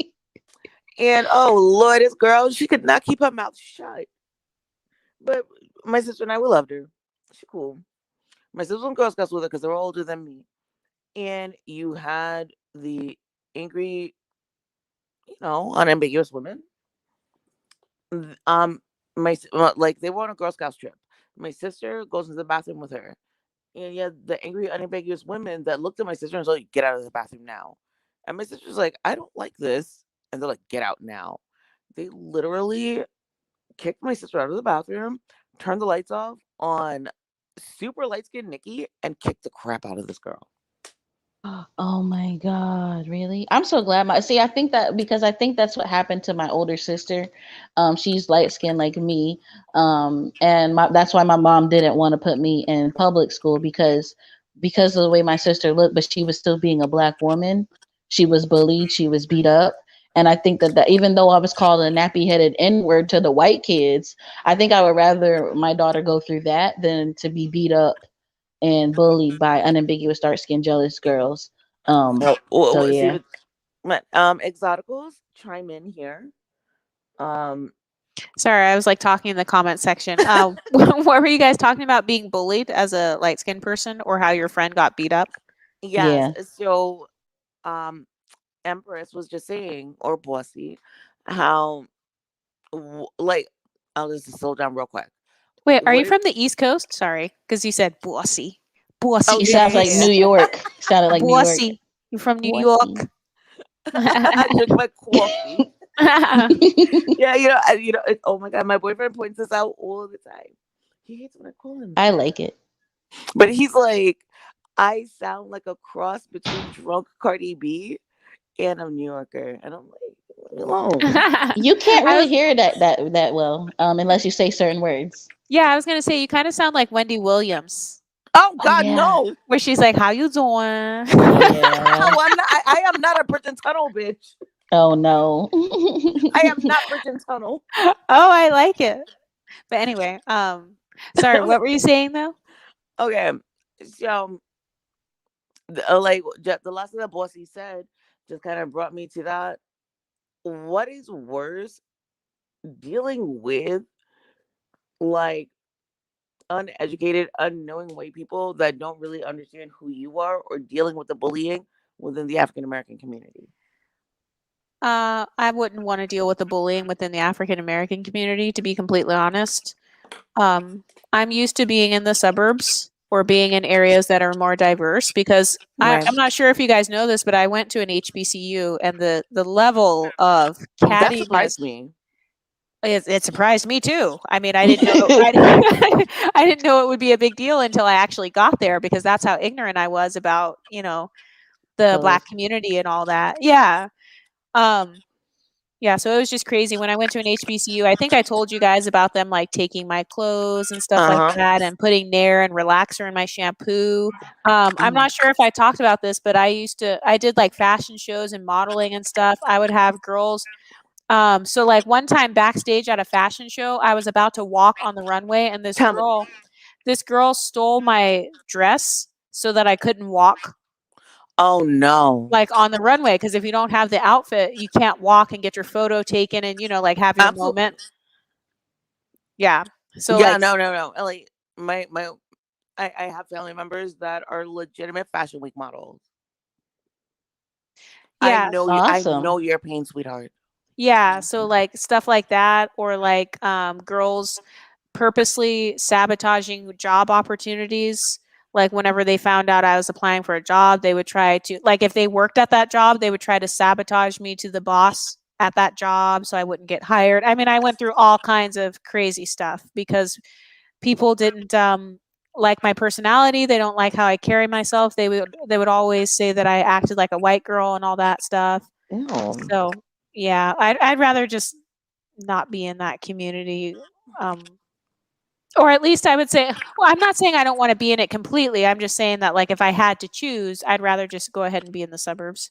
And oh Lord, this girl, she could not keep her mouth shut. But my sister and I, we loved her. She cool. My sister was in Girl Scouts with her because they were older than me. And you had the angry, unambiguous women. Um, like they were on a Girl Scouts trip. My sister goes into the bathroom with her, and yeah, the angry, unambiguous women that looked at my sister and was like, "Get out of the bathroom now." And my sister's like, "I don't like this," and they're like, "Get out now." They literally kicked my sister out of the bathroom, turned the lights off on super light skinned Nikki, and kicked the crap out of this girl. Oh my God, really? I'm so glad I think that because I think that's what happened to my older sister. She's light skinned like me. And that's why my mom didn't want to put me in public school because of the way my sister looked, but she was still being a black woman. She was bullied, she was beat up. And I think that even though I was called a nappy headed N word to the white kids, I think I would rather my daughter go through that than to be beat up and bullied by unambiguous dark skinned jealous girls. Well, So see, yeah. exoticals, chime in here. Um, Sorry, I was like talking in the comment section. What were you guys talking about being bullied as a light skinned person or how your friend got beat up? yes. Yeah. So, um, Empress was just saying, or Bossy, how, like, I'll just slow down real quick. Wait, are you What if? from the East Coast? Sorry, because you said bossy. Oh Bossy. He yeah, sounds yeah, like yeah. New York. Sounded like New York. Bossy. You're from New Bossy. York. I drink my coffee. Yeah, oh my god, my boyfriend points this out all the time. He hates when I call him I that, like it. but he's like, I sound like a cross between drunk Cardi B and a New Yorker, and I'm like, leave me alone. You can't I really was hear that well, unless you say certain words. yeah, I was gonna say you kind of sound like Wendy Williams, Oh Oh God, yeah. no, where she's like, "How you doing?" Yeah. no, I'm not. I am not a Bridge and Tunnel bitch. Oh no. I am not Bridge and Tunnel. Oh, I like it. But anyway, sorry, what were you saying though? Okay, so like the last thing that Bossy said, just kind of brought me to that. What is worse, dealing with like uneducated, unknowing white people that don't really understand who you are, or dealing with the bullying within the African American community? I wouldn't want to deal with the bullying within the African American community, to be completely honest. Um, I'm used to being in the suburbs or being in areas that are more diverse because Right. I'm not sure if you guys know this, but I went to an HBCU and the level of That cattiness, surprised me. it surprised me too. I mean, I didn't know I didn't know it would be a big deal until I actually got there because that's how ignorant I was about, the Color. Black community and all that. Yeah. Um, yeah, so it was just crazy when I went to an HBCU. I think I told you guys about them like taking my clothes and stuff like Uh-huh. that and putting Nair and relaxer in my shampoo. I'm not sure if I talked about this, but I did like fashion shows and modeling and stuff. I would have girls. So like one time backstage at a fashion show, I was about to walk on the runway and Tell me. this girl stole my dress so that I couldn't walk Oh no. like on the runway because if you don't have the outfit, you can't walk and get your photo taken and like have your Absolutely. moment. Yeah. So Yeah, like no. Like my I have family members that are legitimate Fashion Week models. I yeah, know you. I Awesome. know your pain, sweetheart. yeah, so like stuff like that or like girls purposely sabotaging job opportunities. Like whenever they found out I was applying for a job, they would try to like if they worked at that job, they would try to sabotage me to the boss at that job so I wouldn't get hired. I mean, I went through all kinds of crazy stuff because people didn't like my personality. They don't like how I carry myself. They would always say that I acted like a white girl and all that stuff. Ew. So yeah, I'd rather just not be in that community. Um, or at least I would say, well, I'm not saying I don't want to be in it completely. I'm just saying that like if I had to choose, I'd rather just go ahead and be in the suburbs.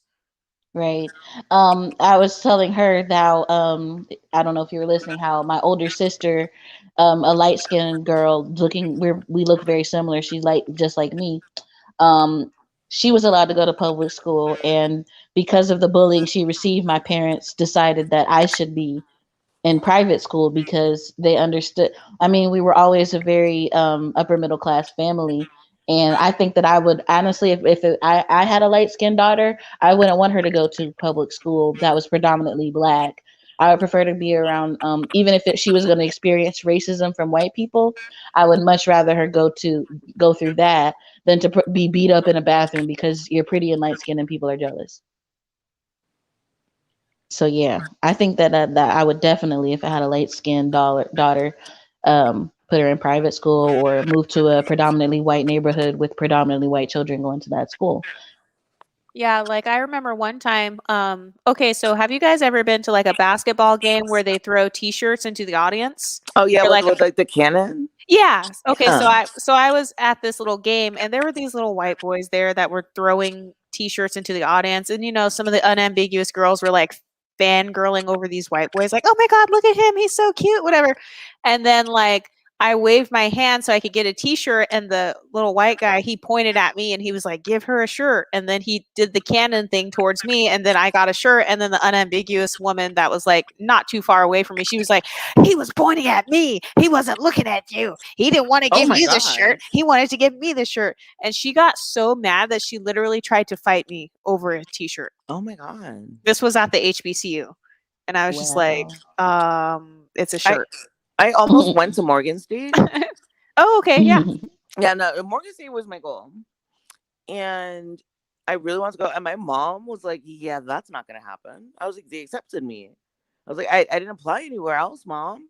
Right. I was telling her now, I don't know if you were listening, how my older sister, a light skinned girl we look very similar. She's like just like me. Um, she was allowed to go to public school, and because of the bullying she received, my parents decided that I should be in private school because they understood. I mean, we were always a very upper middle class family. And I think that I would honestly, I had a light skinned daughter, I wouldn't want her to go to public school that was predominantly black. I would prefer to be around, even if she was going to experience racism from white people, I would much rather her go through that than to be beat up in a bathroom because you're pretty and light skinned and people are jealous. So yeah, I think that I would definitely, if I had a light skinned daughter, put her in private school or move to a predominantly white neighborhood with predominantly white children going to that school. Yeah, like I remember one time, okay, so have you guys ever been to like a basketball game where they throw t-shirts into the audience? Oh yeah, Or like with like the cannon. yeah. Okay, so Yeah. I was at this little game and there were these little white boys there that were throwing t-shirts into the audience and some of the unambiguous girls were like fangirling over these white boys like, "Oh my god, look at him. He's so cute," whatever. And then like I waved my hand so I could get a t-shirt and the little white guy, he pointed at me and he was like, "Give her a shirt." And then he did the cannon thing towards me and then I got a shirt and then the unambiguous woman that was like not too far away from me, she was like, "He was pointing at me. He wasn't looking at you. He didn't want to Oh give my you the shirt. gosh. He wanted to give me the shirt." And she got so mad that she literally tried to fight me over a t-shirt. Oh my god. This was at the HBCU. And I was just like, Wow. it's a I shirt. I almost went to Morgan State. Oh, okay, yeah. Yeah, no, Morgan State was my goal, and I really wanted to go. And my mom was like, "Yeah, that's not gonna happen." I was like, "They accepted me." I was like, I didn't apply anywhere else, mom."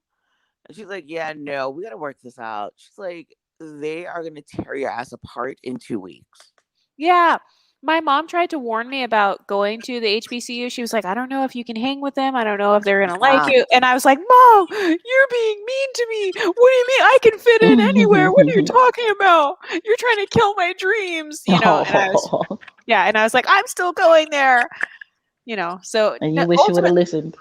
And she's like, "Yeah, no, we gotta work this out." She's like, "They are gonna tear your ass apart in 2 weeks." Yeah. My mom tried to warn me about going to the HBCU. She was like, "I don't know if you can hang with them. I don't know if they're going to like Stop. you." And I was like, "Mom, you're being mean to me. What do you mean I can fit in anywhere? What are you talking about? You're trying to kill my dreams." And I was, Oh, yeah. And I was like, "I'm still going there." So and you wish you would have listened.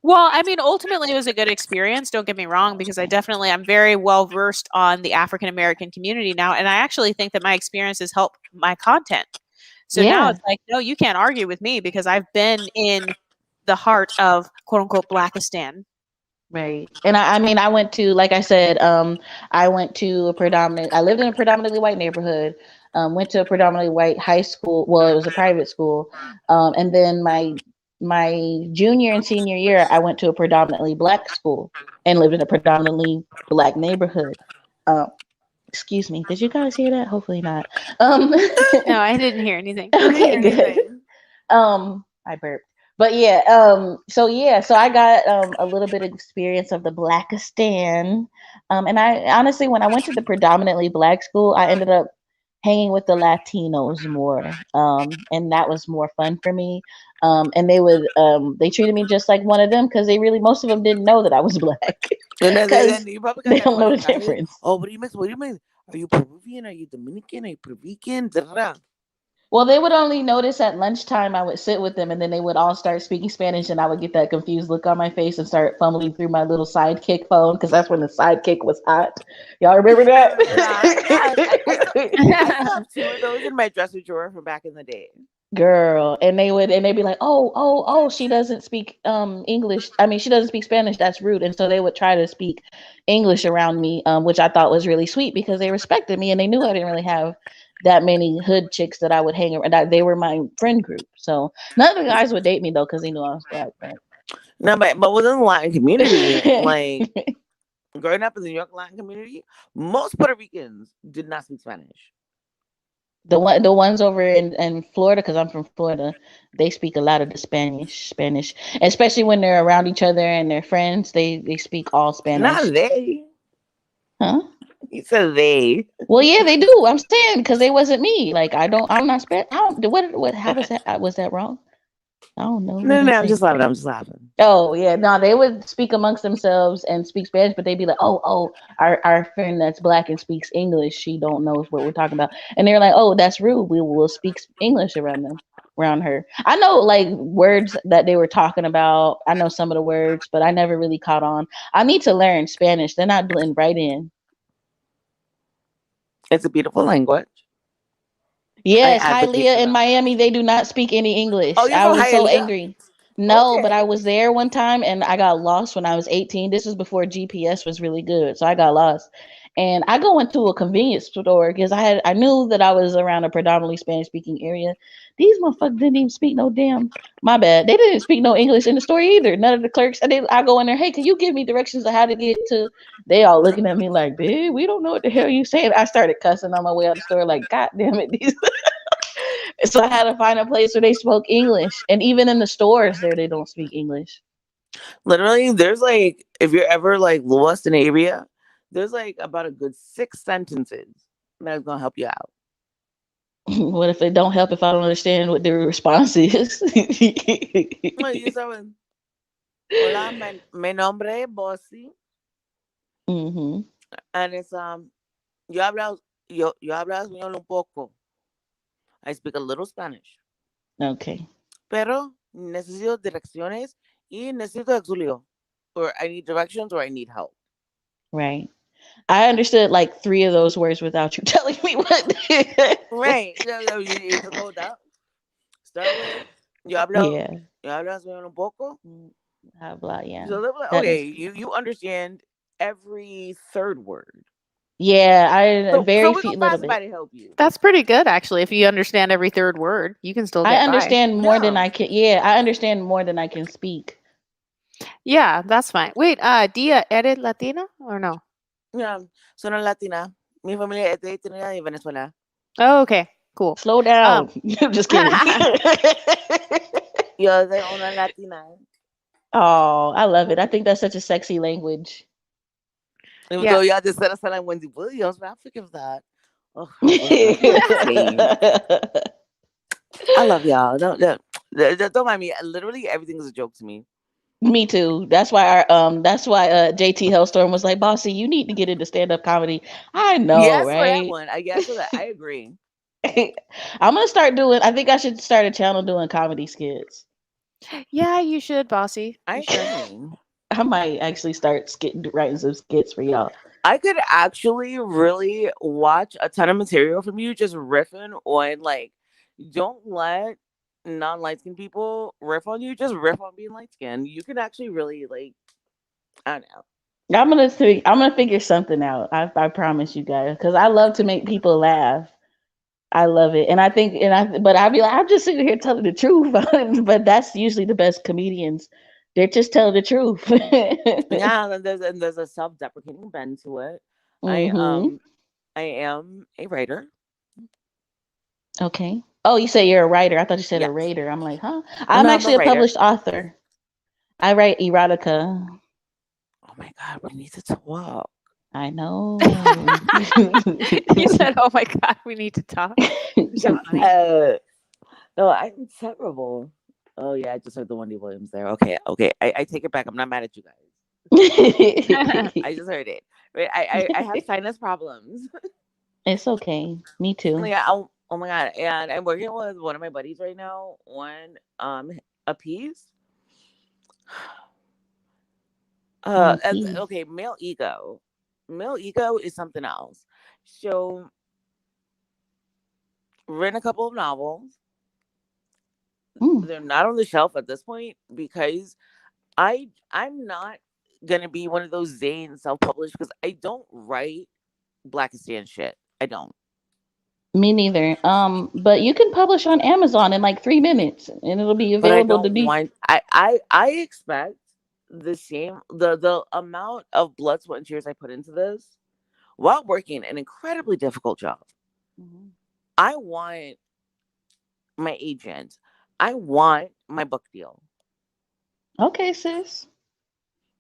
well, I mean, ultimately, it was a good experience. Don't get me wrong, because I'm very well versed on the African American community now, and I actually think that my experience has helped my content. So now Yeah. it's like, no, you can't argue with me because I've been in the heart of quote unquote Blackistan. Right. And I mean, I went to, like I said, I went to I lived in a predominantly white neighborhood, went to a predominantly white high school. Well, it was a private school. And then my junior and senior year, I went to a predominantly black school and lived in a predominantly black neighborhood. Um, excuse me. Did you guys hear that? Hopefully not. No, I didn't hear anything. Okay, good. I burped. But yeah, so I got a little bit of experience of the Blackistan. And I honestly, when I went to the predominantly black school, I ended up hanging with the Latinos more. And that was more fun for me. And they treated me just like one of them because most of them didn't know that I was black And because then you probably they got that don't know the question, right? difference. Oh, what do you mix? What do you mean? Are you Peruvian? Are you Dominican? Are you Puerto Rican? Da-da-da. Well, they would only notice at lunchtime I would sit with them and then they would all start speaking Spanish and I would get that confused look on my face and start fumbling through my little sidekick phone because that's when the sidekick was hot. Y'all remember I remember that. Yes, I still that? have two of those in my dresser drawer from back in the day. Girl, and they'd be like, "Oh, she doesn't speak English. I mean, she doesn't speak Spanish. That's rude." And so they would try to speak English around me, which I thought was really sweet because they respected me and they knew I didn't really have that many hood chicks that I would hang around. They were my friend group. So none of the guys would date me though because they knew I was black. No, but within the Latin community, But like growing up in the New York Latin community, most Puerto Ricans did not speak Spanish. the ones over in Florida, because I'm from Florida, they speak a lot of the Spanish, especially when they're around each other and they're friends. They speak all Not Spanish, they. huh? He said they. Well, yeah, they do. I'm saying because they wasn't me. Like I'm not Spanish. I don't. What? How was that? Was that wrong? I don't know. What No, did I no, I'm say? just laughing. I'm just laughing. Oh yeah, no, they would speak amongst themselves and speak Spanish, but they'd be like, "Oh, our friend that's black and speaks English, she don't know what we're talking about," and they're like, "Oh, that's rude. We will speak English around her." I know like words that they were talking about. I know some of the words, but I never really caught on. I need to learn Spanish. They're not blend right in. It's a beautiful language. I Yes, advocate Hialeah for in that. Miami, they do not speak any Oh, English. you're I from was so Hialeah? angry. No, but I Okay. was there one time and I got lost when I was 18. This was before GPS was really good. So I got lost. And I go into a convenience store because I knew that I was around a predominantly Spanish speaking area. These motherfuckers didn't even speak no damn, my bad. They didn't speak no English in the store either. None of the clerks. I go in there, hey, can you give me directions of how to get to, they all looking at me like, babe, we don't know what the hell you saying. I started cussing on my way out of the store like, God damn it, these. So I had to find a place where they spoke English. And even in the stores there, they don't speak English. Literally, there's like, if you're ever like lost in an area, there's like about a good 6 sentences that's gonna help you out. What if it don't help if I don't understand what their response is? Well, you start with, hola, mi nombre es Bossy. Hmm. And it's yo hablo español un poco. I speak a little Spanish. Okay. Pero necesito direcciones y necesito auxilio. Or I need directions or I need help. Right. I understood like three of those words without you telling me what. Right. So you to go down. Start with yo hablo Yeah. yo hablo español un poco. Blah, yeah. So they're like, That okay, is. you understand every third word. Yeah, I So very we gonna few find little bit. somebody to help you. That's pretty good, actually. If you understand every third word, you can still I get by. understand more than Yeah. I can. Yeah, I understand more than I can speak. Yeah, that's fine. Wait, Dia, eres Latina or no? Yeah. Soy una latina. Mi familia es de Trinidad y Venezuela. Oh, okay, cool. Slow down. I'm just kidding. Yo soy una latina. Oh, I love it. I think that's such a sexy language. Even Yeah. though y'all just said us like Wendy Williams, but I forgive that. Oh, insane. I love y'all. Don't mind me. Literally everything is a joke to me. Me too. That's why JT Hellstorm was like, Bossy, you need to get into stand-up comedy. I know, Yes, for that right? one. I guess for that. I agree. I'm gonna start doing, I think I should start a channel doing comedy skits. Yeah, you should, Bossy. I You should. agree. I might actually start writing some skits for y'all. I could actually really watch a ton of material from you just riffing on like Don't let non-light skinned people riff on you. Just riff on being light skinned. You can actually really like, I don't know. I'm gonna figure something out. I promise you guys, because I love to make people laugh. I love it, and I think, but I'd be like, I'm just sitting here telling the truth, but that's usually the best comedians. They're just telling the truth. Yeah, and there's a self-deprecating bend to it. I hmm I am a writer. Okay. Oh, you say you're a writer. I thought you said a Yes. raider. I'm like, huh? Oh I'm no, I'm a actually a writer. published author. I write erotica. Oh my god, we need to talk. I know. You said, "Oh my god, we need to talk." You're so funny. No, I'm terrible. Oh yeah, I just heard the Wendy Williams there. Okay, okay. I take it back. I'm not mad at you guys. I just heard it. Wait, I have sinus problems. It's okay. Me too. Yeah. Oh my god. And I'm working with one of my buddies right now on a piece. On a piece. Okay, male ego. Male ego is something else. So written a couple of novels. Mm. They're not on the shelf at this point because I'm not gonna be one of those Zane self-published because I don't write Blackistan shit. I don't. Me neither. But you can publish on Amazon in like 3 minutes, and it'll be But I available to don't be. want I expect the same the amount of blood, sweat, and tears I put into this while working an incredibly difficult job. Mhm. I want my agent. I want my book deal. Okay, sis.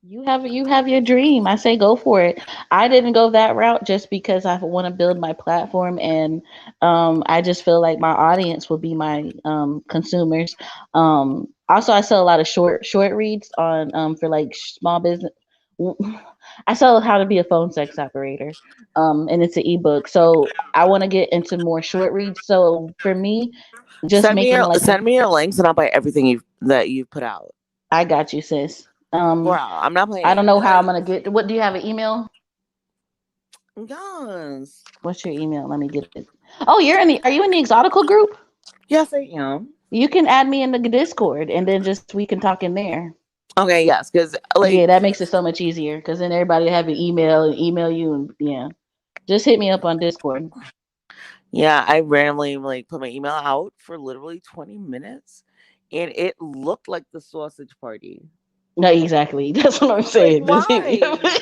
You have your dream. I say go for it. I didn't go that route just because I want to build my platform, and I just feel like my audience will be my consumers. Also, I sell a lot of short reads on for like small business. I sell how to be a phone sex operator, and it's an ebook. So I want to get into more short reads. So for me, just making like Send me your links and I'll buy everything you've put out. I got you, sis. Wow, I'm not I don't playing. know how I'm Like gonna get. What do you have an email? yes. What's your email? Let me get it. Oh, you're in the. Are you in the exotical group? Yes, I am. You can add me in the Discord, and then just we can talk in there. Okay, yes, because Yeah, like that makes it so much easier. Because then everybody have an email and email you, and yeah, just hit me up on Discord. yeah, I randomly like put my email out for literally 20 minutes and it looked like the sausage party. No, exactly. That's what I'm Like saying. Just hit me up. why?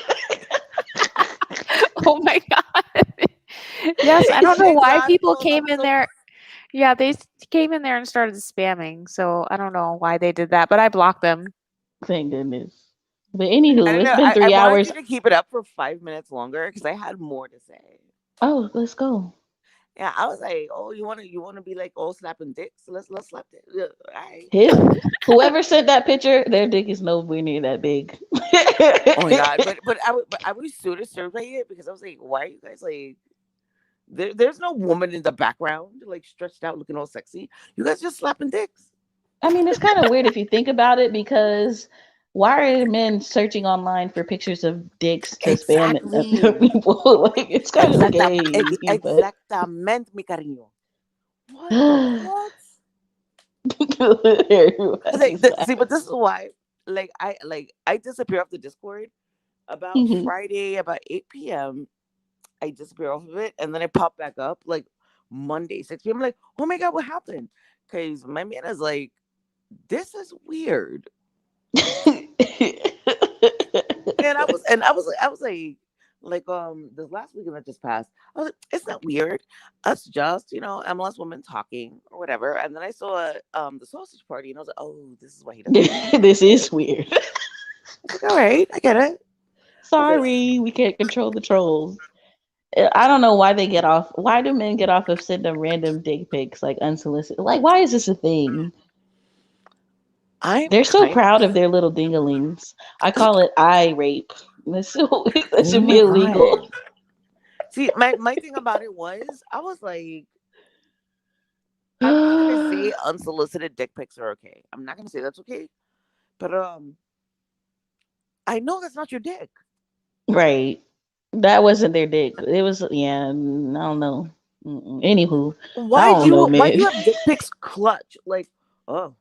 Oh my god. Yes, I don't know why people Exoticals. came I'm in so there. Yeah, came in there and started spamming. So I don't know why they did that, but I blocked them. Thank goodness. But I anywho, don't it's know. been I three wanted hours. you to keep it up for 5 minutes longer because I had more to say. Oh, let's go. Yeah, I was like, oh, you wanna be like all slapping dicks? Let's slap it. Yeah, all right. Whoever sent that picture, their dick is nowhere near that big. Oh my god, but I was so disturbed by it because I was like, why are you guys like? There's no woman in the background like stretched out looking all sexy. You guys just slapping dicks. I mean, it's kind of weird if you think about it because why are men searching online for pictures of dicks to spam Exactly. people? Like, it's kind of gay, but Exactamente, mi cariño. What the what? everybody's See, but laughing. this is why. I disappear off the Discord about Mhm. Friday about 8 p.m. I disappear off of it, and then I pop back up like Monday 6 p.m. I'm like, oh my god, what happened? Because my man is like, this is weird. I was like this last weekend that just passed. I was like, it's not weird. Us just MLS women talking or whatever. And then I saw the sausage party, and I was like, oh, this is why he doesn't like me. This is weird. I was like, all right, I get it. I was like, Sorry, we can't control the trolls. I don't know why they get off. Why do men get off of sending random dick pics like unsolicited? Like, why is this a thing? I'm They're so kind. proud of their little dinglings. I call it eye rape. That Oh should my be illegal. god. See, my thing about it was, I was like, I'm not gonna say unsolicited dick pics are okay. I'm not gonna say that's okay. But I know that's not your dick. Right. That wasn't their dick. It was, yeah, I don't know. Anywho, I don't know, Why do man. you have dick pics clutch? Like, oh,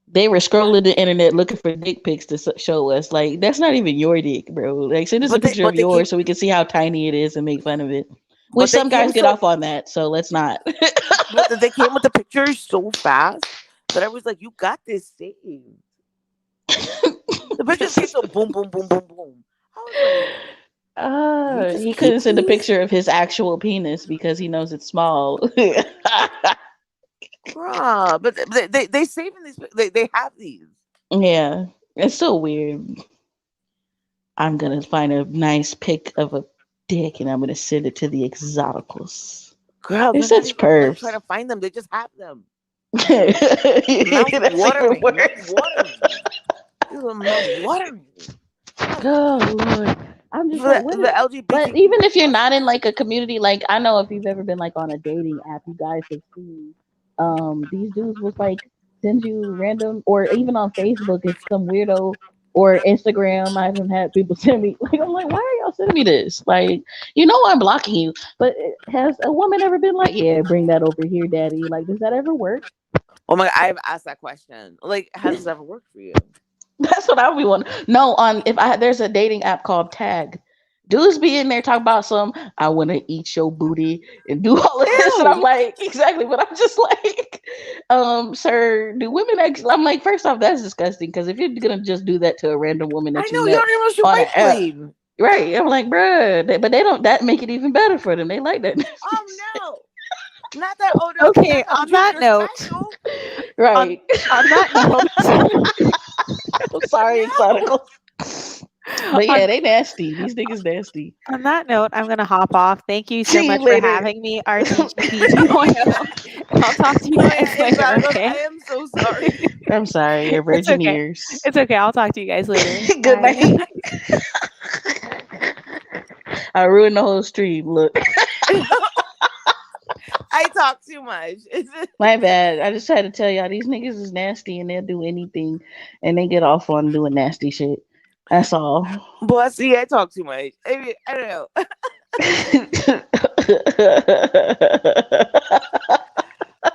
They were scrolling the internet looking for dick pics to show us. Like, that's not even your dick, bro. Like, send us a picture of but they came yours so we can see how tiny it is and make fun of it. Which but they some came guys get so off on that, so let's not. but they came with the pictures so fast that I was like, you got this saved. The pictures came so boom, boom, boom, boom, boom. I was like, you just He keep couldn't send a these, picture of his actual penis because he knows it's small. bruh. But they saving these. They have these. Yeah, it's so weird. I'm gonna find a nice pic of a dick and I'm gonna send it to the exoticals. Girl, They're they're not such even like trying pervs. to find them. They just have them. That's Mouth even watering. Mouth worse. watering. These are mouth watering. God. Oh Lord. I'm For just like, what the but LGBTQ even if you're plus. not in like a community, like I know if you've ever been like on a dating app, you guys have seen these dudes was like send you random or even on Facebook if some weirdo or Instagram, I haven't had people send me like I'm like, why are y'all sending me this? Like, you know I'm blocking you. But has a woman ever been like, yeah, bring that over here, daddy? Like, does that ever work? Oh my! I've asked that question. Like, has this ever worked for you? That's what I would be wondering. No, on if I there's a dating app called Tag. Dudes be in there talking about some. I want to eat your booty and do all of this, and I'm Ew! like, exactly. But I'm just like, sir, do women actually? I'm like, first off, that's disgusting. Because if you're gonna just do that to a random woman I that you know you met don't even know she on an wife app, bleed. right? I'm like, bruh, but they don't. That make it even better for them. They like that. Oh no! Not that. Oh no! Okay, Not that on that junior note, special. on Right. on that note, I'm sorry, No. exoticals. But yeah, on they nasty. These niggas nasty. on that note, I'm gonna hop off. Thank you so See you much for later. having me, RTGP 2.0, and I'll talk to you Oh guys yeah, later. exoticals. Okay, I am so sorry. I'm sorry, your it's virgin okay. ears. It's okay. I'll talk to you guys later. Good Bye. night. I ruined the whole stream. Look, I talk too much. my bad. I just had to tell y'all these niggas is nasty and they'll do anything and they get off on doing nasty shit. That's all. Boy, see, I talk too much. I mean, I don't know.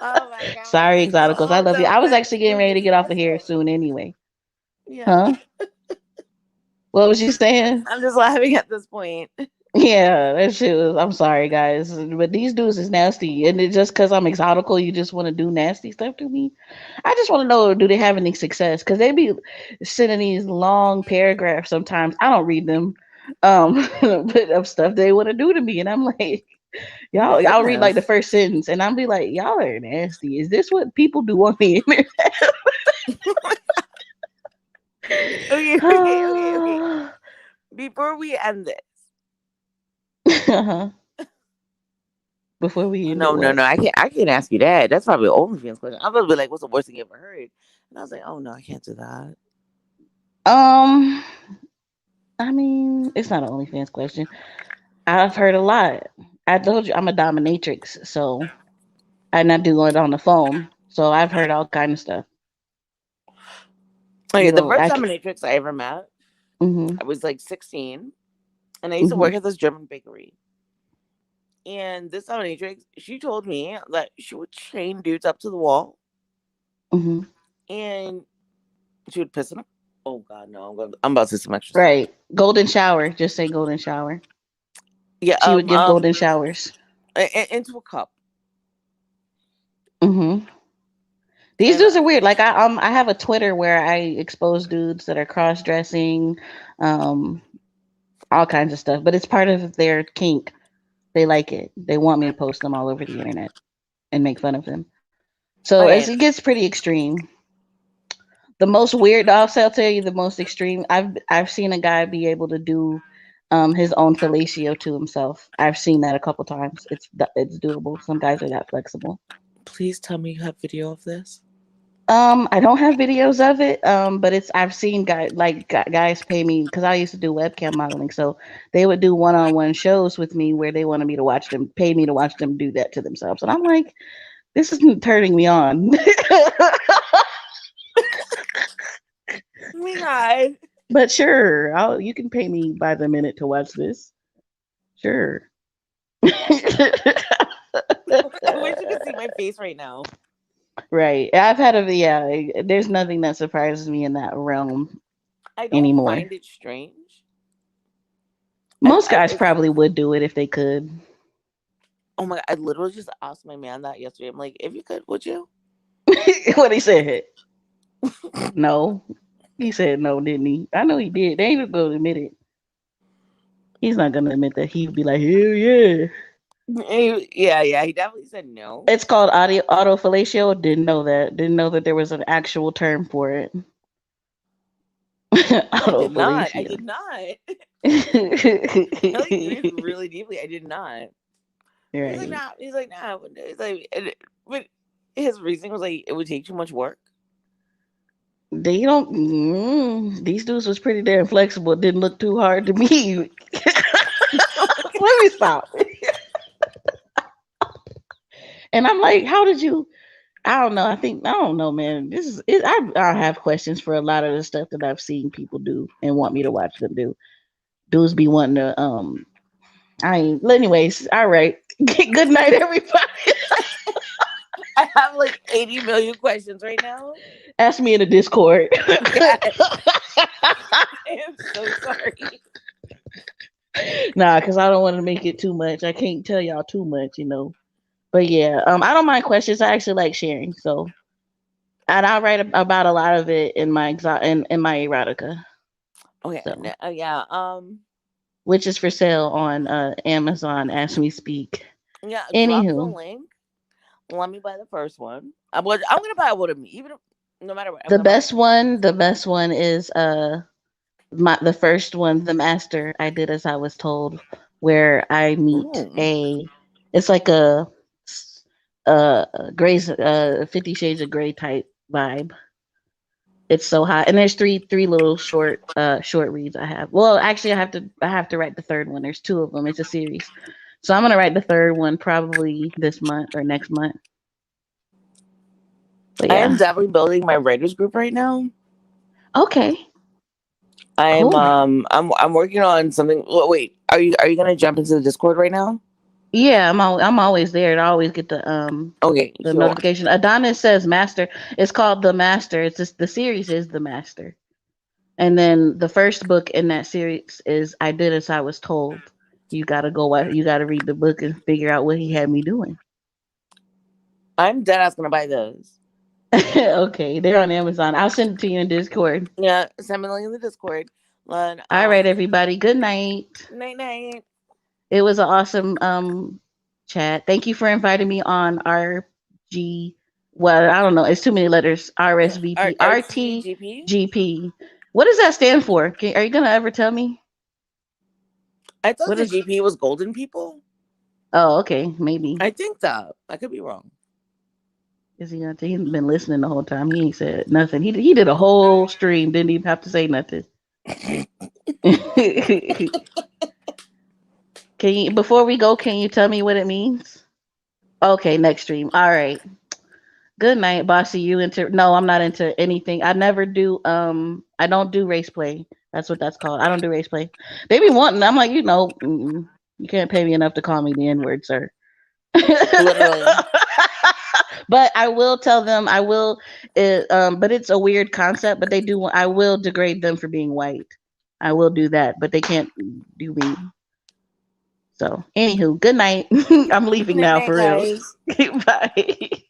Oh my god. Sorry, exoticals. I Oh love you. no, I was but actually getting ready to get off of here listen. soon anyway. Yeah. Huh? What was you saying? I'm just laughing at this point. Yeah, that shit was. I'm sorry, guys, but these dudes is nasty, and it just because I'm exotical, you just want to do nasty stuff to me. I just want to know, do they have any success? Because they be sending these long paragraphs. Sometimes I don't read them, but of stuff they want to do to me, and I'm like, Oh my y'all. I'll read like the goodness. first sentence, and I'll be like, y'all are nasty. Is this what people do on the internet? Okay. Before we end this. Uh-huh. Before we end it, No. what? I can't ask you that. That's probably an OnlyFans question. I'm gonna be like, what's the worst thing you ever heard? And I was like, oh no, I can't do that. Um, I mean, it's not an OnlyFans question. I've heard a lot. I told you I'm a dominatrix, so and I do it on the phone. So I've heard all kind of stuff. Okay, You the know, first dominatrix I ever met, mhm, I was like 16, and I used to mhm, work at this German bakery. And this dominatrix, she told me that she would chain dudes up to the wall, mhm. and she would piss in them. Oh God, no! I'm about to say some extra stuff. Right. Golden shower. Just say golden shower. Yeah, She would give golden showers. into a cup. Mhm. These And dudes are weird. Like I have a Twitter where I expose dudes that are cross dressing, um, all kinds of stuff. But it's part of their kink. They like it. They want me to post them all over the internet and make fun of them. So okay, it gets pretty extreme. The most weird, I'll tell you the most extreme. I've seen a guy be able to do his own fellatio to himself. I've seen that a couple times. It's doable. Some guys are that flexible. please tell me you have video of this. I don't have videos of it. But I've seen guys pay me because I used to do webcam modeling, so they would do one-on-one shows with me where they wanted me to watch them, pay me to watch them do that to themselves, and I'm like, this isn't turning me on. Oh my God. But sure, you can pay me by the minute to watch this. Sure. I wish you could see my face right now. Right. I've had a yeah. There's nothing that surprises me in that realm I don't anymore. find it strange. Most guys It's probably would do it if they could. oh my god! I literally just asked my man that yesterday. I'm like, if you could, would you? What he said? No. He said no, didn't he? I know he did. They ain't even gonna admit it. He's not gonna admit that. He'd be like, hell yeah. Yeah. He definitely said no. It's called autofellatio. Didn't know that. Didn't know that there was an actual term for it. I did not. I Autofellatio. did not. I like breathed really deeply. I did not. Right. He's like, nah. He's like, nah. He's like, but his reasoning was like, it would take too much work. They don't. These dudes was pretty damn flexible. It didn't look too hard to me. Let me stop. And I'm like, how did you? I don't know. I don't know, man. This is. I have questions for a lot of the stuff that I've seen people do and want me to watch them do. Dudes be wanting to. I ain't. Anyways, all right. Good night, everybody. I have like 80 million questions right now. Ask me in the Discord. I am so sorry. Nah, because I don't want to make it too much. I can't tell y'all too much, But yeah, I don't mind questions. I actually like sharing. So, and I write about a lot of it in my in my erotica. Okay. So, yeah. Which is for sale on Amazon as we speak. Yeah. Drop the Anywho, link. Let me buy the first one. I'm gonna buy one of me, even if, no matter what. the best one is the first one, The Master. I did as I was told, where I meet it's like a Gray's 50 Shades of Grey type vibe. It's so hot, and there's three little short reads I have. Well, actually, I have to write the third one. There's two of them. It's a series, so I'm gonna write the third one probably this month or next month. But I yeah. am definitely building my writers group right now. Okay. I'm Cool. I'm working on something. Wait, are you gonna jump into the Discord right now? Yeah, I'm always there. I always get the Okay, the so notification. Adonis says Master. It's called The Master. It's just the series is The Master. And then the first book in that series is I Did As I Was Told. You gotta you gotta read the book and figure out what he had me doing. I'm dead ass gonna buy those. Okay, they're on Amazon. I'll send it to you in Discord. Yeah, send me the link in the Discord. All right, everybody. Good night. Night. It was an awesome chat. Thank you for inviting me on RG. Well, I don't know. It's too many letters. RSVP, RTGP. What does that stand for? Are you gonna ever tell me? I thought the GP was golden people. Oh, okay, maybe. I think that. I could be wrong. Is he gonna? He's been listening the whole time. He ain't said nothing. He did a whole stream. Didn't even have to say nothing. Can you, before we go, can you tell me what it means? Okay, next stream. All right. Good night, bossy. No, I'm not into anything. I never do I don't do race play. That's what that's called. I don't do race play. They be wanting, I'm like, you can't pay me enough to call me the N-word, sir. Literally. But I will tell them, but it's a weird concept, but I will degrade them for being white. I will do that, but they can't do me. So, anywho, good night. I'm leaving now for real. Bye.